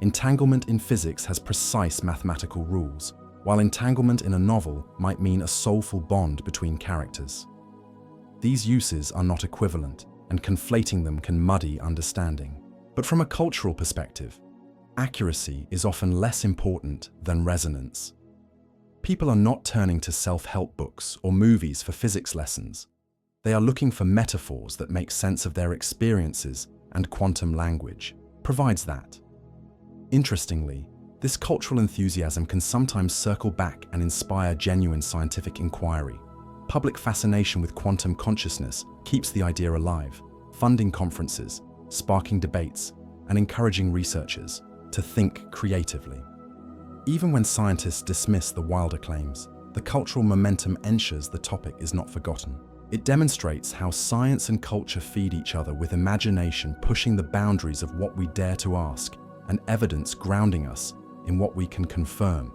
Entanglement in physics has precise mathematical rules, while entanglement in a novel might mean a soulful bond between characters. These uses are not equivalent, and conflating them can muddy understanding. But from a cultural perspective, accuracy is often less important than resonance. People are not turning to self-help books or movies for physics lessons. They are looking for metaphors that make sense of their experiences, and quantum language provides that. Interestingly, this cultural enthusiasm can sometimes circle back and inspire genuine scientific inquiry. Public fascination with quantum consciousness keeps the idea alive, funding conferences, sparking debates, and encouraging researchers to think creatively. Even when scientists dismiss the wilder claims, the cultural momentum ensures the topic is not forgotten. It demonstrates how science and culture feed each other, with imagination pushing the boundaries of what we dare to ask and evidence grounding us in what we can confirm.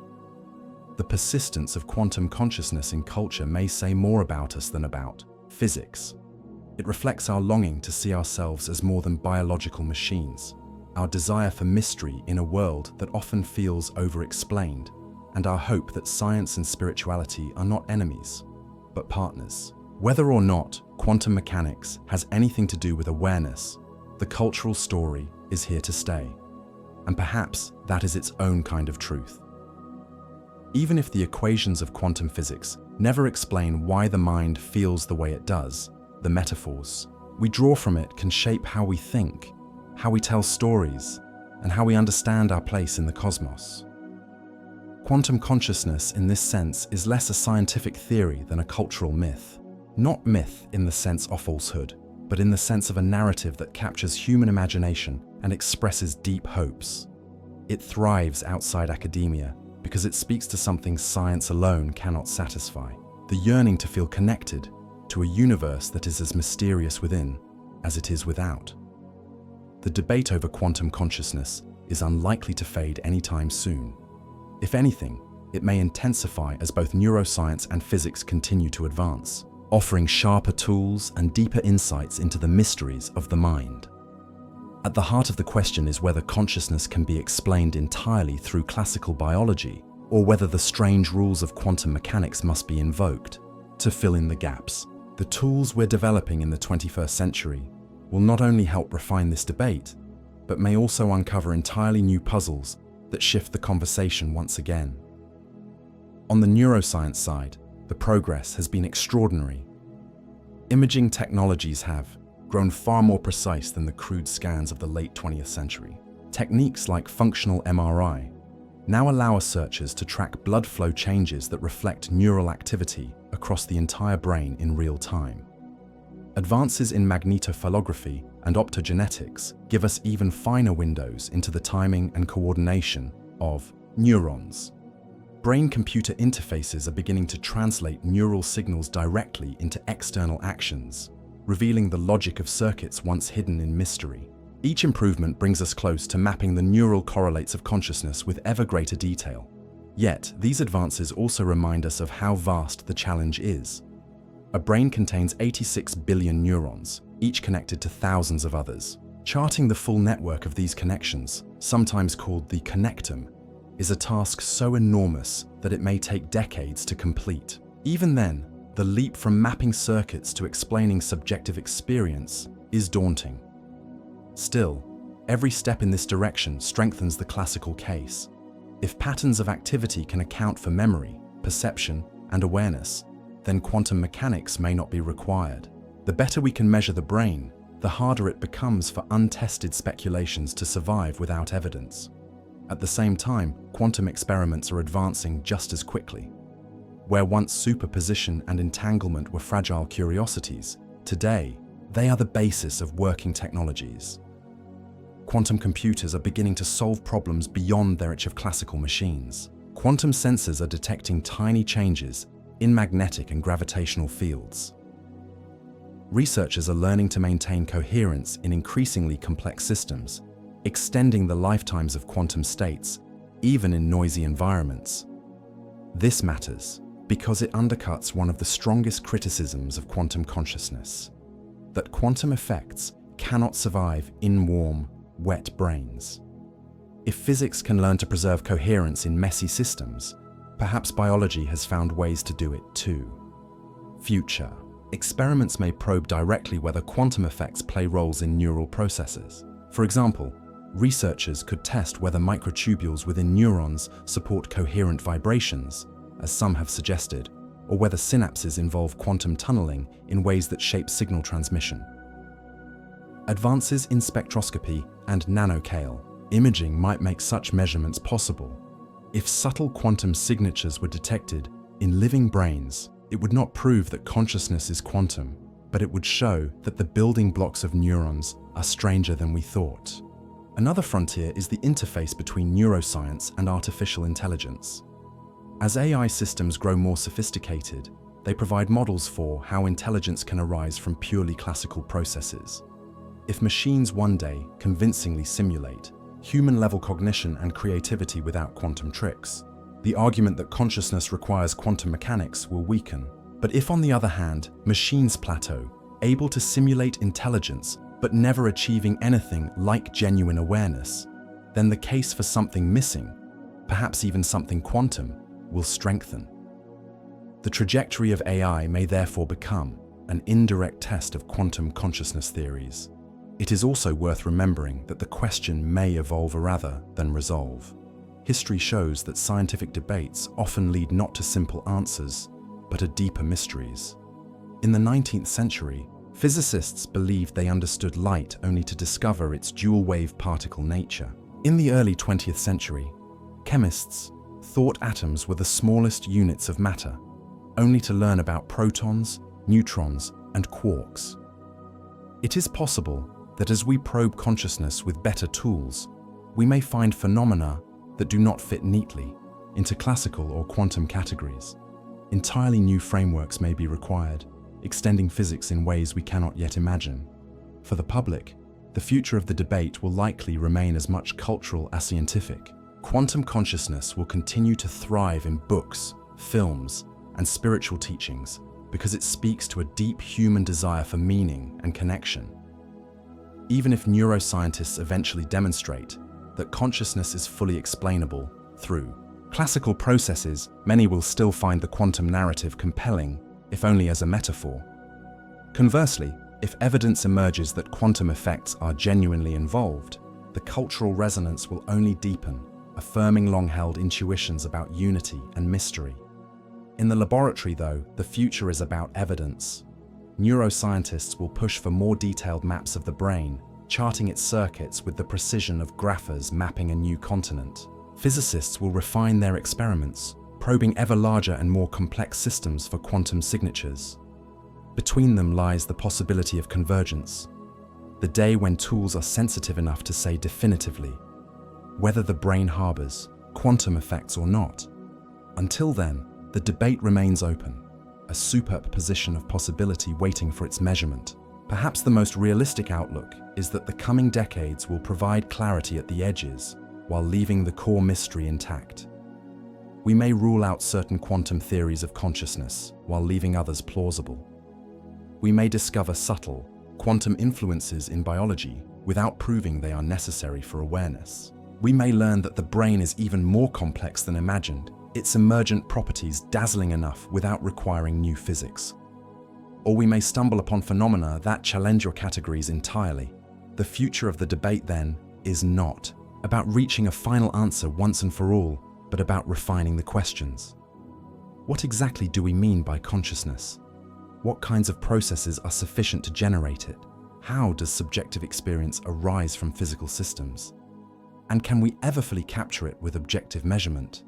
The persistence of quantum consciousness in culture may say more about us than about physics. It reflects our longing to see ourselves as more than biological machines, our desire for mystery in a world that often feels over-explained, and our hope that science and spirituality are not enemies, but partners. Whether or not quantum mechanics has anything to do with awareness, the cultural story is here to stay. And perhaps that is its own kind of truth. Even if the equations of quantum physics never explain why the mind feels the way it does, the metaphors we draw from it can shape how we think, how we tell stories, and how we understand our place in the cosmos. Quantum consciousness, in this sense, is less a scientific theory than a cultural myth. Not myth in the sense of falsehood, but in the sense of a narrative that captures human imagination and expresses deep hopes. It thrives outside academia because it speaks to something science alone cannot satisfy: the yearning to feel connected to a universe that is as mysterious within as it is without. The debate over quantum consciousness is unlikely to fade anytime soon. If anything, it may intensify as both neuroscience and physics continue to advance, offering sharper tools and deeper insights into the mysteries of the mind. At the heart of the question is whether consciousness can be explained entirely through classical biology, or whether the strange rules of quantum mechanics must be invoked to fill in the gaps. The tools we're developing in the 21st century will not only help refine this debate, but may also uncover entirely new puzzles that shift the conversation once again. On the neuroscience side, the progress has been extraordinary. Imaging technologies have grown far more precise than the crude scans of the late 20th century. Techniques like functional MRI now allow researchers to track blood flow changes that reflect neural activity across the entire brain in real time. Advances in magnetophilography and optogenetics give us even finer windows into the timing and coordination of neurons. Brain-computer interfaces are beginning to translate neural signals directly into external actions, revealing the logic of circuits once hidden in mystery. Each improvement brings us close to mapping the neural correlates of consciousness with ever greater detail. Yet, these advances also remind us of how vast the challenge is. A brain contains 86 billion neurons, each connected to thousands of others. Charting the full network of these connections, sometimes called the connectome, is a task so enormous that it may take decades to complete. Even then, the leap from mapping circuits to explaining subjective experience is daunting. Still, every step in this direction strengthens the classical case. If patterns of activity can account for memory, perception, and awareness, then quantum mechanics may not be required. The better we can measure the brain, the harder it becomes for untested speculations to survive without evidence. At the same time, quantum experiments are advancing just as quickly. Where once superposition and entanglement were fragile curiosities, today they are the basis of working technologies. Quantum computers are beginning to solve problems beyond their reach of classical machines. Quantum sensors are detecting tiny changes in magnetic and gravitational fields. Researchers are learning to maintain coherence in increasingly complex systems, extending the lifetimes of quantum states, even in noisy environments. This matters because it undercuts one of the strongest criticisms of quantum consciousness, that quantum effects cannot survive in warm, wet brains. If physics can learn to preserve coherence in messy systems, perhaps biology has found ways to do it too. Future. Experiments may probe directly whether quantum effects play roles in neural processes. For example, researchers could test whether microtubules within neurons support coherent vibrations, as some have suggested, or whether synapses involve quantum tunneling in ways that shape signal transmission. Advances in spectroscopy and nanoscale imaging might make such measurements possible. If subtle quantum signatures were detected in living brains, it would not prove that consciousness is quantum, but it would show that the building blocks of neurons are stranger than we thought. Another frontier is the interface between neuroscience and artificial intelligence. As AI systems grow more sophisticated, they provide models for how intelligence can arise from purely classical processes. If machines one day convincingly simulate human-level cognition and creativity without quantum tricks, the argument that consciousness requires quantum mechanics will weaken. But if, on the other hand, machines plateau, able to simulate intelligence but never achieving anything like genuine awareness, then the case for something missing, perhaps even something quantum, will strengthen. The trajectory of AI may therefore become an indirect test of quantum consciousness theories. It is also worth remembering that the question may evolve rather than resolve. History shows that scientific debates often lead not to simple answers, but to deeper mysteries. In the 19th century, physicists believed they understood light only to discover its dual-wave particle nature. In the early 20th century, chemists thought atoms were the smallest units of matter, only to learn about protons, neutrons, and quarks. It is possible that as we probe consciousness with better tools, we may find phenomena that do not fit neatly into classical or quantum categories. Entirely new frameworks may be required, extending physics in ways we cannot yet imagine. For the public, the future of the debate will likely remain as much cultural as scientific. Quantum consciousness will continue to thrive in books, films, and spiritual teachings because it speaks to a deep human desire for meaning and connection. Even if neuroscientists eventually demonstrate that consciousness is fully explainable through classical processes, many will still find the quantum narrative compelling, if only as a metaphor. Conversely, if evidence emerges that quantum effects are genuinely involved, the cultural resonance will only deepen, affirming long-held intuitions about unity and mystery. In the laboratory, though, the future is about evidence. Neuroscientists will push for more detailed maps of the brain, charting its circuits with the precision of graphers mapping a new continent. Physicists will refine their experiments, probing ever larger and more complex systems for quantum signatures. Between them lies the possibility of convergence, the day when tools are sensitive enough to say definitively whether the brain harbors quantum effects or not. Until then, the debate remains open, a superposition of possibility waiting for its measurement. Perhaps the most realistic outlook is that the coming decades will provide clarity at the edges while leaving the core mystery intact. We may rule out certain quantum theories of consciousness while leaving others plausible. We may discover subtle quantum influences in biology without proving they are necessary for awareness. We may learn that the brain is even more complex than imagined, its emergent properties dazzling enough without requiring new physics. Or we may stumble upon phenomena that challenge your categories entirely. The future of the debate, then, is not about reaching a final answer once and for all, but about refining the questions. What exactly do we mean by consciousness? What kinds of processes are sufficient to generate it? How does subjective experience arise from physical systems? And can we ever fully capture it with objective measurement?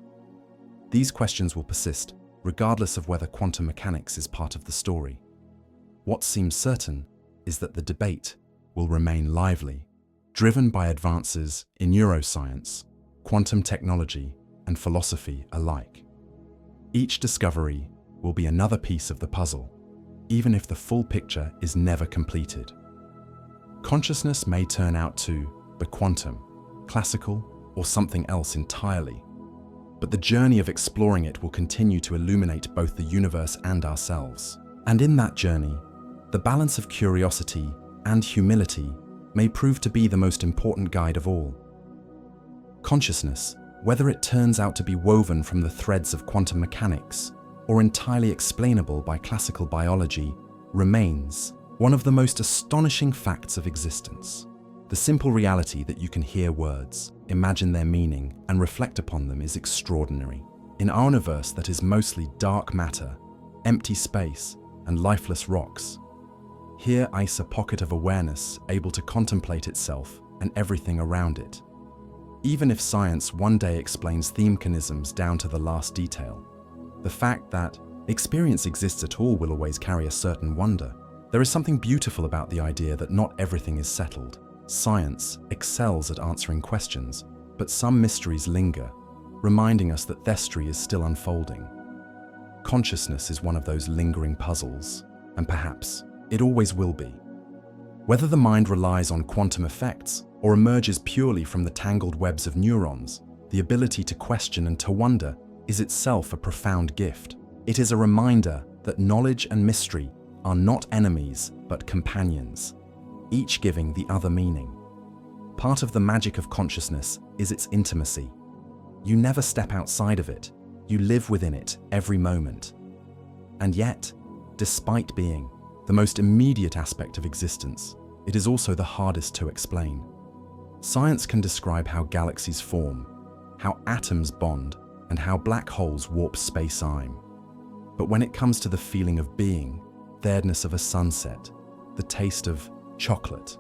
These questions will persist, regardless of whether quantum mechanics is part of the story. What seems certain is that the debate will remain lively, driven by advances in neuroscience, quantum technology, and philosophy alike. Each discovery will be another piece of the puzzle, even if the full picture is never completed. Consciousness may turn out to be quantum, classical, or something else entirely, but the journey of exploring it will continue to illuminate both the universe and ourselves. And in that journey, the balance of curiosity and humility may prove to be the most important guide of all. Consciousness, whether it turns out to be woven from the threads of quantum mechanics or entirely explainable by classical biology, remains one of the most astonishing facts of existence. The simple reality that you can hear words, imagine their meaning, and reflect upon them is extraordinary. In our universe that is mostly dark matter, empty space, and lifeless rocks, here lies a pocket of awareness able to contemplate itself and everything around it. Even if science one day explains theme mechanisms down to the last detail, the fact that experience exists at all will always carry a certain wonder. There is something beautiful about the idea that not everything is settled. Science excels at answering questions, but some mysteries linger, reminding us that history is still unfolding. Consciousness is one of those lingering puzzles, and perhaps it always will be. Whether the mind relies on quantum effects or emerges purely from the tangled webs of neurons, the ability to question and to wonder is itself a profound gift. It is a reminder that knowledge and mystery are not enemies but companions, each giving the other meaning. Part of the magic of consciousness is its intimacy. You never step outside of it, you live within it every moment. And yet, despite being the most immediate aspect of existence, it is also the hardest to explain. Science can describe how galaxies form, how atoms bond, and how black holes warp space-time. But when it comes to the feeling of being, the thirdness of a sunset, the taste of chocolate,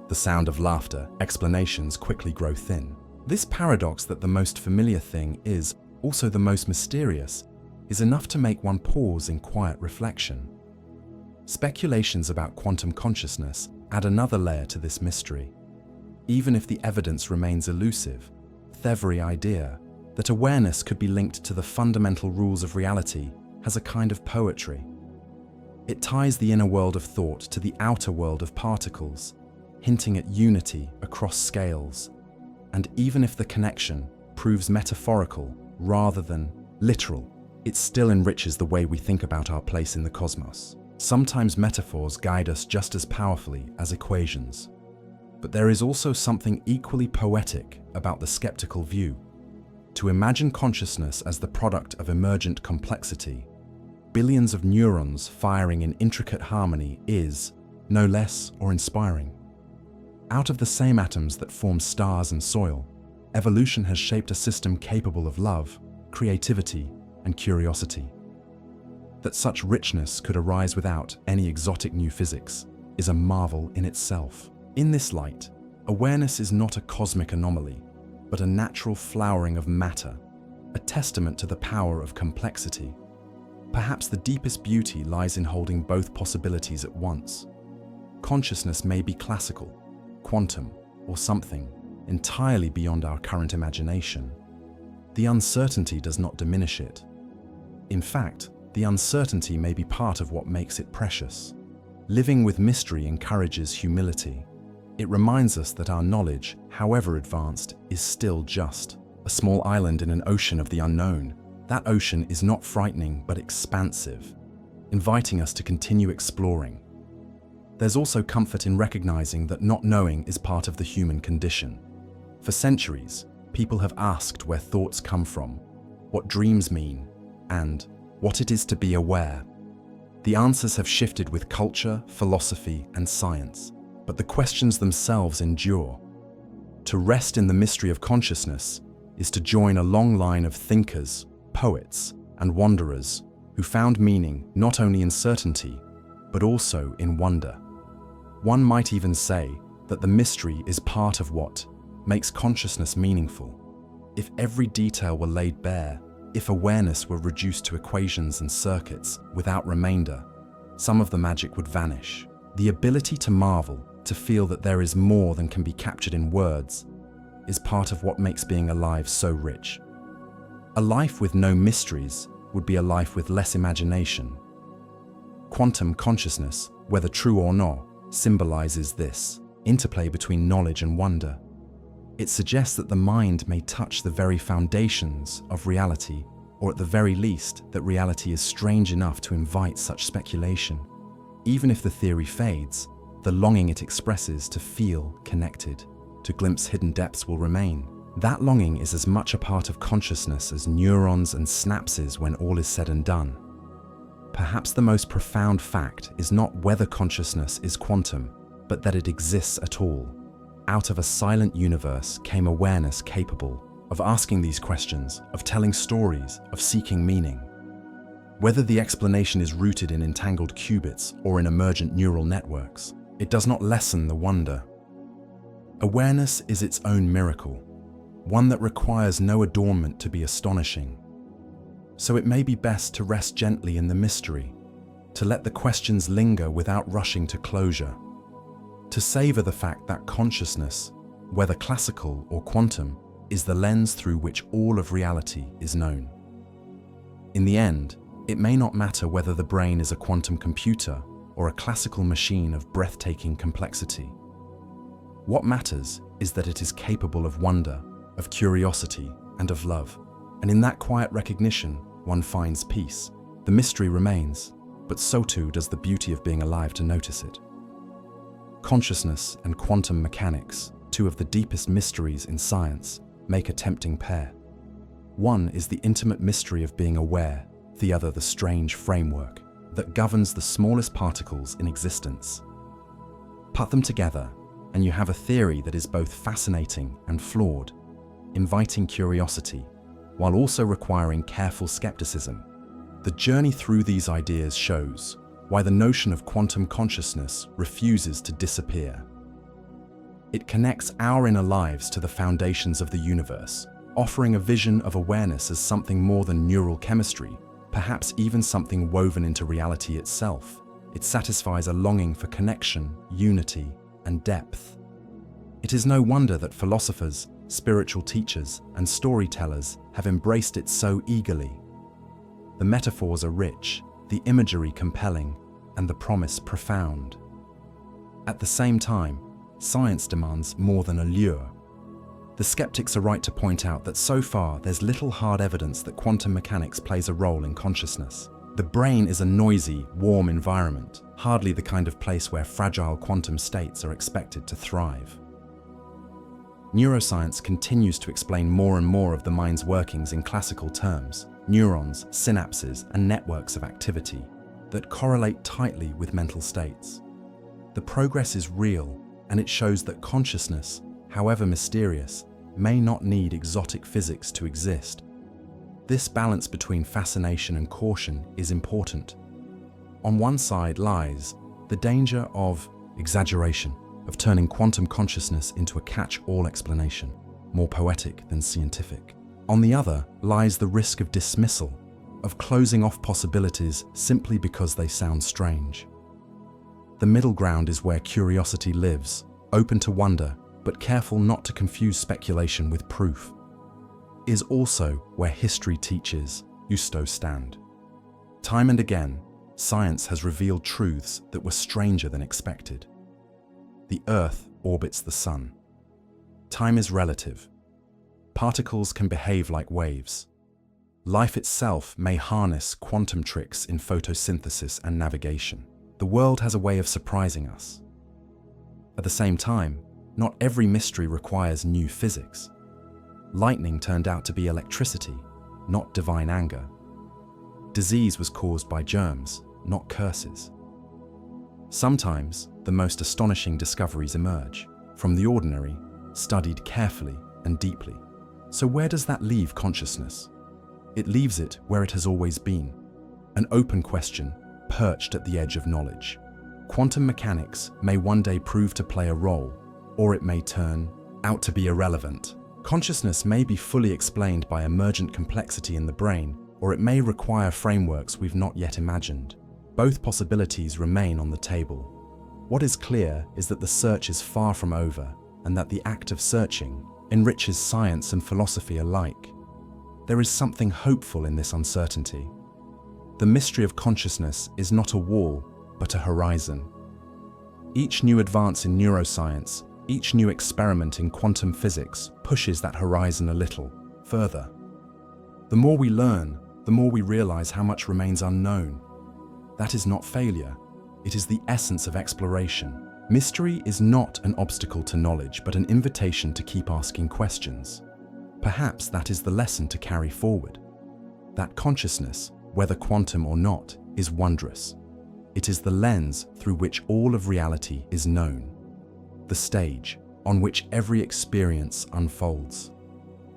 the sound of laughter, explanations quickly grow thin. This paradox that the most familiar thing is also the most mysterious is enough to make one pause in quiet reflection. Speculations about quantum consciousness add another layer to this mystery. Even if the evidence remains elusive, the very idea that awareness could be linked to the fundamental rules of reality has a kind of poetry. It ties the inner world of thought to the outer world of particles, hinting at unity across scales. And even if the connection proves metaphorical rather than literal, it still enriches the way we think about our place in the cosmos. Sometimes metaphors guide us just as powerfully as equations. But there is also something equally poetic about the skeptical view. To imagine consciousness as the product of emergent complexity, billions of neurons firing in intricate harmony is, no less, or inspiring. Out of the same atoms that form stars and soil, evolution has shaped a system capable of love, creativity, and curiosity. That such richness could arise without any exotic new physics is a marvel in itself. In this light, awareness is not a cosmic anomaly, but a natural flowering of matter, a testament to the power of complexity. Perhaps the deepest beauty lies in holding both possibilities at once. Consciousness may be classical, quantum, or something entirely beyond our current imagination. The uncertainty does not diminish it. In fact, the uncertainty may be part of what makes it precious. Living with mystery encourages humility. It reminds us that our knowledge, however advanced, is still just a small island in an ocean of the unknown. That ocean is not frightening but expansive, inviting us to continue exploring. There's also comfort in recognizing that not knowing is part of the human condition. For centuries, people have asked where thoughts come from, what dreams mean, and what it is to be aware. The answers have shifted with culture, philosophy, and science, but the questions themselves endure. To rest in the mystery of consciousness is to join a long line of thinkers, poets, and wanderers who found meaning not only in certainty, but also in wonder. One might even say that the mystery is part of what makes consciousness meaningful. If every detail were laid bare, If awareness were reduced to equations and circuits without remainder, some of the magic would vanish. The ability to marvel, to feel that there is more than can be captured in words, is part of what makes being alive so rich. A life with no mysteries would be a life with less imagination. Quantum consciousness, whether true or not, symbolizes this interplay between knowledge and wonder. It suggests that the mind may touch the very foundations of reality, or at the very least, that reality is strange enough to invite such speculation. Even if the theory fades, the longing it expresses to feel connected, to glimpse hidden depths will remain. That longing is as much a part of consciousness as neurons and synapses when all is said and done. Perhaps the most profound fact is not whether consciousness is quantum, but that it exists at all. Out of a silent universe came awareness capable of asking these questions, of telling stories, of seeking meaning. Whether the explanation is rooted in entangled qubits or in emergent neural networks, it does not lessen the wonder. Awareness is its own miracle, one that requires no adornment to be astonishing. So it may be best to rest gently in the mystery, to let the questions linger without rushing to closure, to savor the fact that consciousness, whether classical or quantum, is the lens through which all of reality is known. In the end, it may not matter whether the brain is a quantum computer or a classical machine of breathtaking complexity. What matters is that it is capable of wonder, of curiosity, and of love. And in that quiet recognition, one finds peace. The mystery remains, but so too does the beauty of being alive to notice it. Consciousness and quantum mechanics, two of the deepest mysteries in science, make a tempting pair. One is the intimate mystery of being aware, the other the strange framework that governs the smallest particles in existence. Put them together, and you have a theory that is both fascinating and flawed, inviting curiosity, while also requiring careful skepticism. The journey through these ideas shows why the notion of quantum consciousness refuses to disappear. It connects our inner lives to the foundations of the universe, offering a vision of awareness as something more than neural chemistry, perhaps even something woven into reality itself. It satisfies a longing for connection, unity, and depth. It is no wonder that philosophers, spiritual teachers, and storytellers have embraced it so eagerly. The metaphors are rich, the imagery compelling, and the promise profound. At the same time, science demands more than a lure. The skeptics are right to point out that so far there's little hard evidence that quantum mechanics plays a role in consciousness. The brain is a noisy, warm environment, hardly the kind of place where fragile quantum states are expected to thrive. Neuroscience continues to explain more and more of the mind's workings in classical terms: neurons, synapses, and networks of activity that correlate tightly with mental states. The progress is real, and it shows that consciousness, however mysterious, may not need exotic physics to exist. This balance between fascination and caution is important. On one side lies the danger of exaggeration, of turning quantum consciousness into a catch-all explanation, more poetic than scientific. On the other lies the risk of dismissal, of closing off possibilities simply because they sound strange. The middle ground is where curiosity lives, open to wonder, but careful not to confuse speculation with proof. Is also where history teaches Justo stand. Time and again, science has revealed truths that were stranger than expected. The Earth orbits the Sun. Time is relative. Particles can behave like waves. Life itself may harness quantum tricks in photosynthesis and navigation. The world has a way of surprising us. At the same time, not every mystery requires new physics. Lightning turned out to be electricity, not divine anger. Disease was caused by germs, not curses. Sometimes, the most astonishing discoveries emerge from the ordinary, studied carefully and deeply. So where does that leave consciousness? It leaves it where it has always been, an open question perched at the edge of knowledge. Quantum mechanics may one day prove to play a role, or it may turn out to be irrelevant. Consciousness may be fully explained by emergent complexity in the brain, or it may require frameworks we've not yet imagined. Both possibilities remain on the table. What is clear is that the search is far from over, and that the act of searching enriches science and philosophy alike. There is something hopeful in this uncertainty. The mystery of consciousness is not a wall, but a horizon. Each new advance in neuroscience, each new experiment in quantum physics pushes that horizon a little further. The more we learn, the more we realize how much remains unknown. That is not failure, it is the essence of exploration. Mystery is not an obstacle to knowledge, but an invitation to keep asking questions. Perhaps that is the lesson to carry forward. That consciousness, whether quantum or not, is wondrous. It is the lens through which all of reality is known, the stage on which every experience unfolds.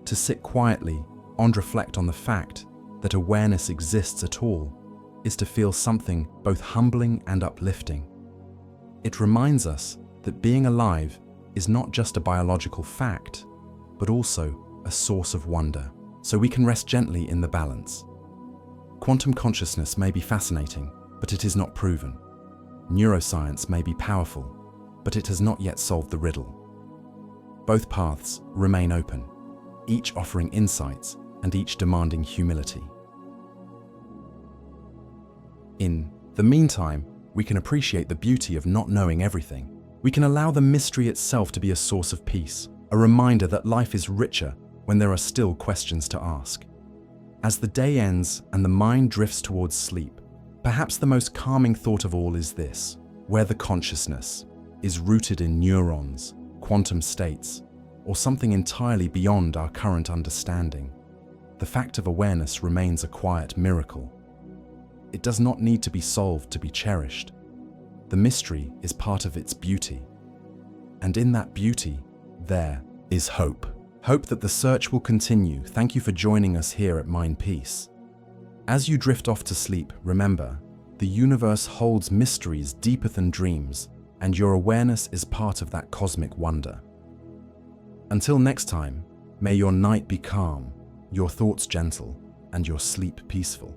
To sit quietly and reflect on the fact that awareness exists at all is to feel something both humbling and uplifting. It reminds us that being alive is not just a biological fact, but also a source of wonder, so we can rest gently in the balance. Quantum consciousness may be fascinating, but it is not proven. Neuroscience may be powerful, but it has not yet solved the riddle. Both paths remain open, each offering insights and each demanding humility. In the meantime, we can appreciate the beauty of not knowing everything. We can allow the mystery itself to be a source of peace, a reminder that life is richer when there are still questions to ask. As the day ends and the mind drifts towards sleep, perhaps the most calming thought of all is this: where the consciousness is rooted in neurons, quantum states, or something entirely beyond our current understanding, the fact of awareness remains a quiet miracle. It does not need to be solved to be cherished. The mystery is part of its beauty. And in that beauty, there is hope. Hope that the search will continue. Thank you for joining us here at Mind Peace. As you drift off to sleep, remember, the universe holds mysteries deeper than dreams, and your awareness is part of that cosmic wonder. Until next time, may your night be calm, your thoughts gentle, and your sleep peaceful.